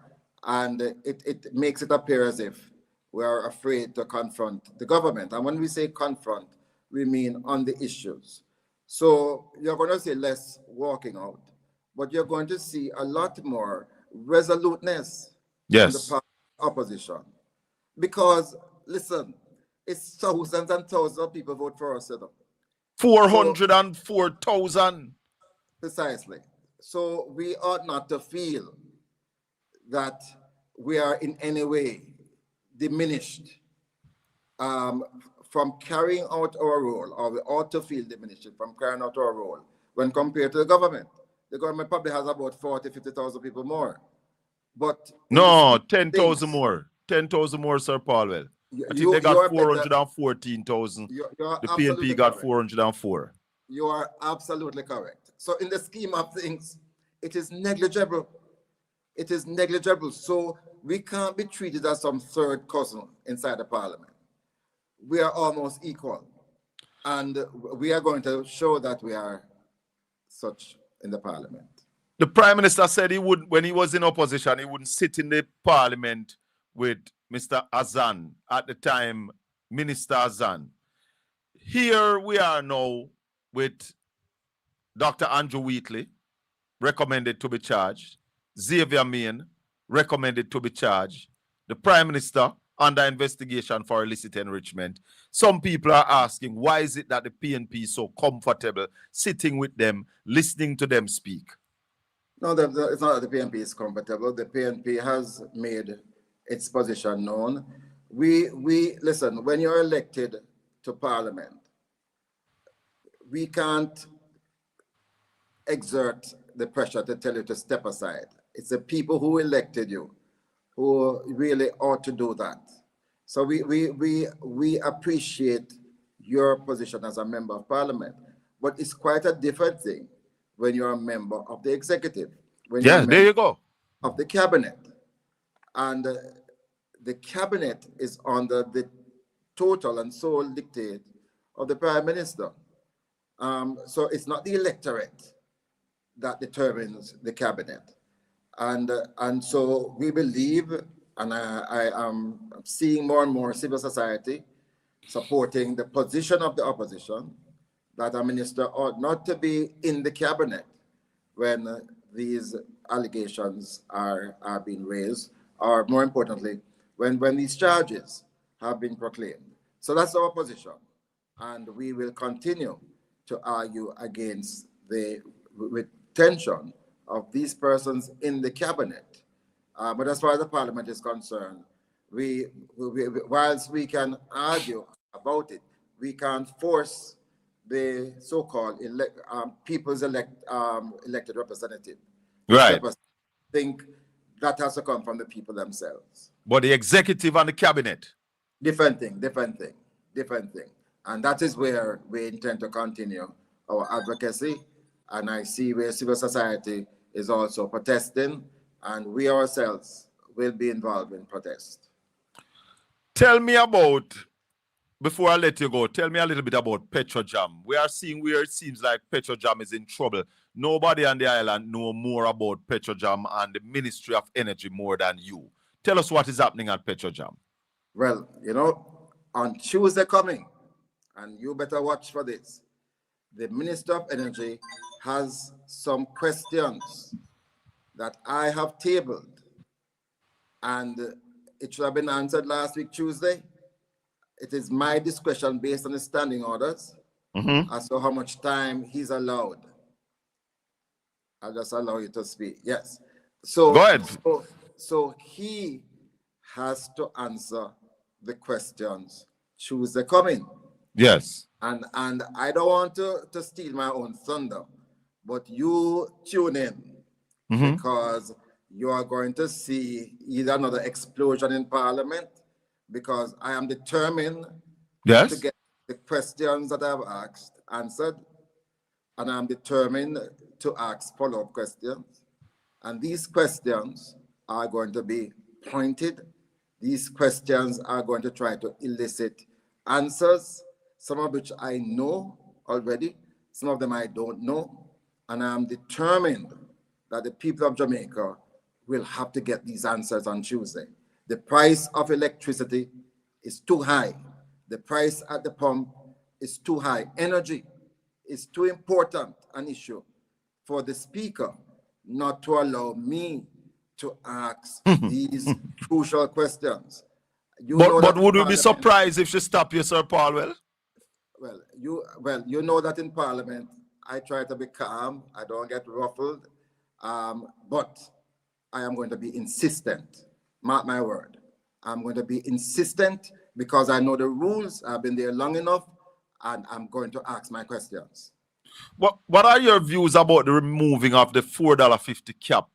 and it makes it appear as if we are afraid to confront the government. And when we say confront, we mean on the issues. So you're going to see less walking out, but you're going to see a lot more resoluteness on the part of the opposition. Because, listen, it's thousands and thousands of people vote for us. 404,000. Precisely. So we ought not to feel that we are in any way diminished from carrying out our role, or we ought to feel diminished from carrying out our role when compared to the government. The government probably has about 40,000, 50,000 people more. But no, 10,000 more. 10,000 more, Sir Paulwell. I think they got 414,000. The PNP got 404. You are absolutely correct. So in the scheme of things, it is negligible. It is negligible. So we can't be treated as some third cousin inside the parliament. We are almost equal. And we are going to show that we are such in the parliament. The Prime Minister said he would, when he was in opposition, he wouldn't sit in the Parliament with Mr. Azan, at the time, Minister Azan. Here we are now with Dr. Andrew Wheatley, recommended to be charged. Xavier Main, recommended to be charged. The Prime Minister under investigation for illicit enrichment. Some people are asking, why is it that the PNP is so comfortable sitting with them, listening to them speak? No, it's not that the PNP is comfortable. The PNP has made its position known. We listen, when you're elected to Parliament, we can't exert the pressure to tell you to step aside. It's the people who elected you who really ought to do that. So we appreciate your position as a member of Parliament, but it's quite a different thing when you're a member of the executive. When you're a member there you go. of the cabinet. And the cabinet is under the total and sole dictate of the Prime Minister. So it's not the electorate that determines the cabinet. And so we believe, and I am seeing more and more civil society supporting the position of the opposition, that a minister ought not to be in the cabinet when these allegations are being raised, or more importantly, when these charges have been proclaimed. So that's our position. And we will continue to argue against the retention of these persons in the cabinet. But as far as the Parliament is concerned, whilst we can argue about it, we can't force the so-called people's elected representative. Right. Think that has to come from the people themselves. But the executive and the cabinet? Different thing. And that is where we intend to continue our advocacy. And I see where civil society is also protesting, and we ourselves will be involved in protest. Tell me about, before I let you go, tell me a little bit about Petrojam. We are seeing where it seems like Petrojam is in trouble. Nobody on the island know more about Petrojam and the Ministry of Energy more than you. Tell us what is happening at Petrojam. Well, you know, on Tuesday coming, and you better watch for this, the Minister of Energy has some questions that I have tabled, and it should have been answered last week, Tuesday. It is my discretion based on the standing orders as to how much time he's allowed. I'll just allow you to speak. Yes. So go ahead. So he has to answer the questions Tuesday coming. Yes. And I don't want to steal my own thunder, but you tune in because you are going to see either another explosion in Parliament, because I am determined to get the questions that I've asked answered, and I'm determined to ask follow-up questions. And these questions are going to be pointed. These questions are going to try to elicit answers, some of which I know already, some of them I don't know. And I'm determined that the people of Jamaica will have to get these answers on Tuesday. The price of electricity is too high. The price at the pump is too high. Energy is too important an issue for the speaker not to allow me to ask these crucial questions. But would you be surprised if she stopped you, Sir Paul? Well, you know that in Parliament, I try to be calm. I don't get ruffled. But I am going to be insistent. Mark my word. I'm going to be insistent because I know the rules. I've been there long enough, and I'm going to ask my questions. What are your views about the removing of the $4.50 cap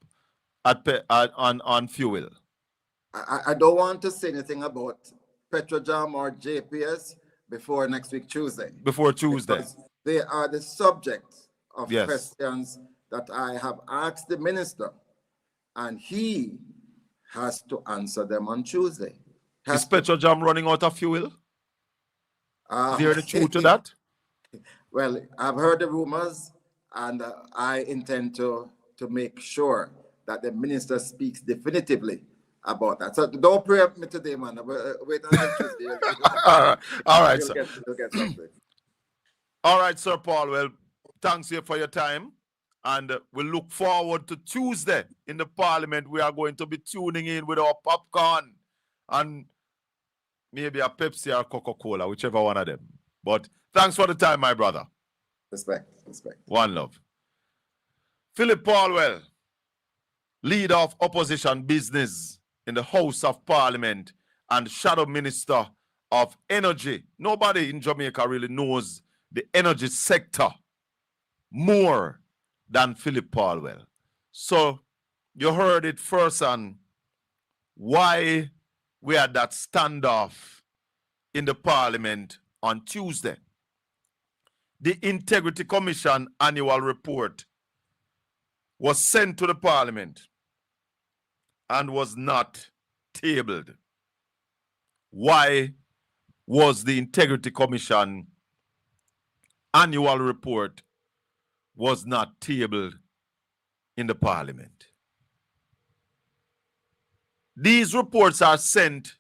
on fuel? I don't want to say anything about Petrojam or JPS before next week, Tuesday. Before Tuesday. Because they are the subject of questions that I have asked the minister, and he has to answer them on Tuesday. Is Petrojam running out of fuel? Is there the truth to that? Well, I've heard the rumors, and I intend to to make sure that the minister speaks definitively about that. So don't preempt me today, man. Wait until Tuesday. All right, sir. You'll get something. All right, Sir Paul. Well, thanks here for your time. And we'll look forward to Tuesday in the Parliament. We are going to be tuning in with our popcorn and maybe a Pepsi or Coca-Cola, whichever one of them. But thanks for the time, my brother. Respect. One love. Philip Paulwell, leader of opposition business in the House of Parliament and Shadow Minister of Energy. Nobody in Jamaica really knows the energy sector more than Philip Paulwell. So you heard it first on why we had that standoff in the Parliament on Tuesday. The Integrity Commission annual report was sent to the Parliament and was not tabled. Why was the Integrity Commission annual report was not tabled in the Parliament? These reports are sent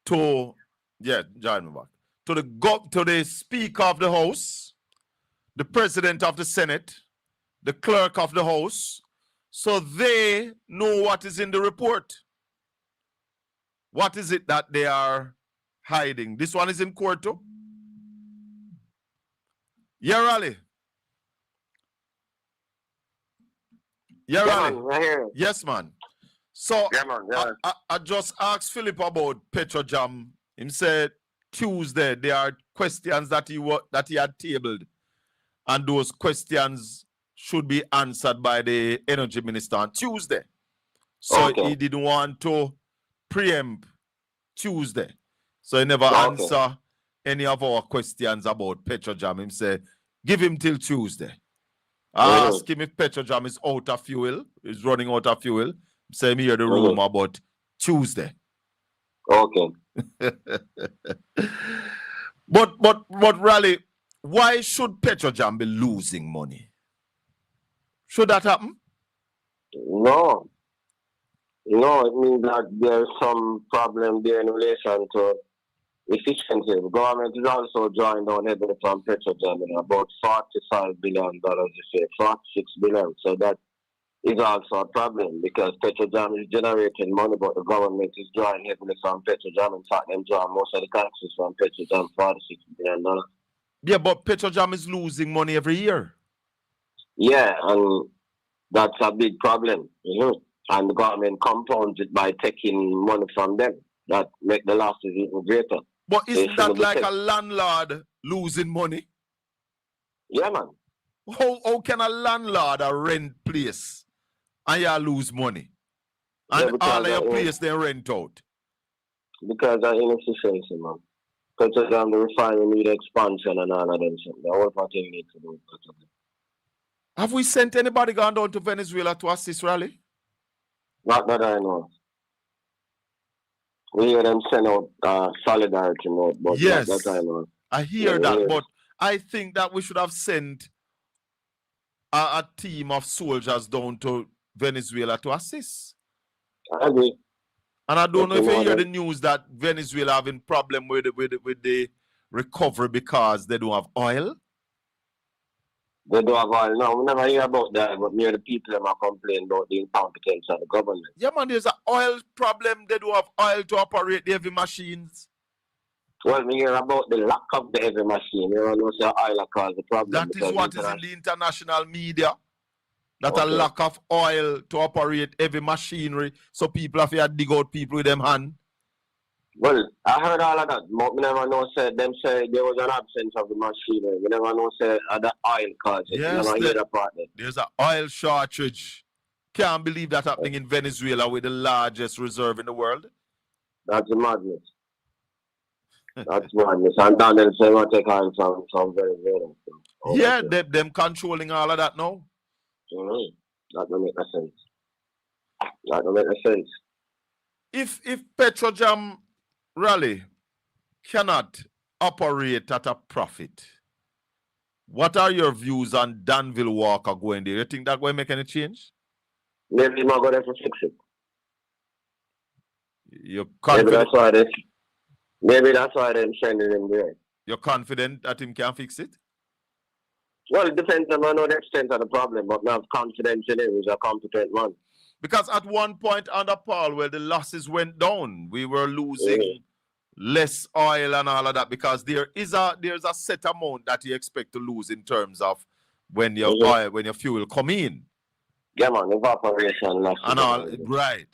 to, to the Speaker of the House, the President of the Senate, the Clerk of the House, so they know what is in the report. What is it that they are hiding? This one is in court too? Yeah, Raleigh. Yeah, Raleigh. Man, right here. Yes, man. So Yeah, man, yeah. I just asked Philip about Petrojam. He said Tuesday there are questions that he had tabled, and those questions should be answered by the Energy Minister on Tuesday. So he didn't want to preempt Tuesday. So he never answer any of our questions about Petrojam. He said, give him till Tuesday. I asked him if Petrojam is out of fuel, is running out of fuel. Say me hear the rumor about Tuesday. Okay. But Raleigh, why should Petrojam be losing money? Should that happen? No. No, it means that there's some problem there in relation to efficiency. The government is also drawing down heavily from Petrojam in about $45 billion this year, $46 billion. So that is also a problem because Petrojam is generating money, but the government is drawing heavily from Petrojam. In fact, them draw most of the taxes from Petrojam, $46 billion. Yeah, but Petrojam is losing money every year. Yeah, and that's a big problem, And the government compounds it by taking money from them. That make the losses even greater. But isn't that like a landlord losing money? Yeah, man. How can a landlord rent place and you lose money? And all of your place they rent out? Because of inefficiency, man. Petrojam, the refinery need expansion and all of them. The whole thing needs to do. Have we sent anybody gone down to Venezuela to assist Raleigh? Not that I know. We hear them send out solidarity note, but yes, not that I know. I hear that, but I think that we should have sent a team of soldiers down to Venezuela to assist. I agree. And I don't know if you hear the news that Venezuela having problem with the recovery because they don't have oil. They don't have oil. No, we never hear about that, but near the people that are complaining about the incompetence of the government. Yeah, man, there's an oil problem. They don't have oil to operate the heavy machines. Well, we hear about the lack of the heavy machine. You don't say oil cause the problem. That is what is in the international media. That a lack of oil to operate heavy machinery, so people have to dig out people with them hand. Well, I heard all of that, but we never know say them say there was an absence of the machinery. We never know say the oil cause it. Yes, we never hear that part. There's an oil shortage. Can't believe that happening in Venezuela with the largest reserve in the world. That's madness. That's madness. And then they say we take on from Venezuela. So, yeah, them controlling all of that now. That don't make no sense. That don't make no sense. If Petrojam Raleigh cannot operate at a profit, What are your views on Danville Walker going there? You think that going to make any change? Maybe he's not going to fix it. You're confident? Maybe that's why they're sending him there. You're confident that him can fix it? Well, it depends on the extent of the problem, but I have confidence in him. He's a competent man. Because at one point under Paul, where the losses went down, we were losing less oil and all of that, because there's a set amount that you expect to lose in terms of when your oil, when your fuel come in. Yeah, man, evaporation loss. And all, right.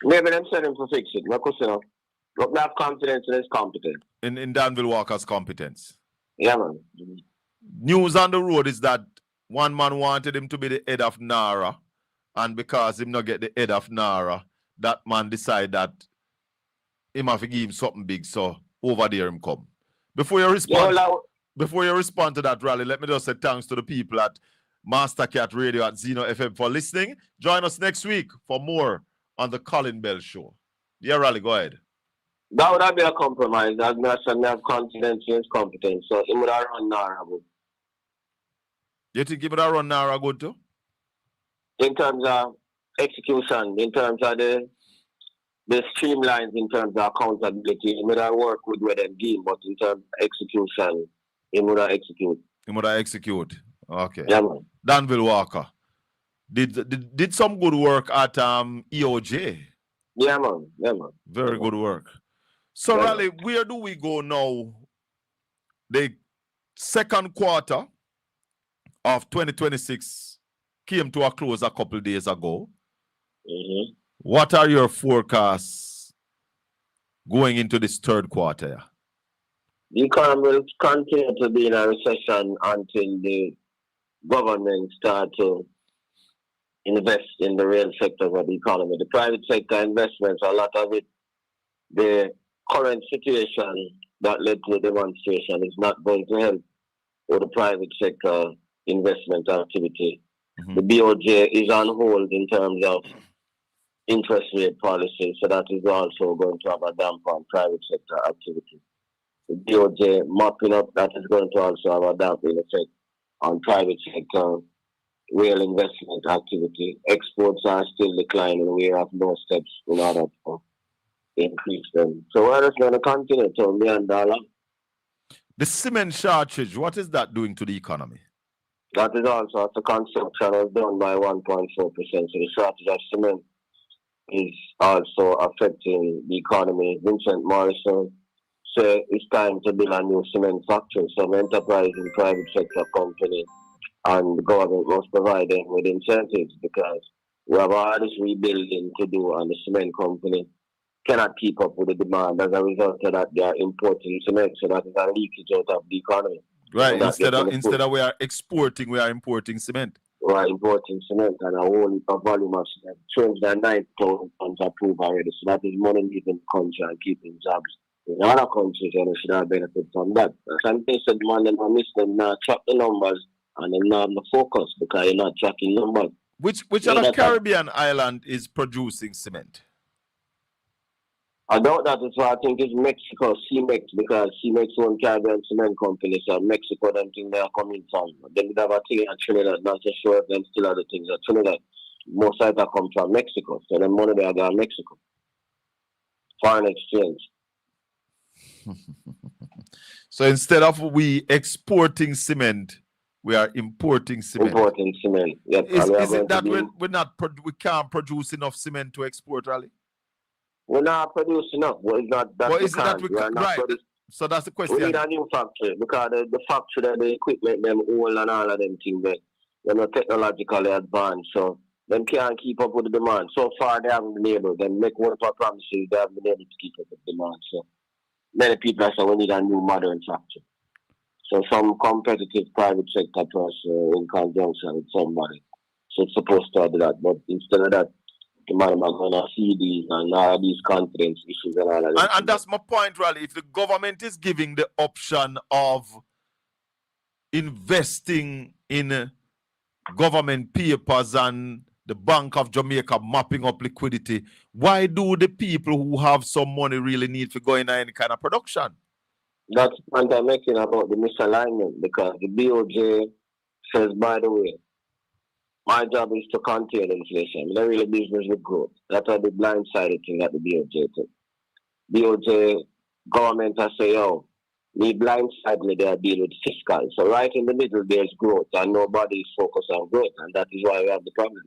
Maybe them send him to fix it. But I have confidence in his competence. In Danville Walker's competence. Yeah, man. News on the road is that one man wanted him to be the head of NARA, and because him not get the head of NARA, that man decide that him have to give him something big, so over there him come. Before you respond to that, Raleigh, let me just say thanks to the people at Mastercat Radio at Zeno FM for listening. Join us next week for more on the Colin Bell Show. Yeah, Raleigh, go ahead. That would be a compromise. I have confidence in his competence, so he would have run NARA good. You think he would have run NARA good too? In terms of execution, in terms of the streamlines, in terms of accountability, he would have worked with them game, but in terms of execution, he would have execute. He would have execute. Okay. Yeah, man. Danville Walker did some good work at EOJ. Yeah, man. Yeah, man. Very good work. So, yeah, Raleigh, where do we go now? The second quarter of 2026 came to a close a couple of days ago. What are your forecasts going into this third quarter? The economy will continue to be in a recession until the government start to invest in the real sector of the economy. The private sector investments, a lot of it, the current situation that led to the demonstration is not going to help with the private sector investment activity. The BOJ is on hold in terms of interest rate policy, so that is also going to have a damp on private sector activity. The BOJ mopping up, that is going to also have a damping effect on private sector real investment activity. Exports are still declining. We have no steps in order to increase them. So we're just going to continue to $1 million. The cement shortage, what is that doing to the economy? That is also, the consumption is down by 1.4%. So the shortage of cement is also affecting the economy. Vincent Morrison said it's time to build a new cement factory. Some enterprise and private sector company and the government must provide them with incentives, because we have all this rebuilding to do, and the cement company cannot keep up with the demand. As a result of that, they are importing cement, so that is a leakage out of the economy. Right, instead of we are exporting, we are importing cement. We are importing cement, and a whole heap of volume of cement. 209,000 tons approved already, so that is money leaving the country and keeping jobs. In other countries, you should have benefit from that. Some things that man them miss them now, track the numbers, and then now the focus, because you're not tracking numbers. Which other Caribbean island is producing cement? I doubt that is why I think it's Mexico, CMEX, because CMEX own Caribbean cement company, so Mexico, them things they are coming from. Then we have a thing at Trinidad, not so sure if them still have the things at Trinidad. Most of that come from Mexico, so the money they are going to Mexico. Foreign exchange. So instead of we exporting cement, we are importing cement. Importing cement, yes. Is it that we can't produce enough cement to export, Raleigh? We're not producing enough. Well, it's not that well, is it that we can't, right? So that's the question. We need a new factory, because the factory, the equipment, them old and all of them things, they're not technologically advanced, so them can't keep up with the demand. So far, they haven't been able. They make one of our promises, they haven't been able to keep up with the demand. So many people are saying we need a new modern factory. So some competitive private sector person in conjunction with somebody. So it's supposed to do that, but instead of that, the man are going to see these and all these confidence issues and all of that. And that's my point, Raleigh. If the government is giving the option of investing in government papers and the Bank of Jamaica mopping up liquidity, why do the people who have some money really need to go in any kind of production? That's the point I'm making about the misalignment, because the BOJ says, by the way, my job is to contain inflation. I'm not really business with growth. That's a the blindsided thing that the BOJ did. BOJ government has say, oh, me blindsided, they are dealing with fiscal. So right in the middle, there's growth, and nobody is focused on growth, and that is why we have the problem.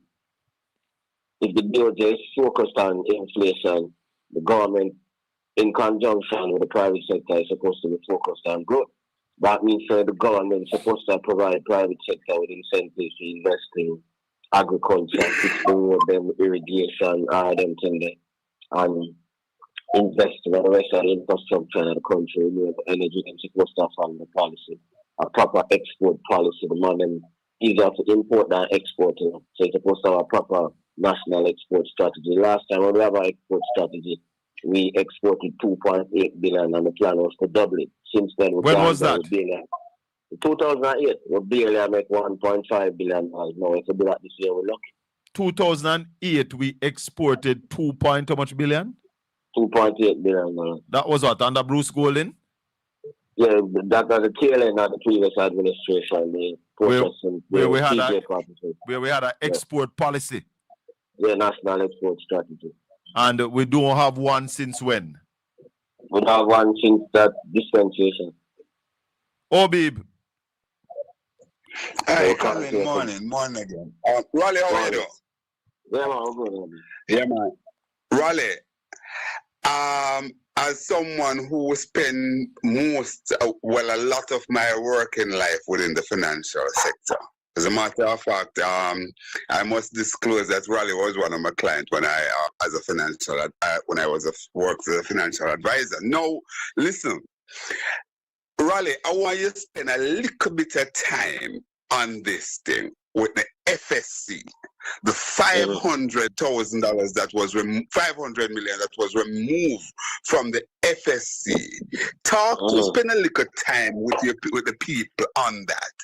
If the BOJ is focused on inflation, the government, in conjunction with the private sector, is supposed to be focused on growth. That means the government is supposed to provide private sector with incentives to invest in agriculture, fix the road, them irrigation, them things, and invest in the rest of the infrastructure in the country, renewable energy, and supposed to fund the policy, a proper export policy. The money easier to import than export. So it's supposed to have a proper national export strategy. Last time when we have our export strategy, we exported 2.8 billion, and the plan was to double it. Since then, when was that? 2008, we barely make 1.5 billion. Now, if we do that this year, we're lucky. 2008, we exported 2 point how much billion? 2.8 billion. That was what, under Bruce Golding? Yeah, that was the tail end of the previous administration. Where we had an export policy. Yeah, national export strategy. And we don't have one since when? We don't have one since that dispensation. Oh, babe. Hey, Colin, morning again. Raleigh, how are you doing? Yeah, man, I'm good. Yeah, man. Raleigh, as someone who spend a lot of my working life within the financial sector, as a matter of fact, I must disclose that Raleigh was one of my clients when I worked as a financial advisor. Now, listen, Raleigh, I want you to spend a little bit of time on this thing with the FSC, the $500,000 that was $500 million that was removed from the FSC. Spend a little time with the people on that.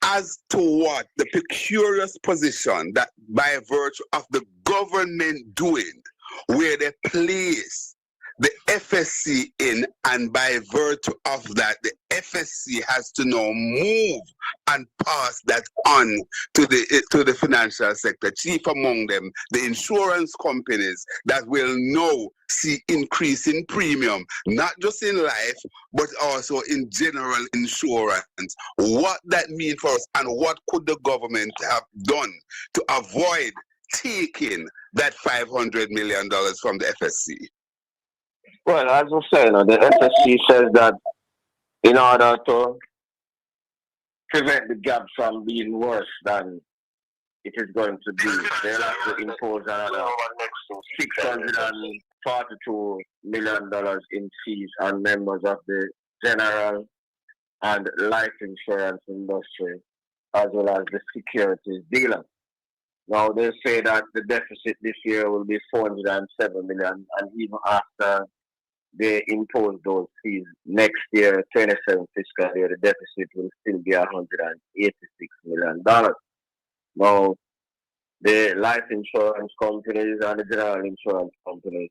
As to what the precarious position that by virtue of the government doing, where they place the FSC in, and by virtue of that, the FSC has to now move and pass that on to the financial sector. Chief among them, the insurance companies that will now see increase in premium, not just in life, but also in general insurance. What that means for us, and what could the government have done to avoid taking that $500 million from the FSC? Well, as I say, the FSC says that in order to prevent the gap from being worse than it is going to be, they'll have to impose another $642 million in fees on members of the general and life insurance industry, as well as the securities dealers. Now, they say that the deficit this year will be $407 million, and even after they impose those fees next year, 27 fiscal year, the deficit will still be $186 million. Now, the life insurance companies and the general insurance companies,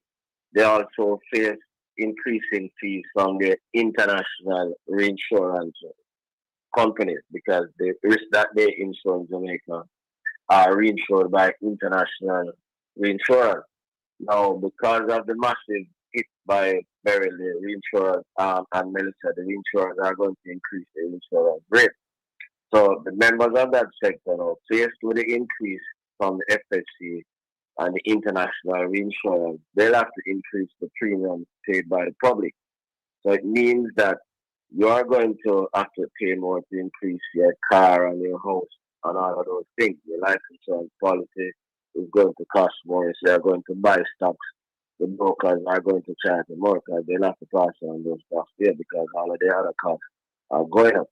they also face increasing fees from the international reinsurance companies, because the risk that they insure in Jamaica are reinsured by international reinsurers. Now, because of the massive hit by Beryl, the reinsurers, and Melissa, the reinsurers are going to increase the insurance rate. So the members of that sector now, faced with the increase from the FSC and the international reinsurance, they'll have to increase the premiums paid by the public. So it means that you are going to have to pay more to increase your car and your house and all of those things. Your life insurance policy is going to cost more, so they're going to buy stocks. The brokers are going to charge more because they'll have to pass on those costs there, because all of the other costs are going up.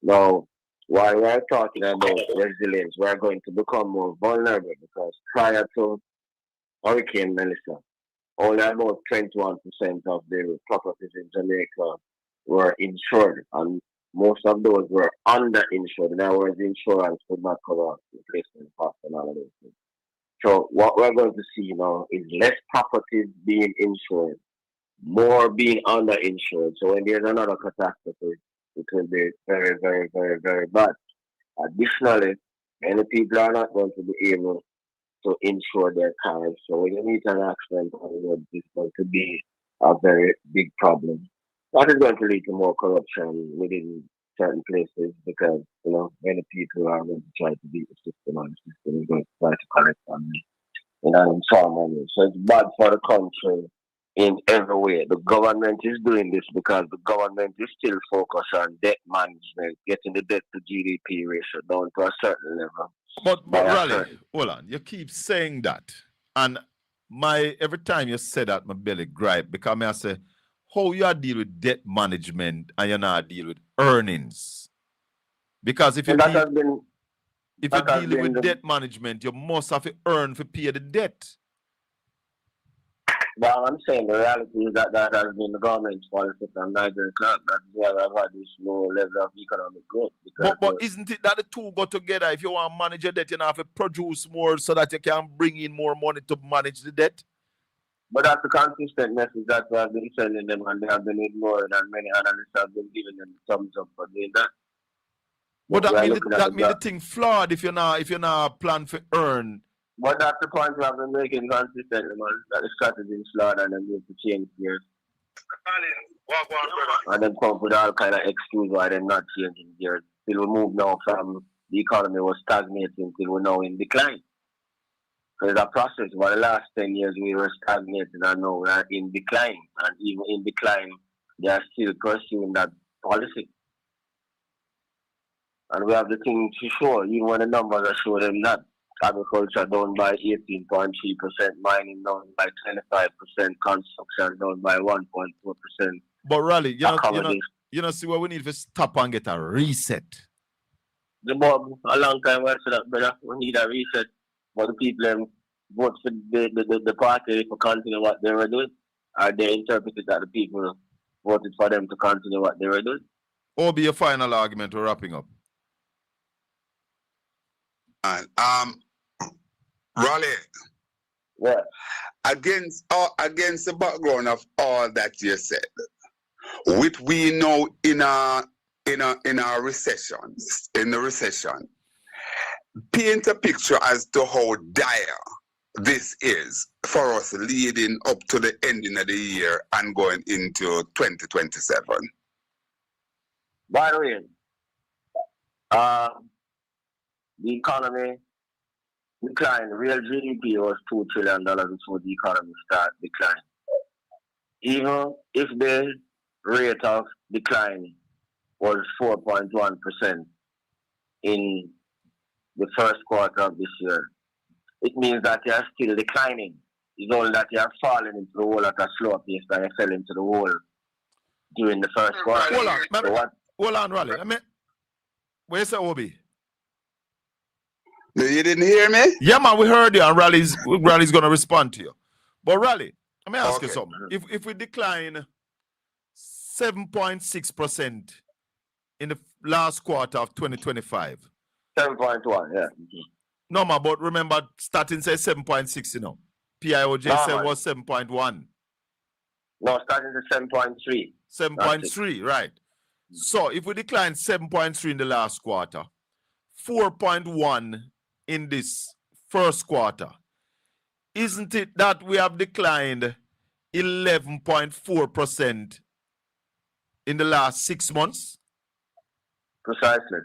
Now, while we're talking about resilience, we're going to become more vulnerable, because prior to Hurricane Melissa, only about 21% of the properties in Jamaica were insured, and most of those were underinsured. In other words, insurance could not cover replacement costs and all of those things. So what we're going to see now is less properties being insured, more being underinsured. So when there's another catastrophe, it will be very, very, very, very bad. Additionally, many people are not going to be able to insure their cars. So when you meet an accident on the road, it's going to be a very big problem. That is going to lead to more corruption within certain places because, many people are going to try to beat the system and the system is going to try to collect on money. So it's bad for the country in every way. The government is doing this because the government is still focused on debt management, getting the debt to GDP ratio down to a certain level. But Raleigh, hold on. You keep saying that. And every time you say that, my belly gripe because I say, how you deal with debt management and you not deal with earnings? Because if you deal with debt management, you must have to earn to pay the debt. But I'm saying the reality is that has been the government's policy from Nigerian club. That's why I've had this low level of economic growth. But isn't it that the two go together? If you want to manage your debt, you have to produce more so that you can bring in more money to manage the debt? But that's the consistent message that we have been sending them, and they have been ignored, and many analysts have been giving them thumbs up for doing that. But that means the thing flawed if you're not plan to earn. But that's the point we have been making consistently, man. That the strategy is flawed and they need to change gears. And then come up with all kind of excuse why they're not changing gears. Till we move now from the economy was stagnating till we're now in decline. So it's a process. For the last 10 years we were stagnating and now we're in decline. And even in decline, they are still pursuing that policy. And we have the thing to show, even when the numbers are showing them that. Agriculture down by 18.3%, mining down by 25%, construction down by 1.4%. But Raleigh, you see what we need to stop and get a reset. A long time I said that, brother. We need a reset. But the people vote for the party to continue what they were doing. Or they interpreted that the people voted for them to continue what they were doing. What will be your final argument? We're wrapping up. Raleigh, yeah. Against the background of all that you said, which we know in our recession, paint a picture as to how dire this is for us leading up to the ending of the year and going into 2027. By the way, the economy decline. Real GDP was $2 trillion before the economy started declining. Even if the rate of decline was 4.1% in the first quarter of this year, it means that they are still declining. It's only that they are falling into the hole at a slower pace than they fell into the hole during the first quarter. Hold on, Raleigh. Where's the Obi? You didn't hear me? Yeah, man, we heard you, and Raleigh's going to respond to you. But Raleigh, let me ask you something. If we decline 7.6% in the last quarter of 2025. 7.1, yeah. No, man, but remember, starting says 7.6, PIOJ said was 7.1. No, starting to 7.3. 7.3, right. So if we decline 7.3 in the last quarter, 4.1 in this first quarter, isn't it that we have declined 11.4% in the last 6 months? Precisely.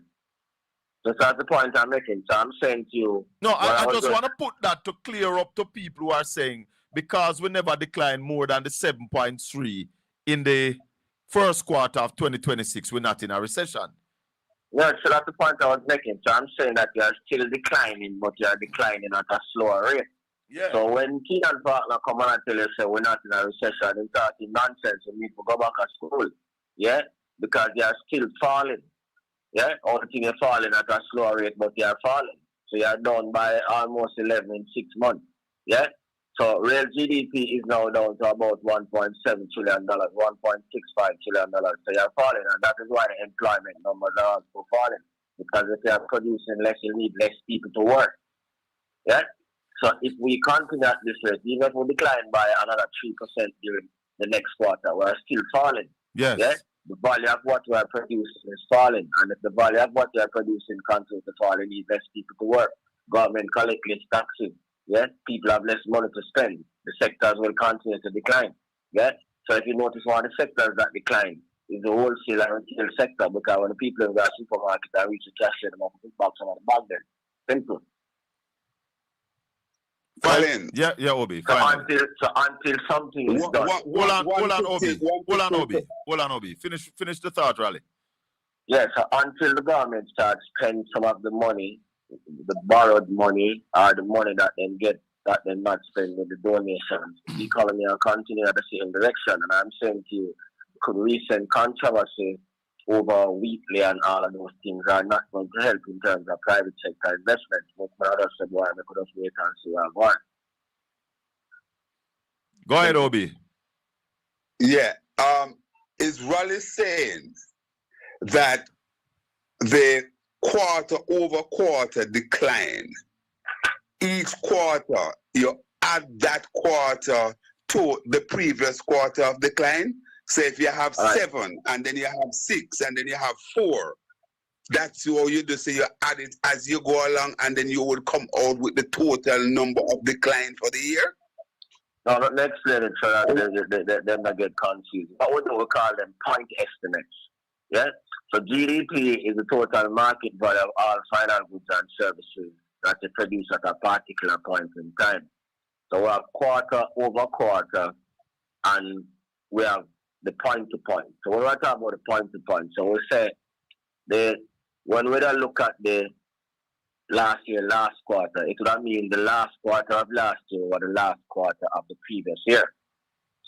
That's the point I'm making. So I'm saying to you. No, I just want to put that to clear up to people who are saying because we never declined more than the 7.3 in the first quarter of 2026, we're not in a recession. No, so that's the point I was making. So I'm saying that you are still declining, but you are declining at a slower rate. Yeah. So when Keenan Partner come on and tell you say we're not in a recession, they're talking nonsense. We need to go back to school. Yeah? Because they are still falling. Yeah? Only thing you're falling at a slower rate, but they are falling. So you are down by almost 11 in 6 months. Yeah? So real GDP is now down to about $1.7 trillion, $1.65 trillion. So you're falling, and that is why the employment numbers are also falling. Because if you are producing less, you need less people to work. Yeah? So if we continue at this rate, even if we decline by another 3% during the next quarter. We're still falling. Yes. Yeah? The value of what we are producing is falling. And if the value of what we are producing continues to fall, it needs less people to work. Government collect less taxes. Yeah? People have less money to spend. The sectors will continue to decline. Yeah? So if you notice one of the sectors that decline is the wholesale and retail sector, because when the people in the supermarket are reach the cashier, they have to put back some of the bag there. Simple. Colin. Yeah, Obi. So until something is done. Hold on, Obi. Finish the thought, Raleigh. Yes, so until the government starts spending some of the money, the borrowed money, or the money that they get that they're not spending with the donations, the economy will continue at the same direction. And I'm saying to you, could recent controversy over Wheatley and all of those things are not going to help in terms of private sector investment. But I just said, well, we could just wait and see how it goes. Go ahead, Obi. Yeah. Is Raleigh saying that the quarter-over-quarter decline, each quarter, you add that quarter to the previous quarter of decline? So if you have 7, and then you have 6, and then you have 4, that's how you do. So you add it as you go along, and then you will come out with the total number of decline for the year? No, let me explain it so that they not get confused. But what do we call them? Point estimates. Yeah? So GDP is the total market value of all final goods and services that they produce at a particular point in time. So we have quarter over quarter, and we have the point to point. So when we talk about the point to point, so we say when we look at the last quarter, it would mean the last quarter of last year or the last quarter of the previous year.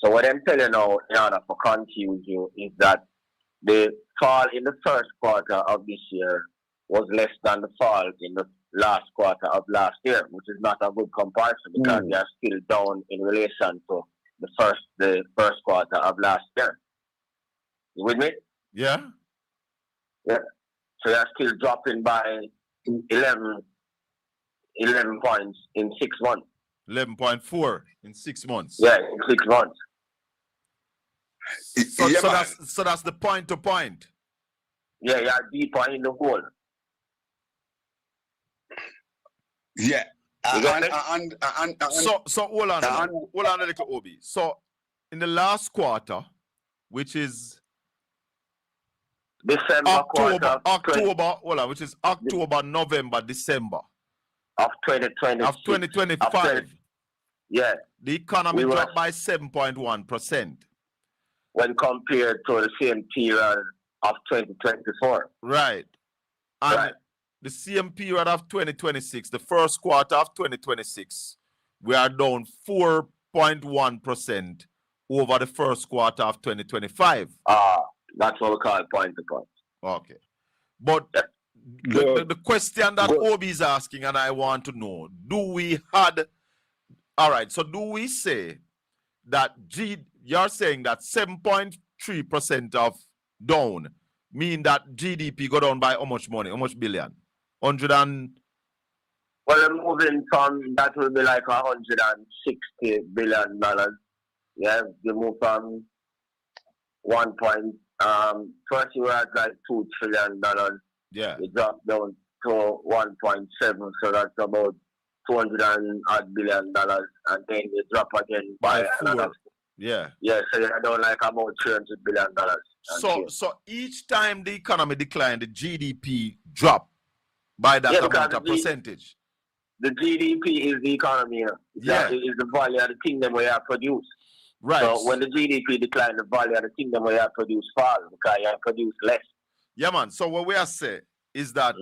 So what I'm telling you now, in order to confuse you, is that the fall in the first quarter of this year was less than the fall in the last quarter of last year, which is not a good comparison because they are still down in relation to the first quarter of last year. You with me? Yeah. Yeah. So they are still dropping by 11 points in 6 months. 11.4 in 6 months. Yeah, in 6 months. So that's the point to point. Yeah, you are deeper in the hole. Yeah. So hold on a little, Obi. So in the last quarter, which is October, which is October, November, December of 2020 of 2025. Yeah. The economy dropped by 7.1%. When compared to the same period of 2024. Right. And the same period of 2026, the first quarter of 2026, we are down 4.1% over the first quarter of 2025. That's what we call point to point. Okay. But the question that Obi is asking, and I want to know, do we say that you're saying that 7.3% of down mean that GDP go down by how much money? How much billion? 100 and... Well, we're moving from, that will be like $160 billion. Yeah, you move from first you were at like $2 trillion. Yeah. You drop down to 1.7, so that's about $200 billion, and then you drop again by another. Yeah. Yeah, so you're down like about $300 billion. So each time the economy declined, the GDP dropped by that amount of percentage. The GDP is the economy. Yeah. It is the value of the thing that we have produced. Right. So when the GDP declines, the value of the thing that we have produced falls because you have produced less. Yeah, man. So what we are saying is that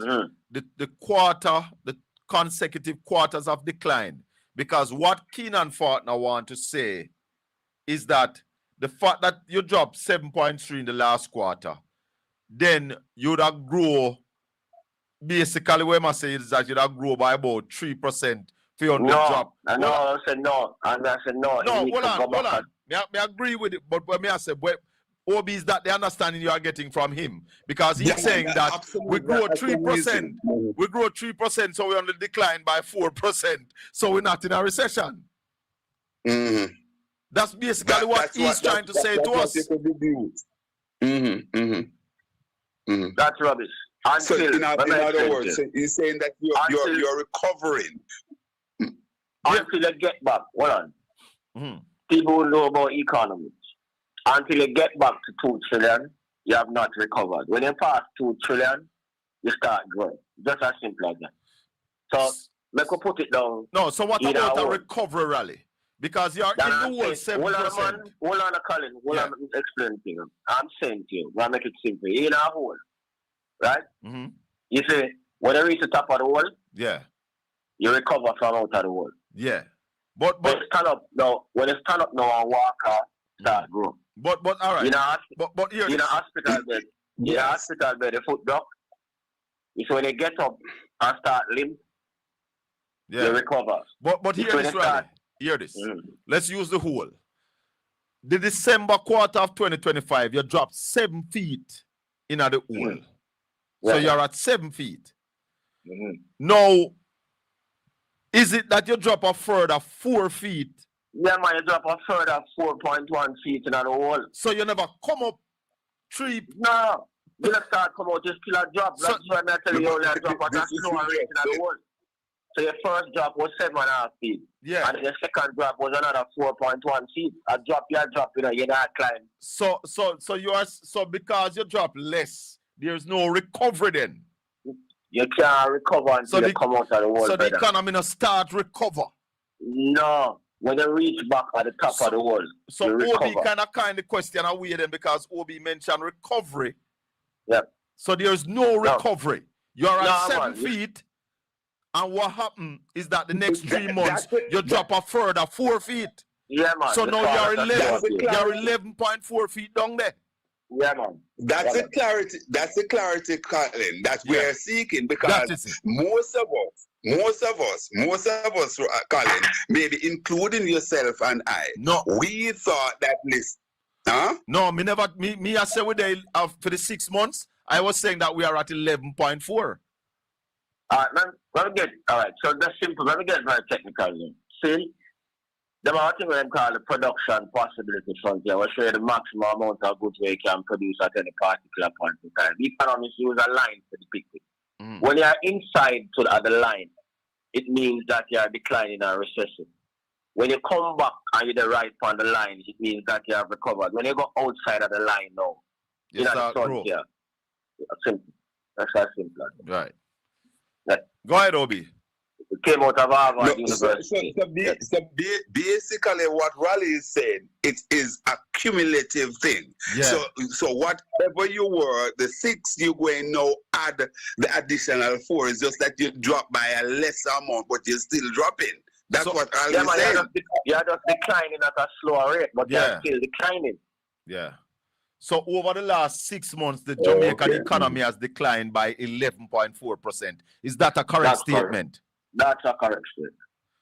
the consecutive quarters of decline, because what Keenan Fortner want to say is that the fact that you dropped 7.3 in the last quarter, then you'd have grow. Basically, what I say is that you'd have grow by about 3% for your drop. I said no. No, hold on. I agree with it, but when I say, Obi is that the understanding you are getting from him, because he's saying that we grow 3%. We grow 3%, so we only decline by 4%. So we're not in a recession. Mm-hmm. That's basically what he's trying to say to us. That's rubbish. So in other words, so he's saying that you're recovering. Until you get back, hold on. People who know about economics. Until you get back to 2 trillion, you have not recovered. When you pass 2 trillion, you start growing. Just as simple as that. So, make we put it down. No, so what about a recovery rally? Because you're in the whole 7%. Hold on, Colin. Hold on, explain to you. I'm saying to you, I'll make it simple. You're in a hole, right? You say, when you reach the top of the hole, you recover from out of the hole. Yeah. But when you stand up now, and walk out, start growing. But all right. But in a hospital bed, the foot drop. So when you get up and start limp, you recover. But hear this, right? Hear this. Let's use the whole. The December quarter of 2025, you dropped 7 feet in the hole. So you're at 7 feet. Now, is it that you drop a further 4 feet? Yeah, man, you drop a further 4.1 feet in the hole. So you never come up 3? No. You just start come out, you still a drop. That's why I tell you only a drop at a slower rate in the hole. So your first drop was 7.5 feet. Yeah. And your second drop was another 4.1 feet. A drop, you're not climbing. So because you drop less, there's no recovery then. You can't recover until you come out of the hole. So the economy not start recover. No. When you reach back at the top of the hole. So Obi kind of question away then because Obi mentioned recovery. Yep. So there's no recovery. You're at 7 feet. And what happened is that the next 3 months you drop a further 4 feet. Yeah, man. So now you're 11.4 feet down there. Yeah, man. That's the clarity. That's the clarity, Colin, that we're seeking because most of us, Colin, maybe including yourself and I, we thought that list. No, me I said for the 6 months, I was saying that we are at 11.4. Let me get, all right, so that's simple. Let me get very technical. See, the thing we call the production possibility frontier will show you the maximum amount of goods we can produce at any particular point in time. Economists use a line to depict it. When you are inside to the other line, it means that you are declining or recessing. When you come back and you're the right on the line, it means that you have recovered. When you go outside of the line now, you're not the frontier. Simple. That's as simple. Right. Go ahead, Obi. It came out of Harvard University. So basically, what Raleigh is saying, it is a cumulative thing. Yeah. So whatever you were, the 6 you're going now add the additional 4. It's just that you drop by a lesser amount, but you're still dropping. That's what Raleigh is saying. You're just declining at a slower rate, but you're still declining. Yeah. So over the last 6 months, the Jamaican economy has declined by 11.4%. Is that a correct statement? That's a correct statement.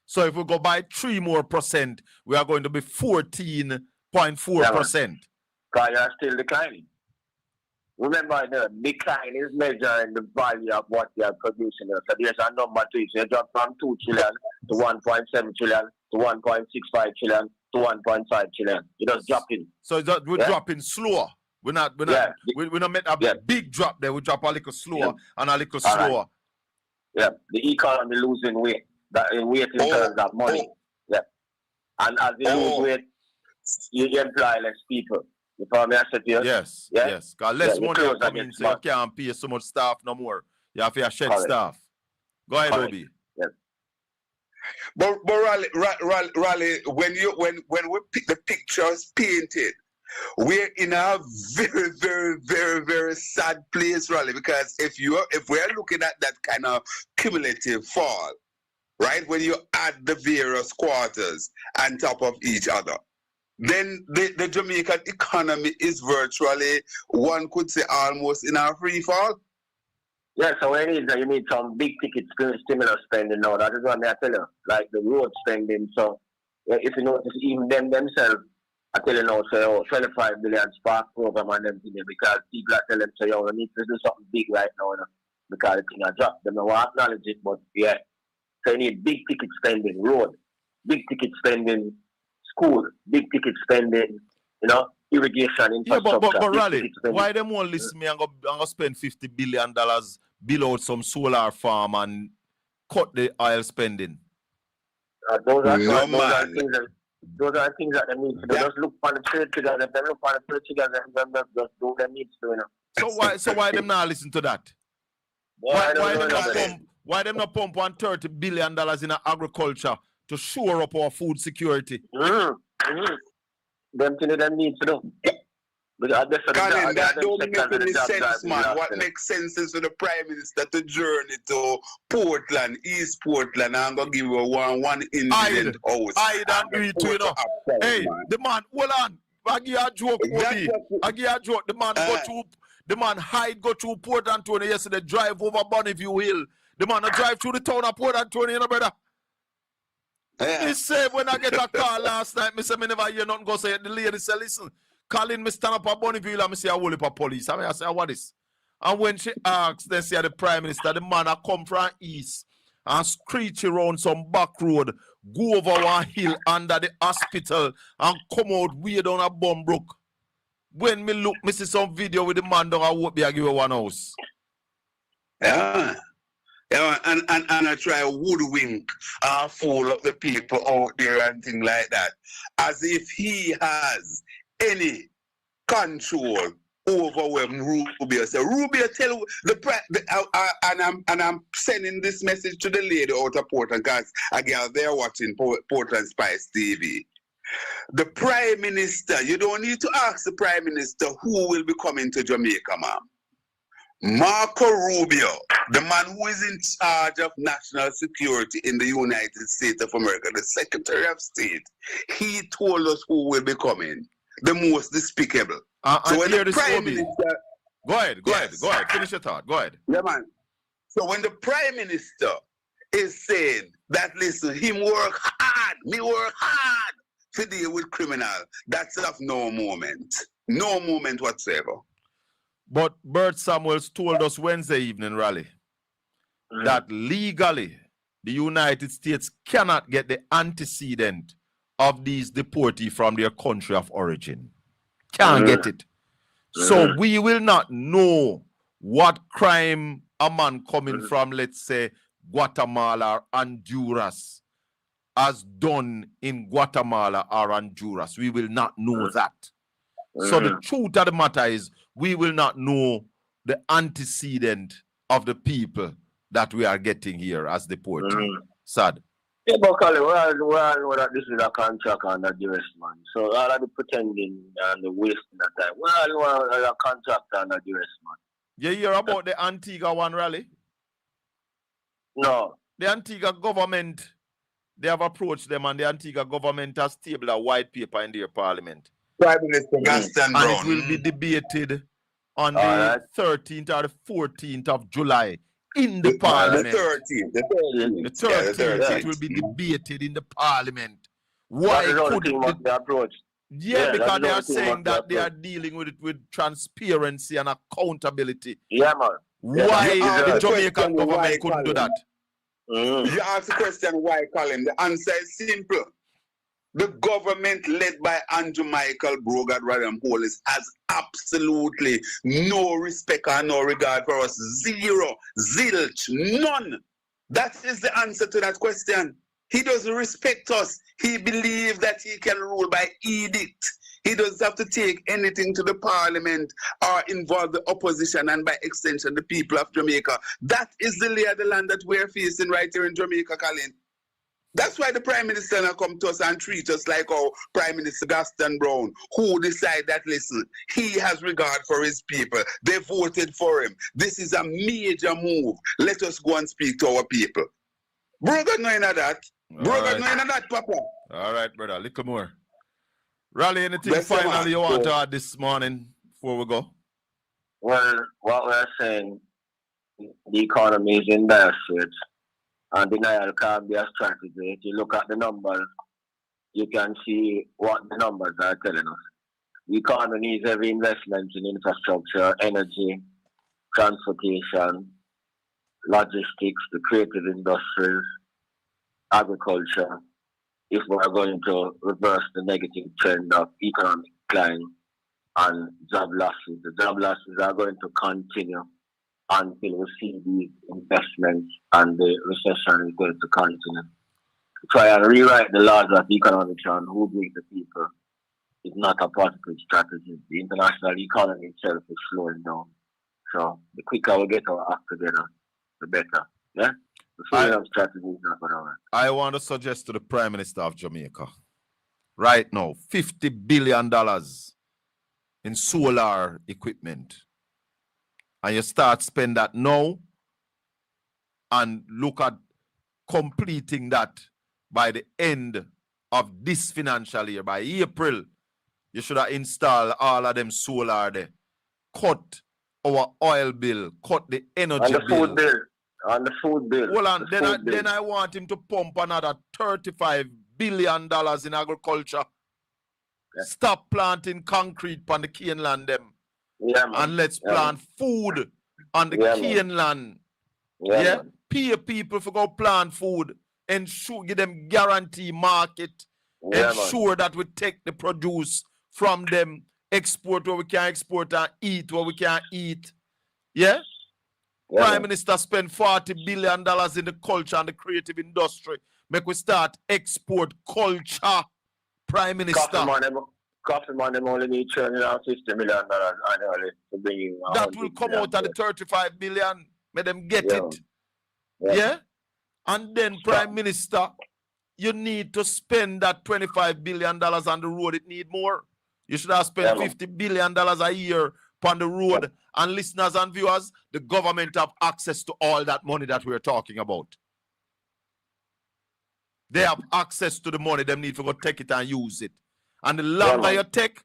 So if we go by 3 more percent, we are going to be 14.4%. Because you're still declining. Remember, the decline is measuring the value of what you are producing. So there's a number to it. So you drop from 2 trillion to 1.7 trillion to 1.65 trillion to 1.5 trillion. You just dropping. So we're dropping slower. We're not make a big drop there. We drop a little slower and a little slower. Right. Yeah, the economy losing weight. Weight in terms of money. Yeah. And as you lose weight, you employ less people. You follow me? I said to you? Yes. Because less money coming in, so you can't pay so much staff no more. You have to shed staff. Go ahead, Obi. Yes. But Raleigh, when we pick the pictures painted, we're in a very, very, very, very sad place, Raleigh, because if we're looking at that kind of cumulative fall, right, when you add the various quarters on top of each other, then the Jamaican economy is virtually, one could say, almost in a free fall. Yeah, so when it is, you need some big ticket stimulus spending now. That is what I tell you, like the road spending. So if you notice, even themselves, I tell you now, say, 25 billion spark program and everything, because people are telling them, say, we need to do something big right now, because the thing has dropped. They don't want to acknowledge it, but yeah. So you need big ticket spending, road, big ticket spending, school, big ticket spending, irrigation, infrastructure. Yeah, but Raleigh, why them won't listen me and go spend $50 billion, build out some solar farm and cut the oil spending? Those are things that they need to do. Just look for the trade triggers. If they look for the trade triggers, then just do what they need to do. So why them not listen to that? Why them not pump $130 billion in agriculture to shore up our food security? Them things them need to do. Colin, that don't make any sense, man. What makes sense is for the Prime Minister to journey to Portland, East Portland, and I'm going to give you one incident house. I agree to, Hey, the man, hold on. I give you a joke, Obi. I give you a joke. The man go through Port Antonio yesterday, drive over Bonneville Hill. The man drive through the town of Port Antonio, brother. He said when I get a call last night, I said, I never hear nothing go say. The lady said, listen, Colin, me stand up at Bonneville and I say, I will for police. I say, what is? And when she asks, they say the Prime Minister, the man come from east and screech around some back road, go over one hill under the hospital and come out way down a Bumbrook. When me look, me see some video with the man down, I hope I give you one house. Yeah, and I try woodwink and fool up the people out there and things like that. As if he has any control over when Rubio said. Rubio tell and I'm sending this message to the lady out of Portland because again they're watching Portland Spice TV. The Prime Minister, you don't need to ask the Prime Minister who will be coming to Jamaica, ma'am. Marco Rubio, the man who is in charge of national security in the United States of America, the Secretary of State, he told us who will be coming. The most despicable. So when the Prime Minister... Go ahead. Finish your thought. Go ahead. Yeah, man. So when the Prime Minister is saying that, listen, me work hard to deal with criminal, that's of no moment. No moment whatsoever. But Bert Samuels told us Wednesday evening, Raleigh, that legally the United States cannot get the antecedent of these deportees from their country of origin. Can't get it. So we will not know what crime a man coming from, let's say, Guatemala or Honduras has done in Guatemala or Honduras. We will not know that. So the truth of the matter is we will not know the antecedent of the people that we are getting here as deportees. Sad. Yeah, but Colin, we all know that this is a contract under duress, man. So all of the pretending and the wasting of time, we all know it's a contract under duress, man. You hear about the Antigua one, Raleigh? No. The Antigua government, they have approached them and the Antigua government has tabled a white paper in their parliament. Prime Minister Gaston Brown. And it will be debated on the 13th or the 14th of July in the parliament. The 13th. It will be debated in the parliament. Why couldn't they approach? Yeah, because they are saying that they are dealing with it with transparency and accountability. Yeah, man. Why the Jamaican government couldn't do that? You ask the question why, Colin. The answer is simple. The government led by Andrew Michael Brogard Radiam Hollis has absolutely no respect or no regard for us. Zero, zilch, none. That is the answer to that question. He doesn't respect us. He believes that he can rule by edict. He doesn't have to take anything to the parliament or involve the opposition and by extension the people of Jamaica. That is the lay of the land that we're facing right here in Jamaica, Colin. That's why the Prime Minister now come to us and treat us like our Prime Minister Gaston Brown, who decide that, listen, he has regard for his people. They voted for him. This is a major move. Let us go and speak to our people. Brother, knowing that. Brother, knowing that, Papa. All right, brother. A little more. Raleigh, anything finally you want to add this morning before we go? Well, what we're saying, the economy is in dire straits. And denial can't be a strategy. If you look at the numbers, you can see what the numbers are telling us. The economy needs heavy investment in infrastructure, energy, transportation, logistics, the creative industries, agriculture, if we are going to reverse the negative trend of economic decline and job losses. The job losses are going to continue until we see these investments and the recession is going to continue. Try and rewrite the laws of economics and who brings the people is not a positive strategy. The international economy itself is slowing down. So the quicker we get our act together, the better. Yeah? The freedom strategy is not going to work. I want to suggest to the Prime Minister of Jamaica, right now, $50 billion in solar equipment. And you start spend that now and look at completing that by the end of this financial year. By April, you should have installed all of them solar there. Cut our oil bill, cut the energy bill. And the food bill. Well, and then I want him to pump another $35 billion in agriculture. Yeah. Stop planting concrete on the cane land them. Yeah, man. And let's plant food on the cane land. Yeah. Pay people for go plant food. Ensure, give them guarantee market. Ensure that we take the produce from them, export what we can export and eat what we can eat. Yeah? Prime Minister spend $40 billion in the culture and the creative industry. Make we start export culture. Prime Minister. Coffee man, them only need $350 million annually to bring in. That will come out of the $35 billion. Make them get it. Yeah? And then, Prime Minister, you need to spend that $25 billion on the road. It need more. You should have spent $50 billion a year on the road. And listeners and viewers, the government have access to all that money that we're talking about. They have access to the money. They need to go take it and use it. And the longer you take,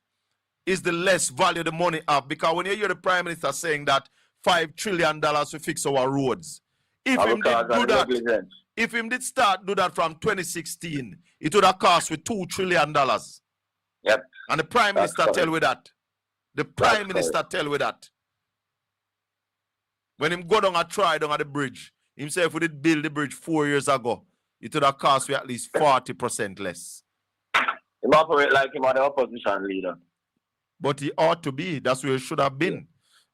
is the less value the money have. Because when you hear the Prime Minister saying that $5 trillion to fix our roads, if him did do that, if him did start do that from 2016, it would have cost with $2 trillion. Yep. And the Prime Minister tell we that. The Prime Minister tell we that. When him go down and try down at the bridge, himself we did build the bridge 4 years ago, it would have cost we at least 40% less. Him operate like him are the opposition leader. But he ought to be. That's where he should have been.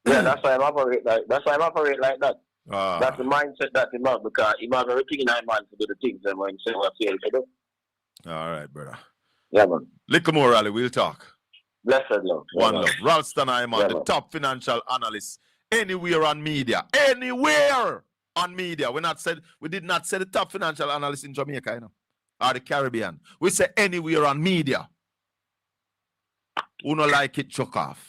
Yeah, that's why him operate like that. That's the mindset that him have, because he have everything in his mind to do the things that when he say what he fail to do. All right, brother. Yeah, man. Little more, Raleigh. We'll talk. Blessed love. One love. Ralston Iman, the top financial analyst anywhere on media. Anywhere on media. We did not say the top financial analyst in Jamaica, you know, or the Caribbean. We say anywhere on media. Who not like it, chuck off.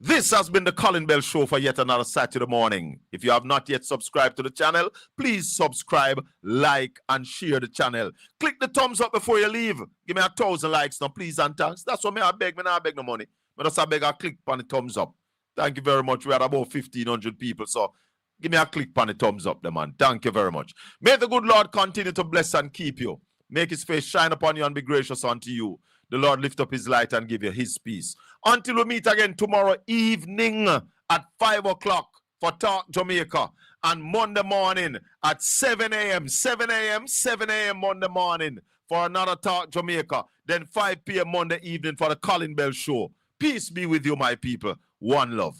This has been the Colin Bell Show for yet another Saturday morning. If you have not yet subscribed to the channel, please subscribe, like, and share the channel. Click the thumbs up before you leave. Give me 1,000 likes now, please and thanks. That's what I beg. I beg no money. I just beg a click on the thumbs up. Thank you very much. We had about 1,500 people, so give me a click on the thumbs up, the man. Thank you very much. May the good Lord continue to bless and keep you. Make his face shine upon you and be gracious unto you. The Lord lift up his light and give you his peace. Until we meet again tomorrow evening at 5 o'clock for Talk Jamaica. And Monday morning at 7 a.m. 7 a.m. Monday morning for another Talk Jamaica. Then 5 p.m. Monday evening for the Colin Bell Show. Peace be with you, my people. One love.